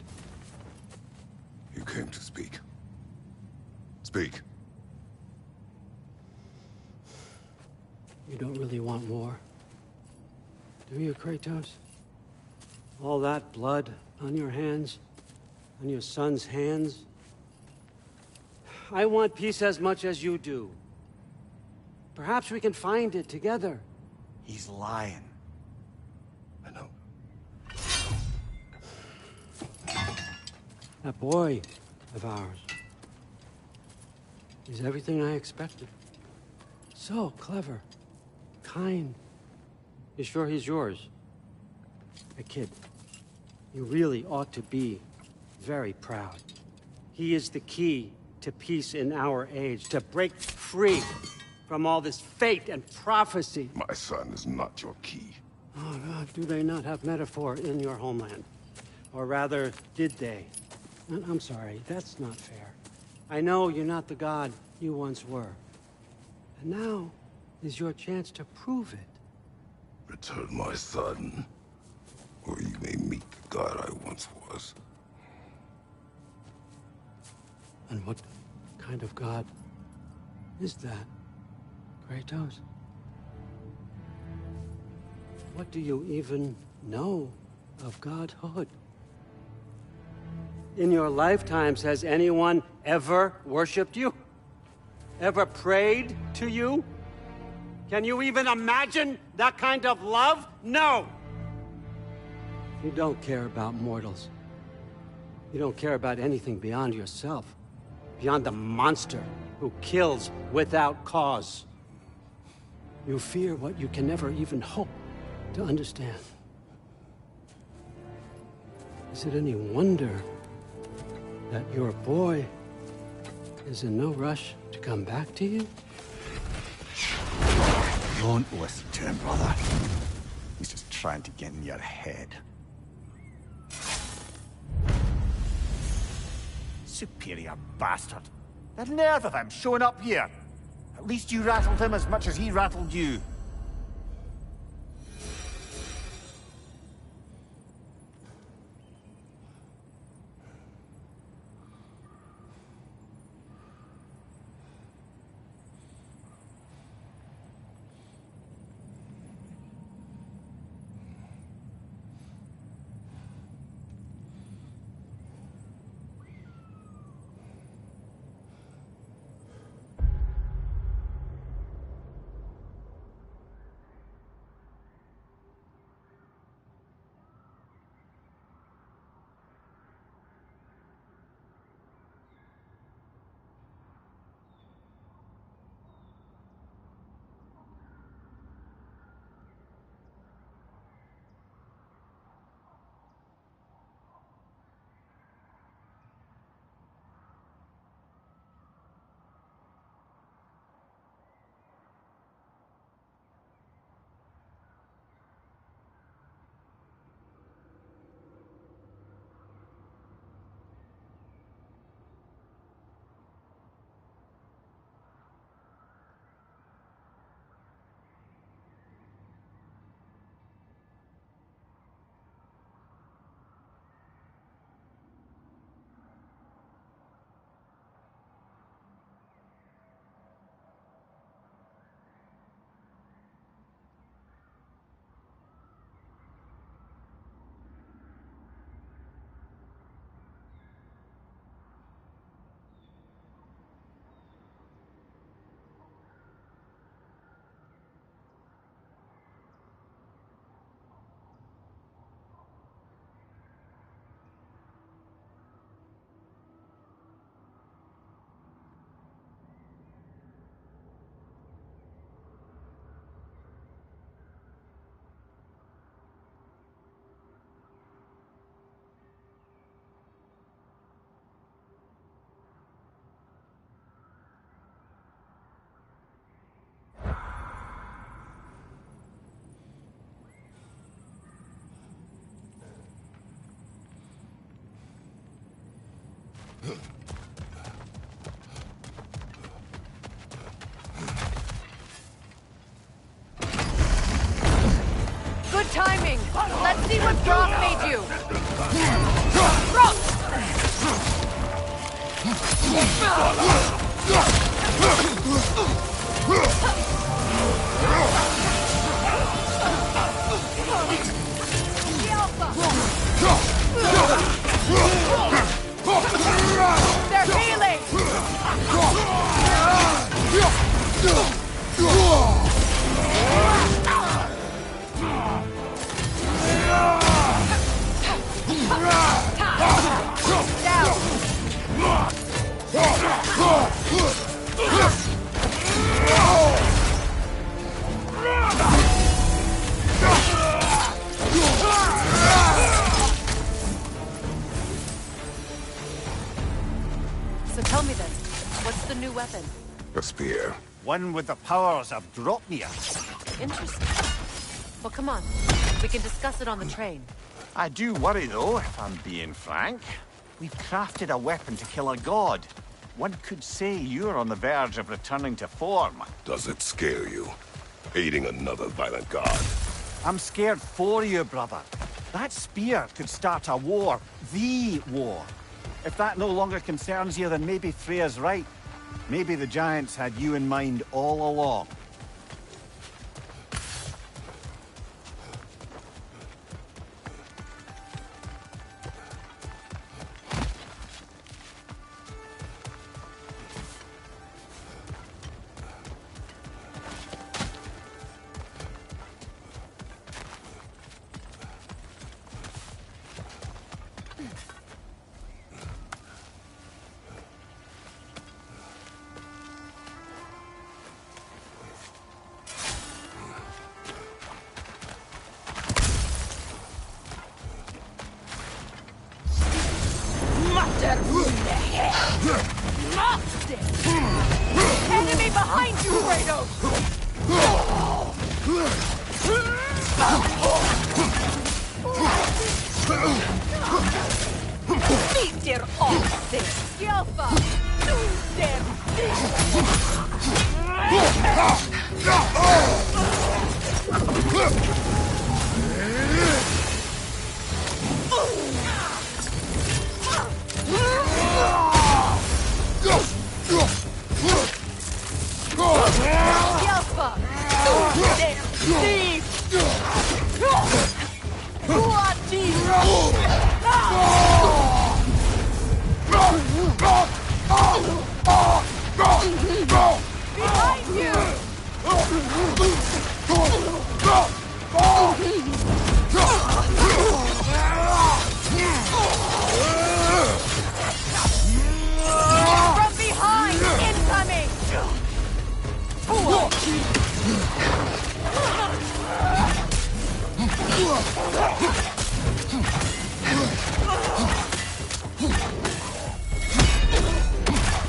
You came to speak. Speak. You don't really want war, do you, Kratos? All that blood on your hands, on your son's hands. I want peace as much as you do. Perhaps we can find it together. He's lying. I know. That boy of ours is everything I expected. So clever, kind. You sure he's yours? A kid. You really ought to be very proud. He is the key to peace in our age, to break free from all this fate and prophecy. My son is not your key. Oh, God, do they not have metaphor in your homeland? Or rather, did they? I'm sorry, that's not fair. I know you're not the god you once were. And now is your chance to prove it. Return my son, or you may meet the god I once was. And what kind of god is that, Kratos? What do you even know of godhood? In your lifetimes, has anyone ever worshipped you? Ever prayed to you? Can you even imagine that kind of love? No! You don't care about mortals. You don't care about anything beyond yourself. Beyond the monster who kills without cause. You fear what you can never even hope to understand. Is it any wonder that your boy is in no rush to come back to you? Don't listen to him, brother. He's just trying to get in your head. Superior bastard. The nerve of him showing up here. At least you rattled him as much as he rattled you. Good timing! Let's see what Frost made you! Frost! They're healing! So tell me then, what's the new weapon? A spear. One with the powers of Dropnir. Interesting. Well, come on. We can discuss it on the train. I do worry, though, if I'm being frank. We've crafted a weapon to kill a god. One could say you're on the verge of returning to form. Does it scare you? Aiding another violent god? I'm scared for you, brother. That spear could start a war. The war. If that no longer concerns you, then maybe Freya's right. Maybe the Giants had you in mind all along. Enemy behind you, Kratos! Beat der Ochse! Hjälpa! Du der Hjälpa! Du der Dieb! Behind you! From behind! Incoming!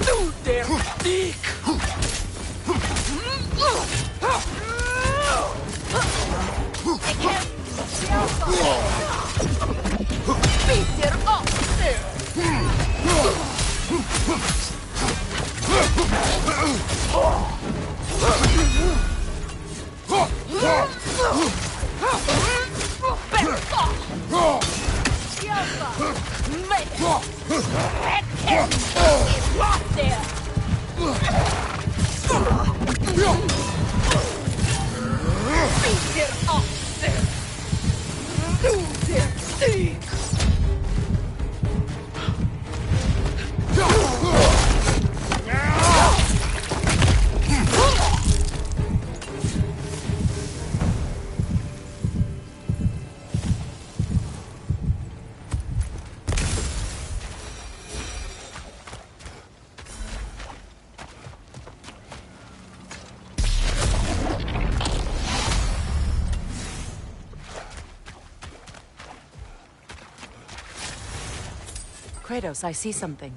Du der Dieb! Beat der Ochse! Kratos, I see something.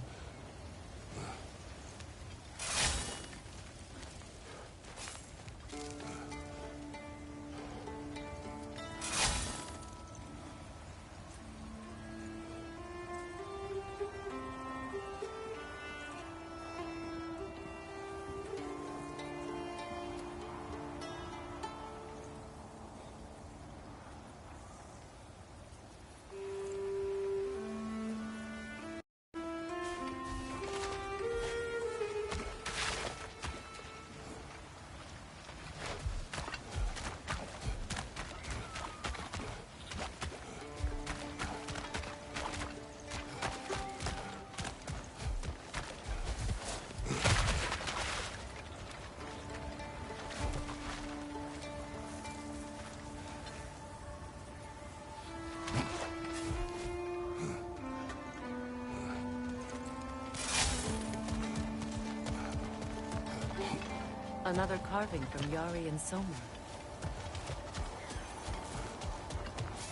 Another carving from Yari and Soma.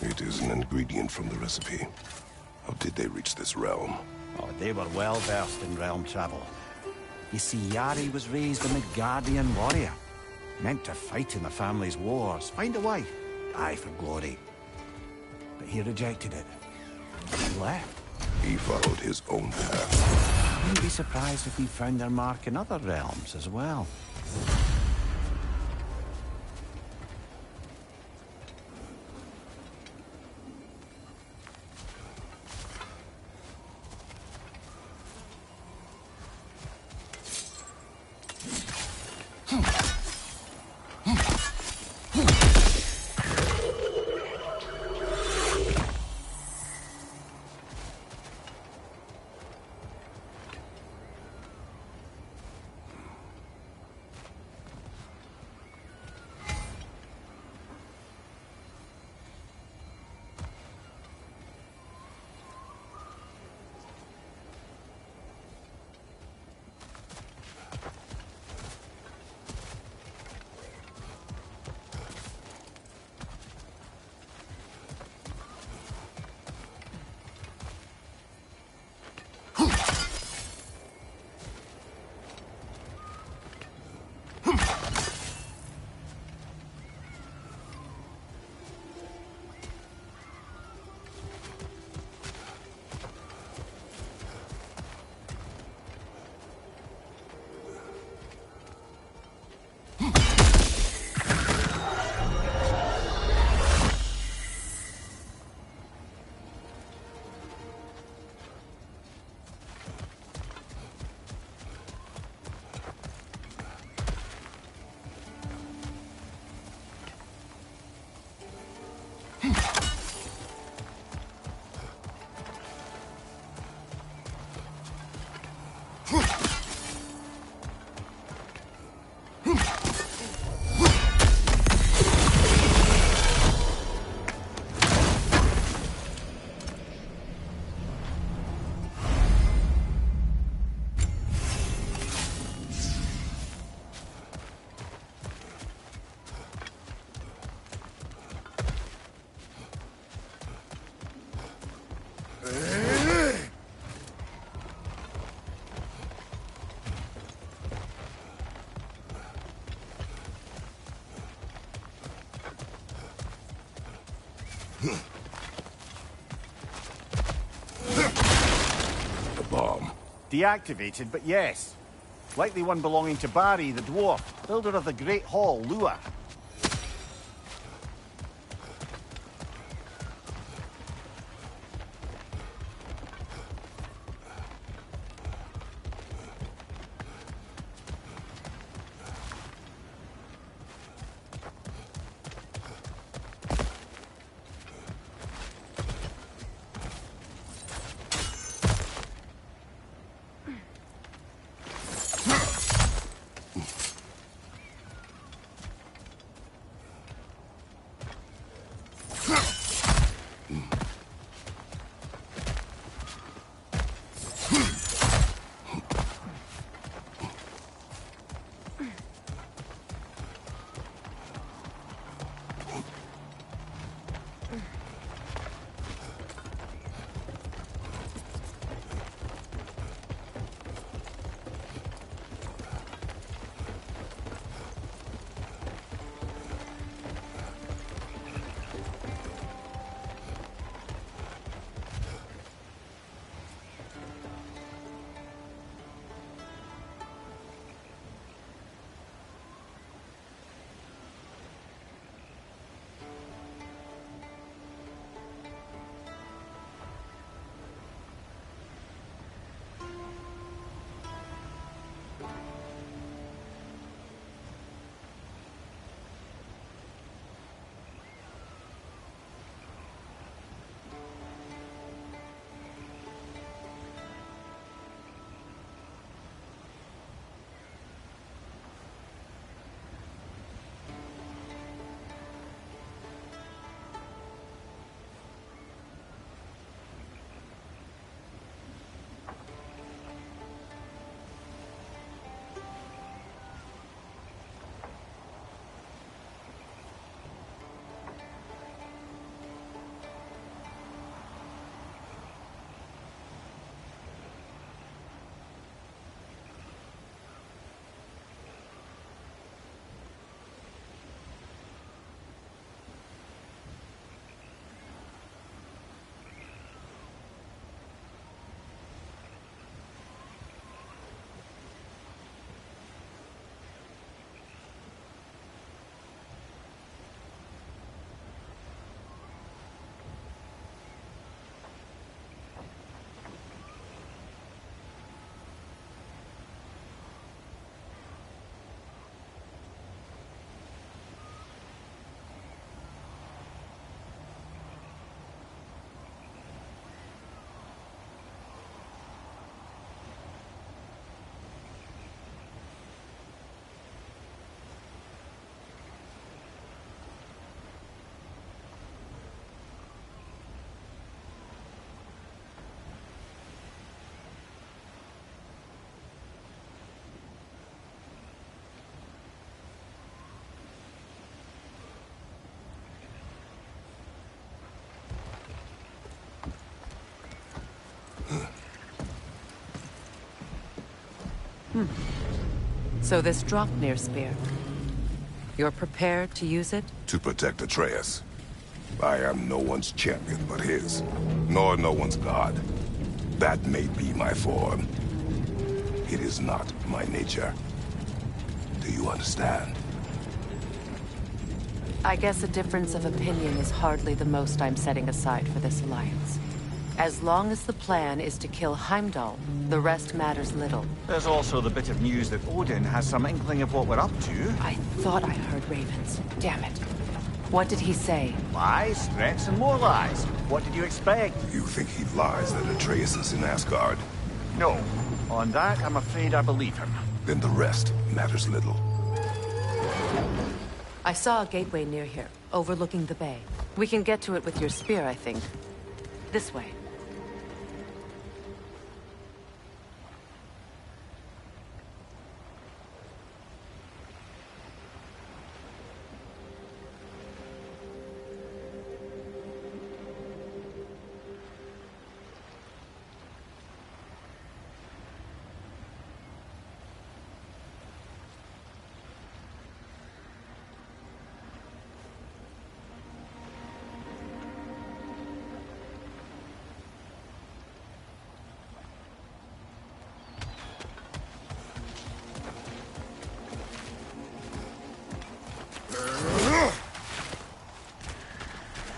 It is an ingredient from the recipe. How did they reach this realm? Oh, they were well versed in realm travel. You see, Yari was raised a Midgardian warrior, meant to fight in the family's wars, find a wife, die for glory. But he rejected it. He left. He followed his own path. I wouldn't be surprised if he found their mark in other realms as well. The bomb. Deactivated, but yes. Likely one belonging to Barry, the dwarf, builder of the Great Hall, Lua. So this Draupnir spear. You're prepared to use it? To protect Atreus. I am no one's champion but his, nor no one's god. That may be my form. It is not my nature. Do you understand? I guess a difference of opinion is hardly the most I'm setting aside for this alliance. As long as the plan is to kill Heimdall, the rest matters little. There's also the bit of news that Odin has some inkling of what we're up to. I thought I heard ravens. Damn it. What did he say? Lies, threats, and more lies. What did you expect? You think he lies that Atreus is in Asgard? No. On that, I'm afraid I believe him. Then the rest matters little. I saw a gateway near here, overlooking the bay. We can get to it with your spear, I think. This way.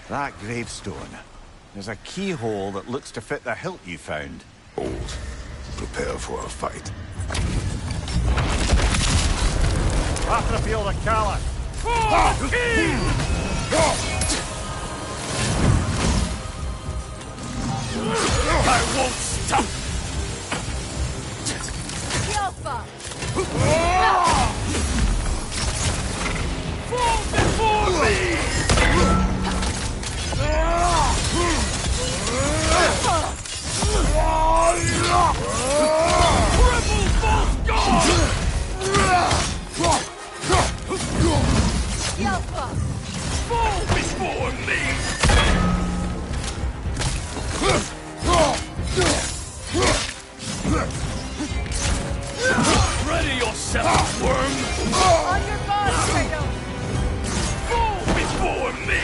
That gravestone. There's a keyhole that looks to fit the hilt you found. Old. Prepare for a fight. After the field of Callus. I won't stop! Fall before me! Triple false god! Fall before me! Ready yourself, worm! On your guard, Kratos! Fall before me!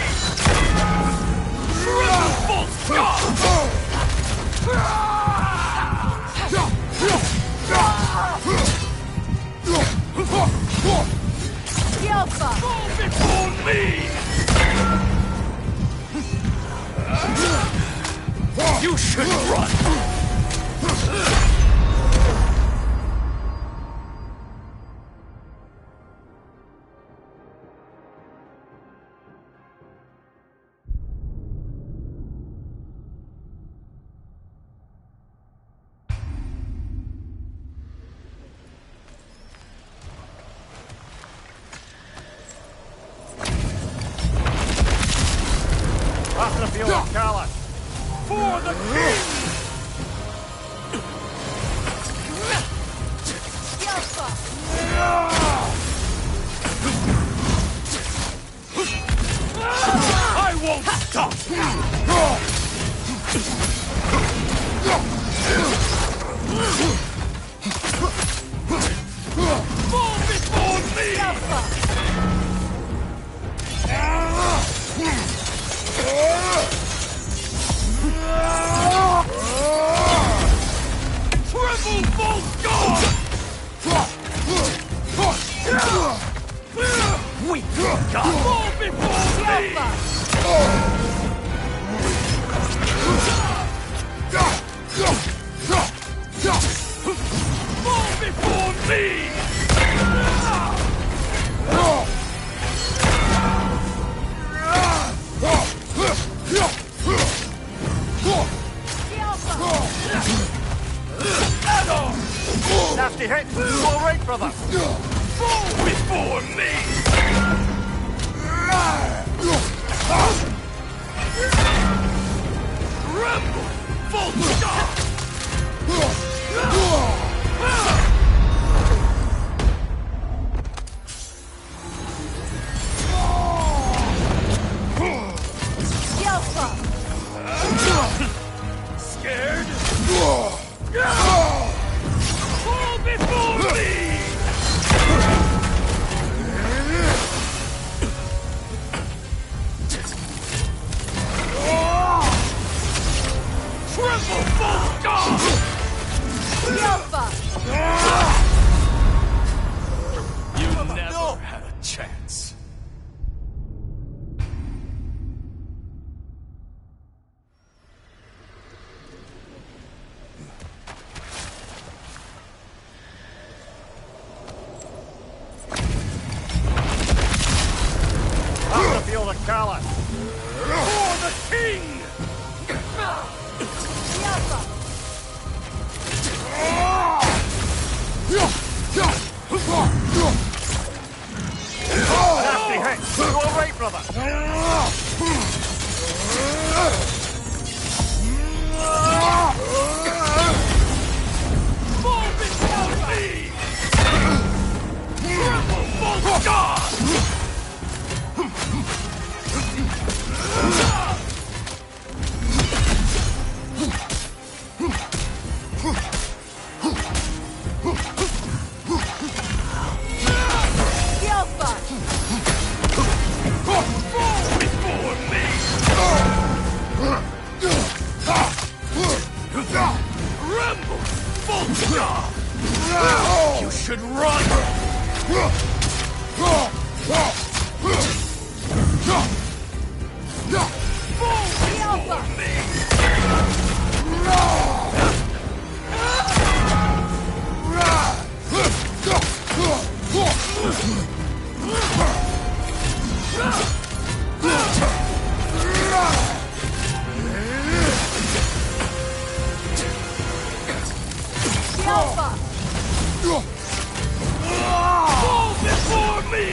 Triple false god! Yelpa! Fall before me! You should run! After the field of Callus. For the king! I won't stop! Fall before me! Triple false god! Weak god! Fall before me! Fall before me! Nasty hit. All right, brother. Fall before me! Tremble! False god! Scared? Fall before me! Callus! For the king! Nasty hit! You alright, brother? Fall before me! Tremble, false god! You should run! Fall before me!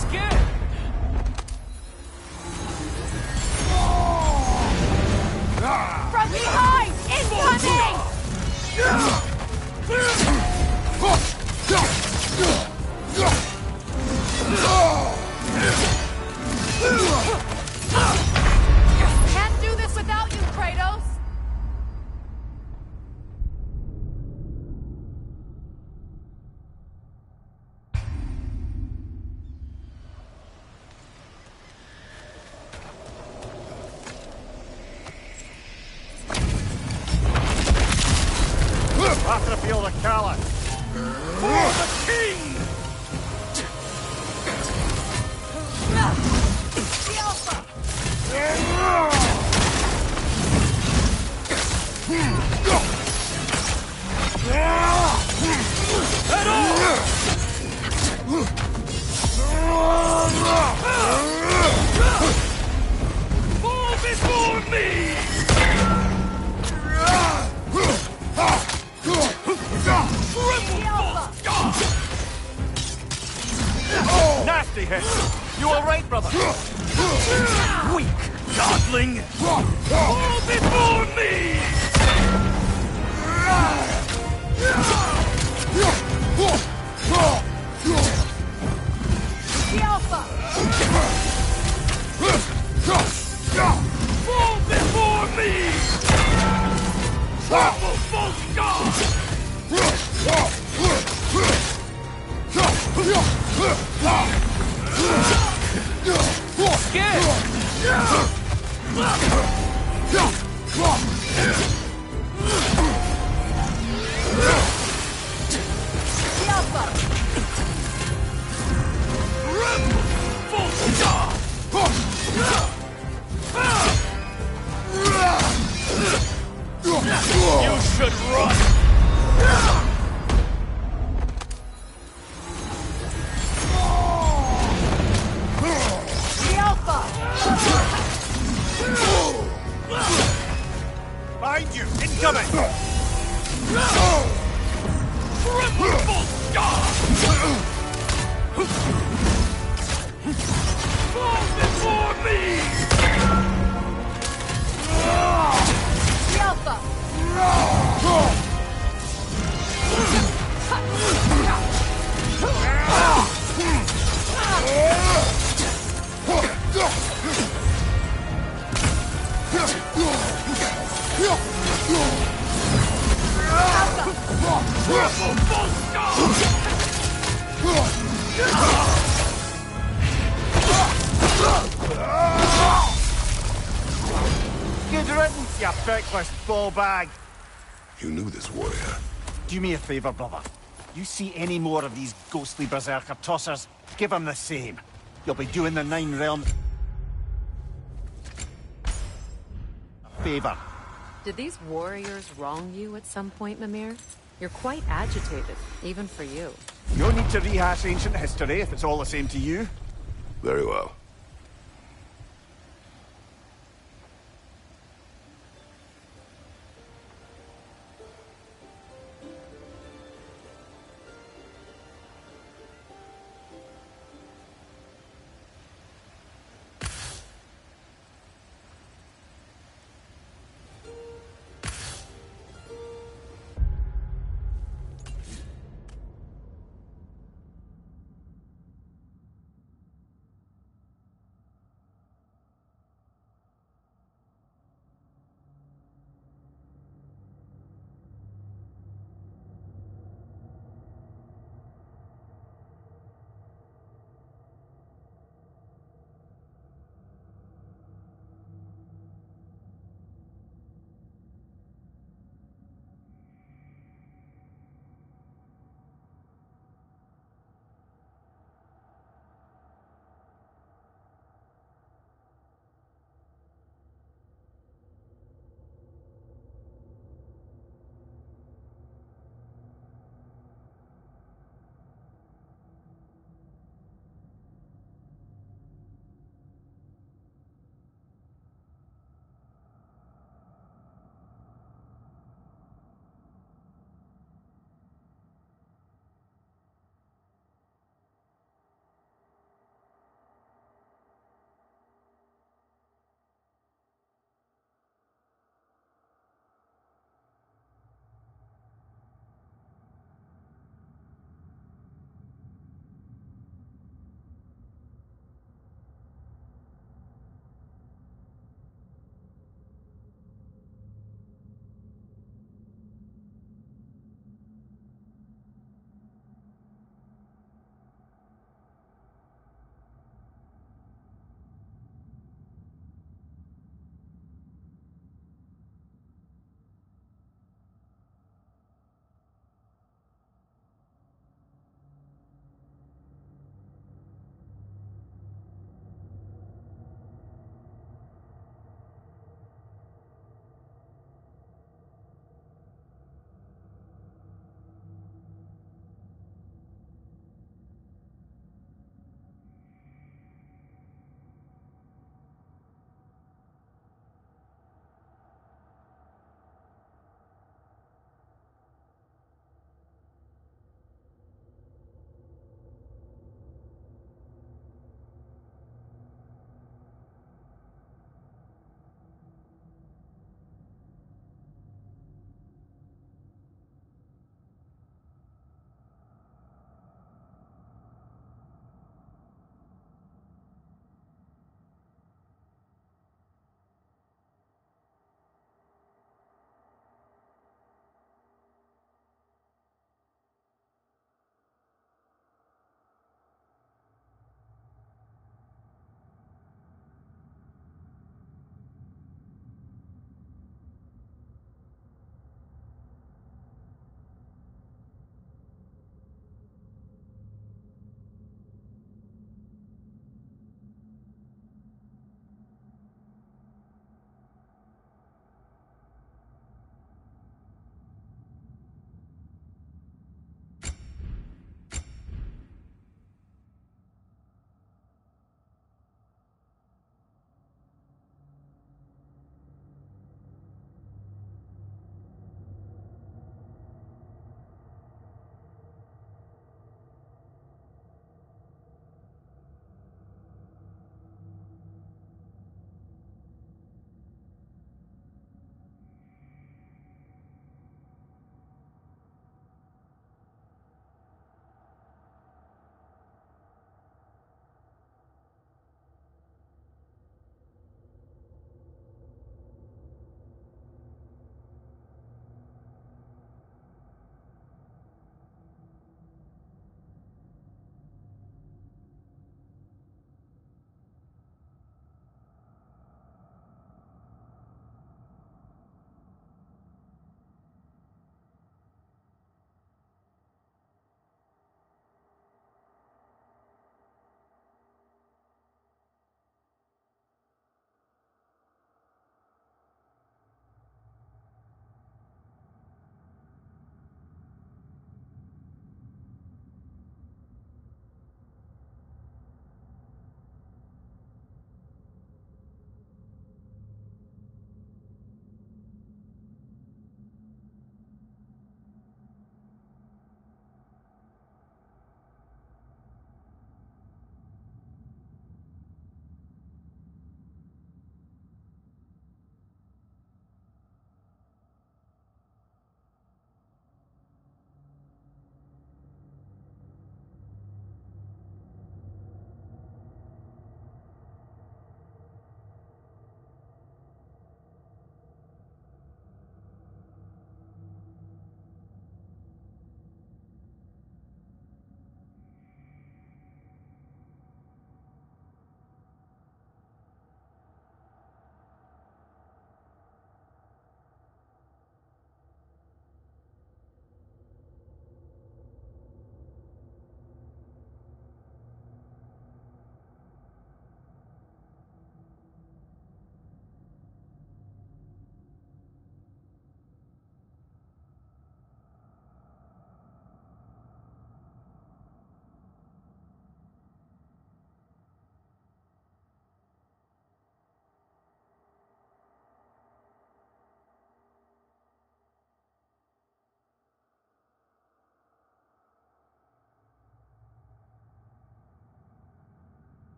Scared! From behind! Incoming! Can't do this without you, Kratos! After the field of Callus! For the king! Fall before me! Nasty hit! You alright, brother? Weak godling! Fall before me! Fall before me! Tremble, false god! You should run! Behind you! Incoming! Tremble, God! Fall before me! Good riddance, you feckless ball bag! You knew this warrior. Do me a favour, brother. You see any more of these ghostly berserker tossers, give them the same. You'll be doing the Nine Realms a favour. Did these warriors wrong you at some point, Mimir? You're quite agitated, even for you. No need to rehash ancient history if it's all the same to you. Very well.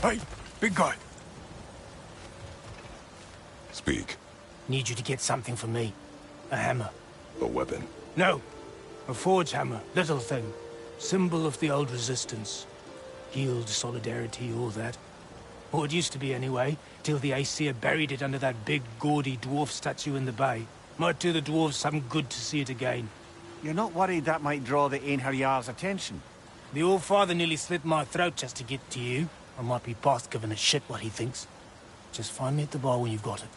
Hey, big guy. Speak. Need you to get something for me. A hammer. A weapon. No. A forge hammer. Little thing. Symbol of the old resistance. Guild, solidarity, all that. Or it used to be anyway, till the Aesir buried it under that big, gaudy dwarf statue in the bay. Might do the dwarves some good to see it again. You're not worried that might draw the Einherjar's attention? The old father nearly slit my throat just to get to you. I might be past giving a shit what he thinks. Just find me at the bar when you've got it.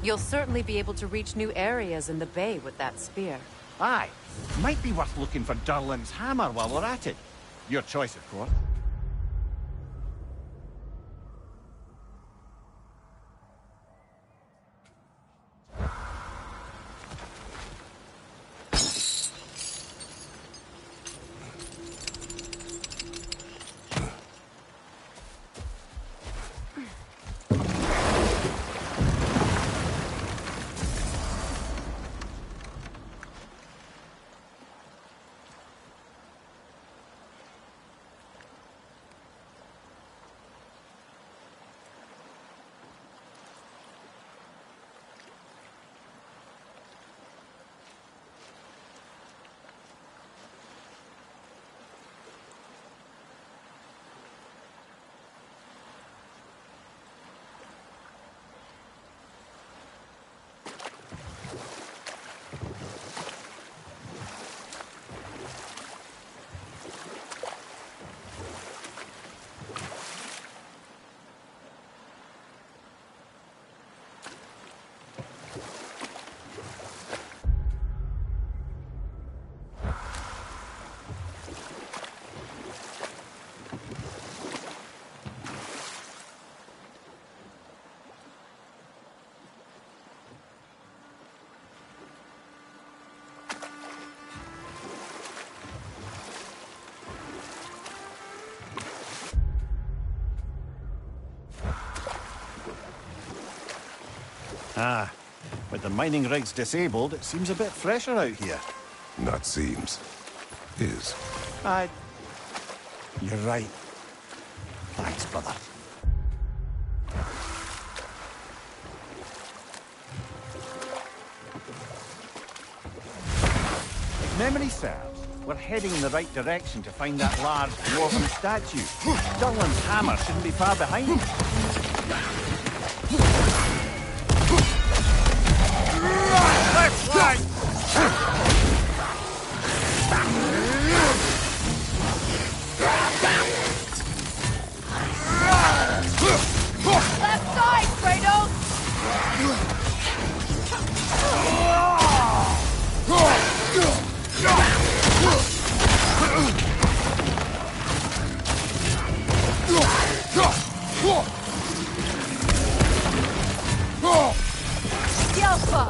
You'll certainly be able to reach new areas in the bay with that spear. Aye. Might be worth looking for Durlin's hammer while we're at it. Your choice, of course. Ah, with the mining rigs disabled, it seems a bit fresher out here. Not seems. Is. You're right. Thanks, brother. If memory serves, we're heading in the right direction to find that large dwarven statue. Durlin's hammer shouldn't be far behind. Left, right! Left side, Kratos! Yelpa!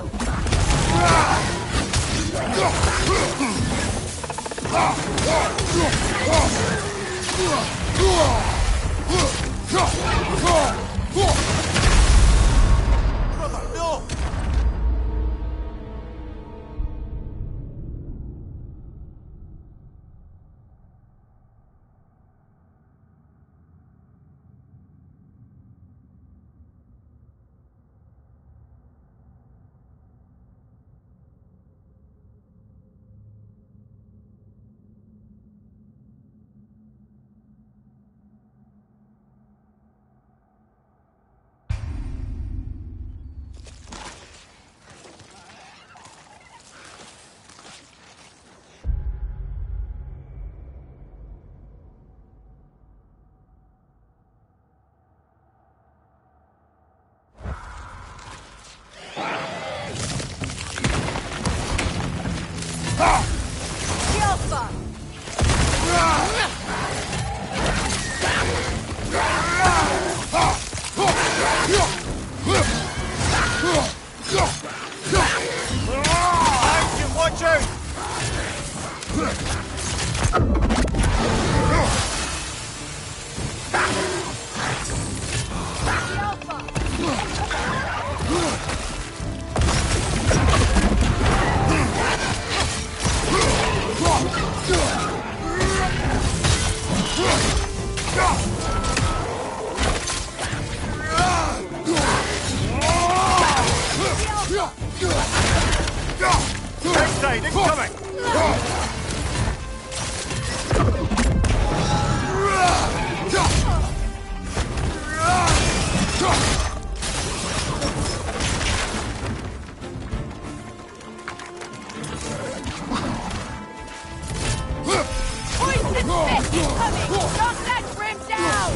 Brother, no! side, incoming! Poison fist coming! Knock that brim down!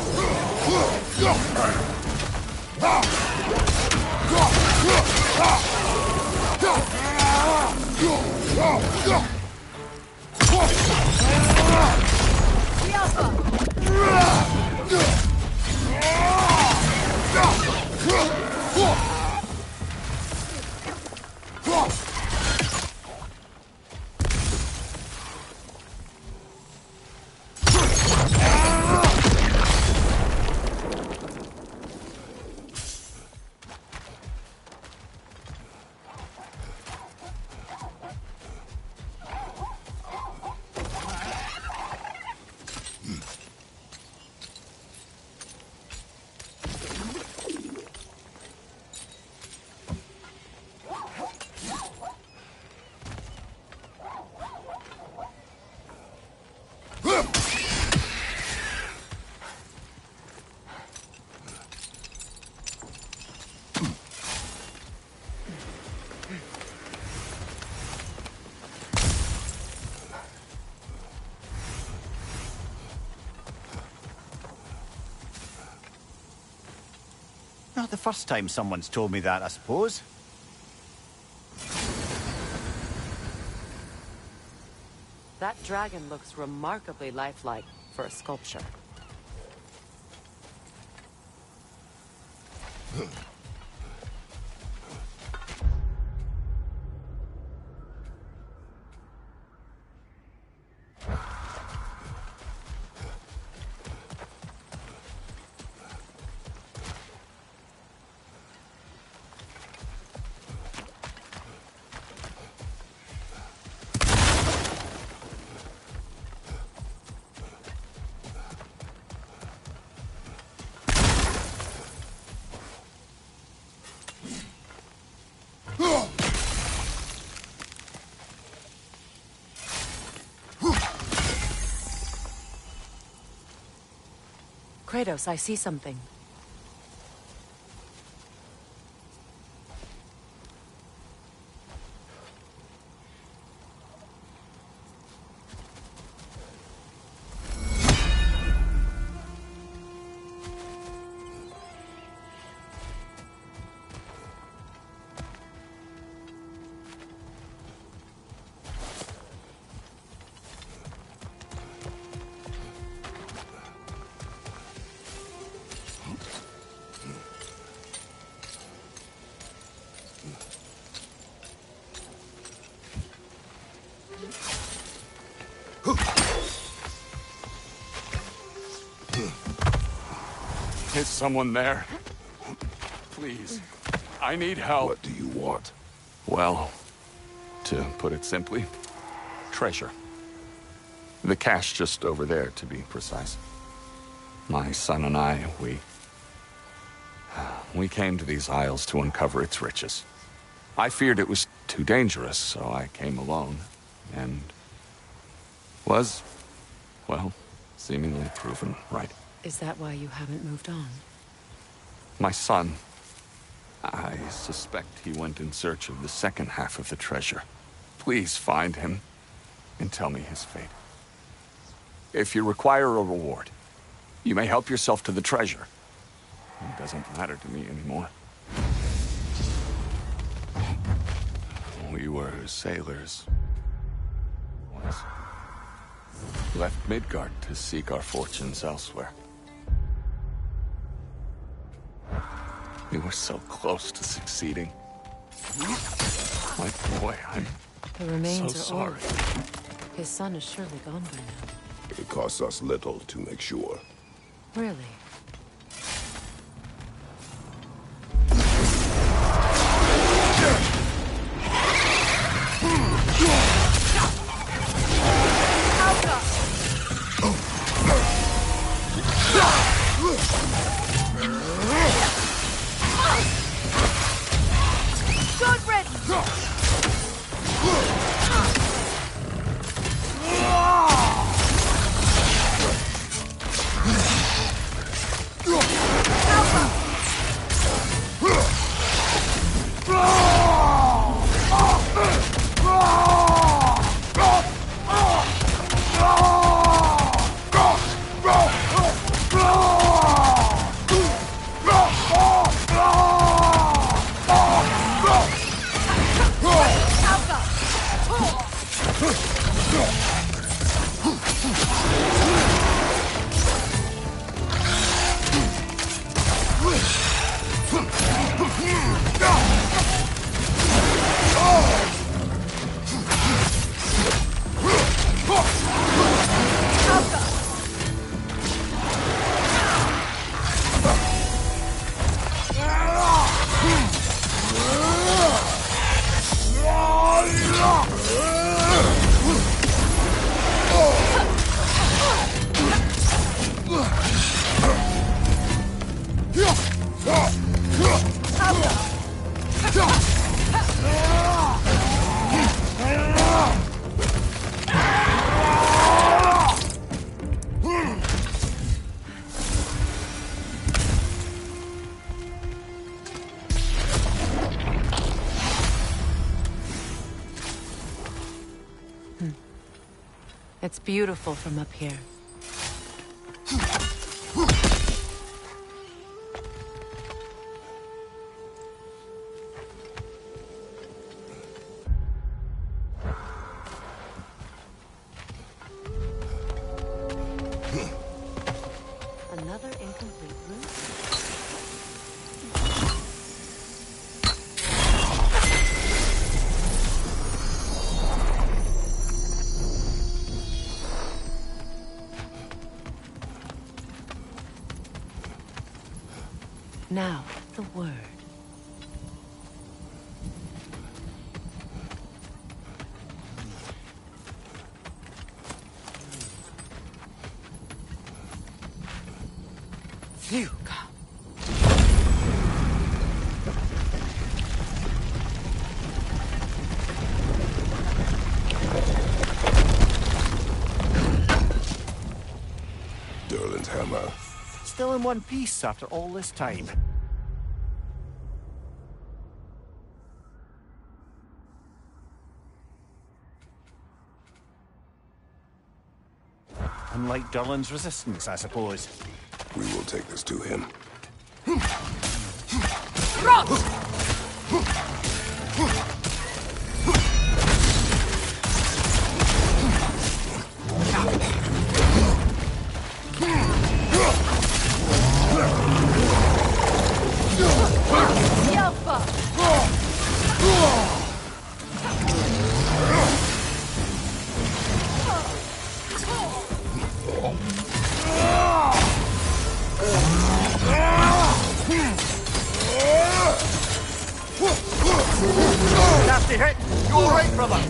Not the first time someone's told me that, I suppose. That dragon looks remarkably lifelike for a sculpture. Kratos, I see something. Is someone there? Please. I need help. What do you want? Well, to put it simply, treasure. The cache just over there, to be precise. My son and I, we came to these isles to uncover its riches. I feared it was too dangerous, so I came alone, and was, well, seemingly proven right. Is that why you haven't moved on? My son, I suspect he went in search of the second half of the treasure. Please find him and tell me his fate. If you require a reward, you may help yourself to the treasure. It doesn't matter to me anymore. We were sailors. Once. Left Midgard to seek our fortunes elsewhere. We were so close to succeeding. My boy, I'm The remains so are sorry. old. His son is surely gone by now. It costs us little to make sure. Really? Good riddance! It's beautiful from up here. Another incomplete route? Now, the word. Phew. Durlin's hammer. Still in one piece after all this time. Unlike Durlin's resistance, I suppose. We will take this to him. Nasty hit! You all right, brother?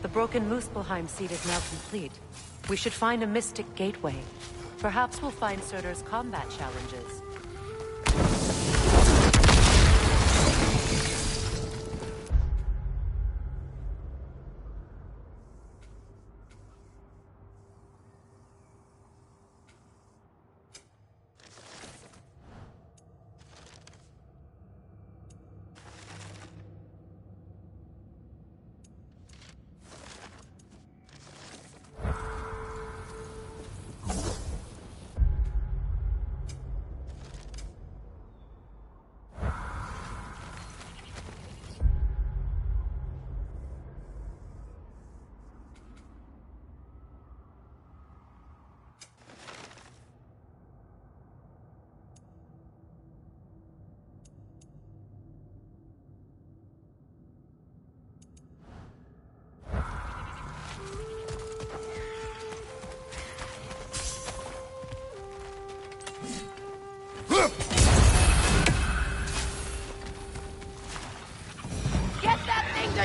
The broken Muspelheim seed is now complete. We should find a mystic gateway. Perhaps we'll find Surtur's combat challenges.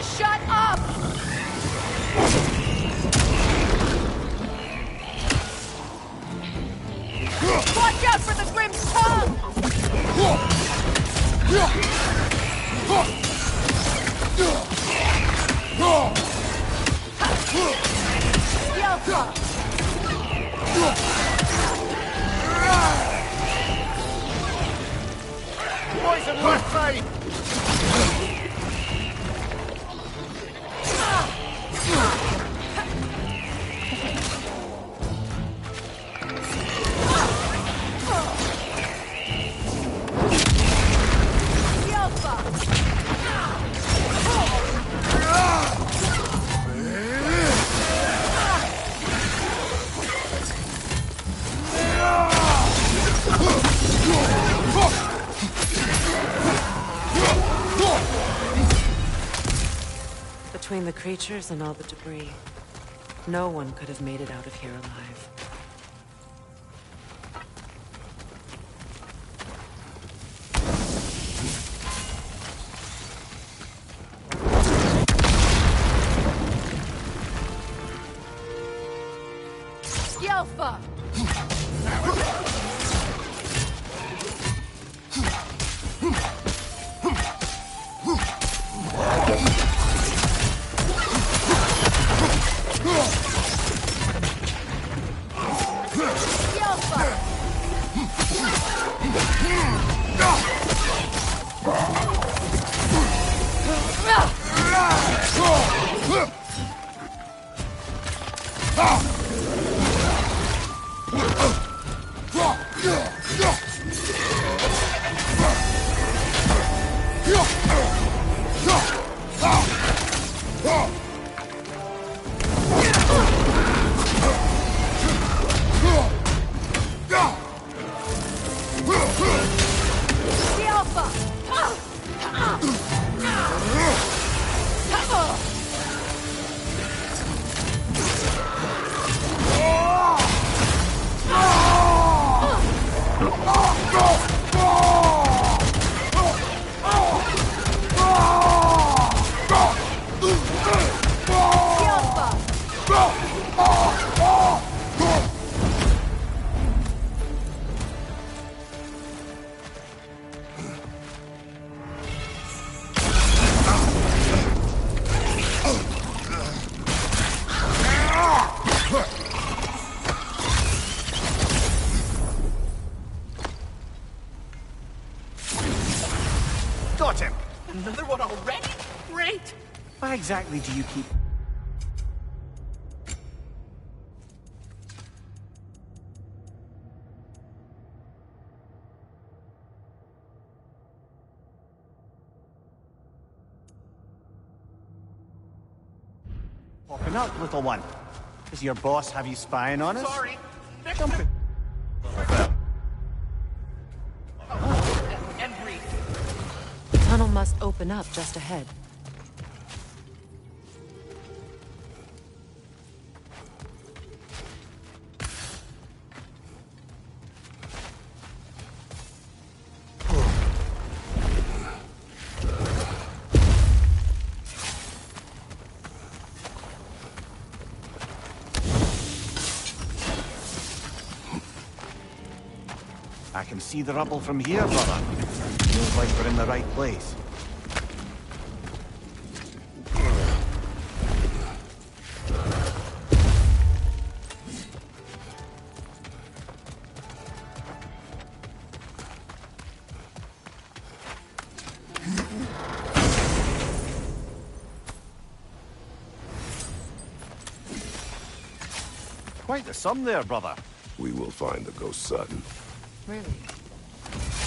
to shut up! Watch out for the Grim's tongue! Poison left side! Between the creatures and all the debris, no one could have made it out of here alive. Yelfa! Got him! Another one already? Great! Why exactly do you keep... popping up, little one? Does your boss have you spying on us? Sorry. Jump it. And breathe. The tunnel must open up just ahead. I can see the rubble from here, brother. Feels like we're in the right place. Quite the sum there, brother. We will find the ghost son. Really?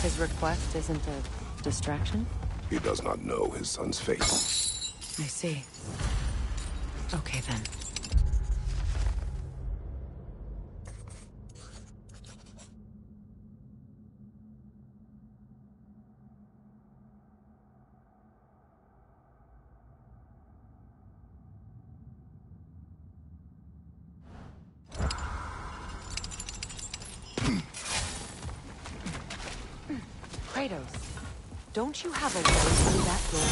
His request isn't a distraction? He does not know his son's fate. I see. Okay, then. Kratos, don't you have a way through that door?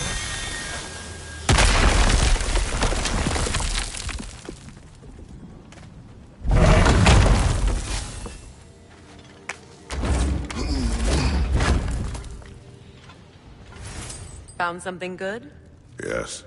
Found something good? Yes.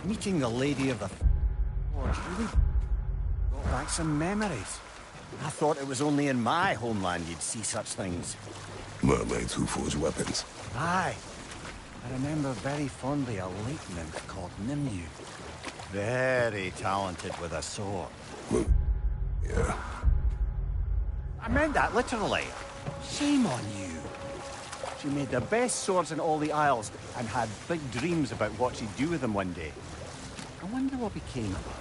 Meeting the Lady of the Forge really brought back some memories. I thought it was only in my homeland you'd see such things. Mermaids who forge weapons. Aye. I remember very fondly a lake nymph called Nimue. Very talented with a sword. Yeah. I meant that literally. Shame on you. She made the best swords in all the Isles and had big dreams about what she'd do with them one day. I wonder what became of her.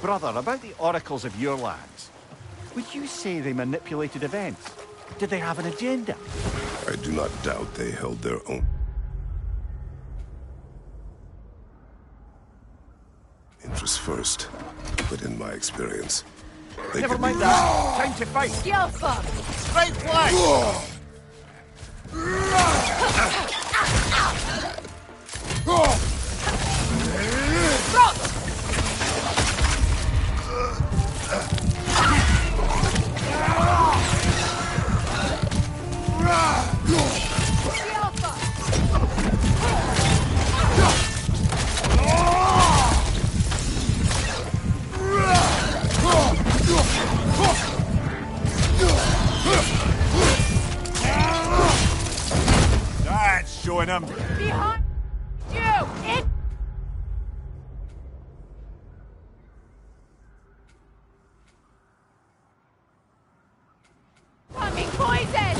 Brother, about the oracles of your lands, would you say they manipulated events? Did they have an agenda? I do not doubt they held their own interests first, but in my experience, they Never could mind be that. Time to fight. Skillful! Straight flash! That's showing him. Behind you! It... Coming poison!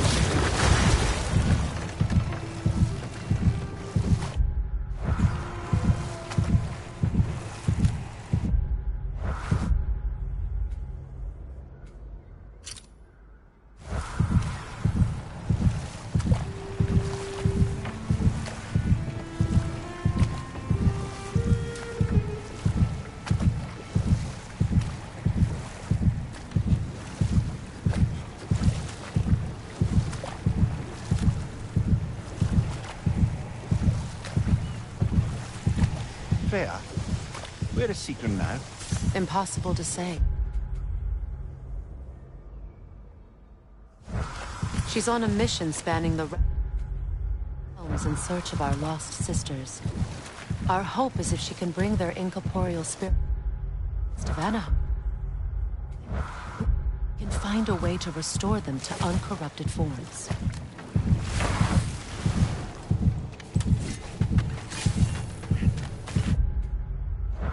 Fair. Where is Seacrum now? Impossible to say. She's on a mission spanning the realms in search of our lost sisters. Our hope is if she can bring their incorporeal spirit to Vanna, can find a way to restore them to uncorrupted forms.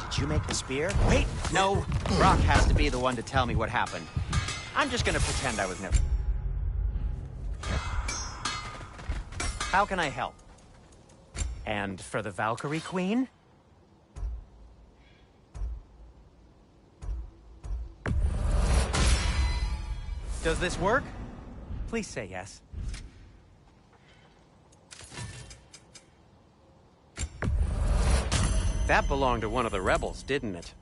Did you make the spear? Wait, no. Brock has to be the one to tell me what happened. I'm just gonna pretend I was never... How can I help? And for the Valkyrie Queen? Does this work? Please say yes. That belonged to one of the rebels, didn't it?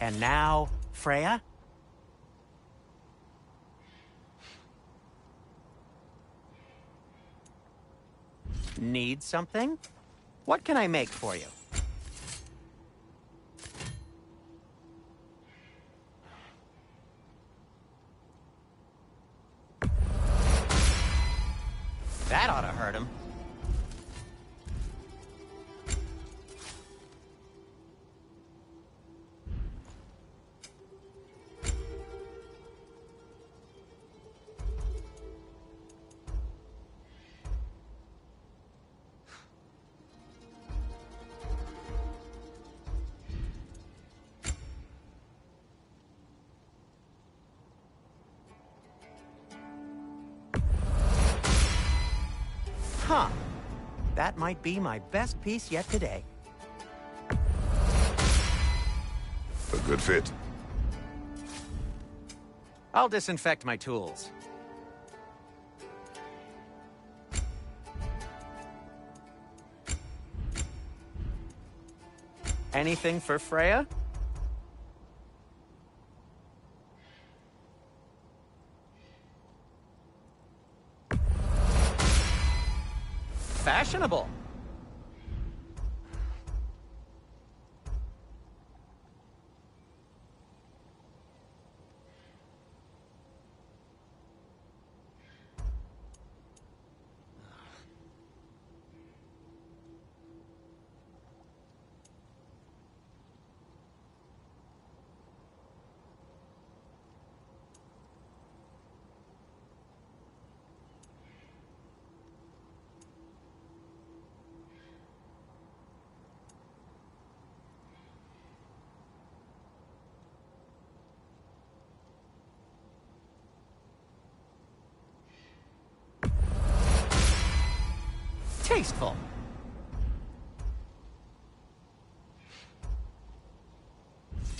And now, Freya? Need something? What can I make for you? That ought to hurt him. Huh. That might be my best piece yet today. a good fit. I'll disinfect my tools. Anything for Freya? fashionable. Tasteful.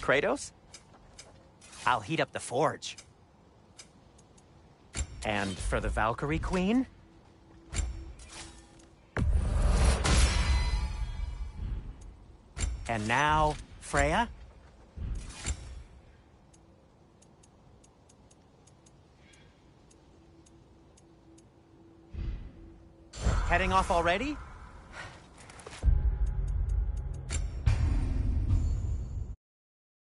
Kratos? I'll heat up the forge. And for the Valkyrie Queen? And now, Freya? Heading off already?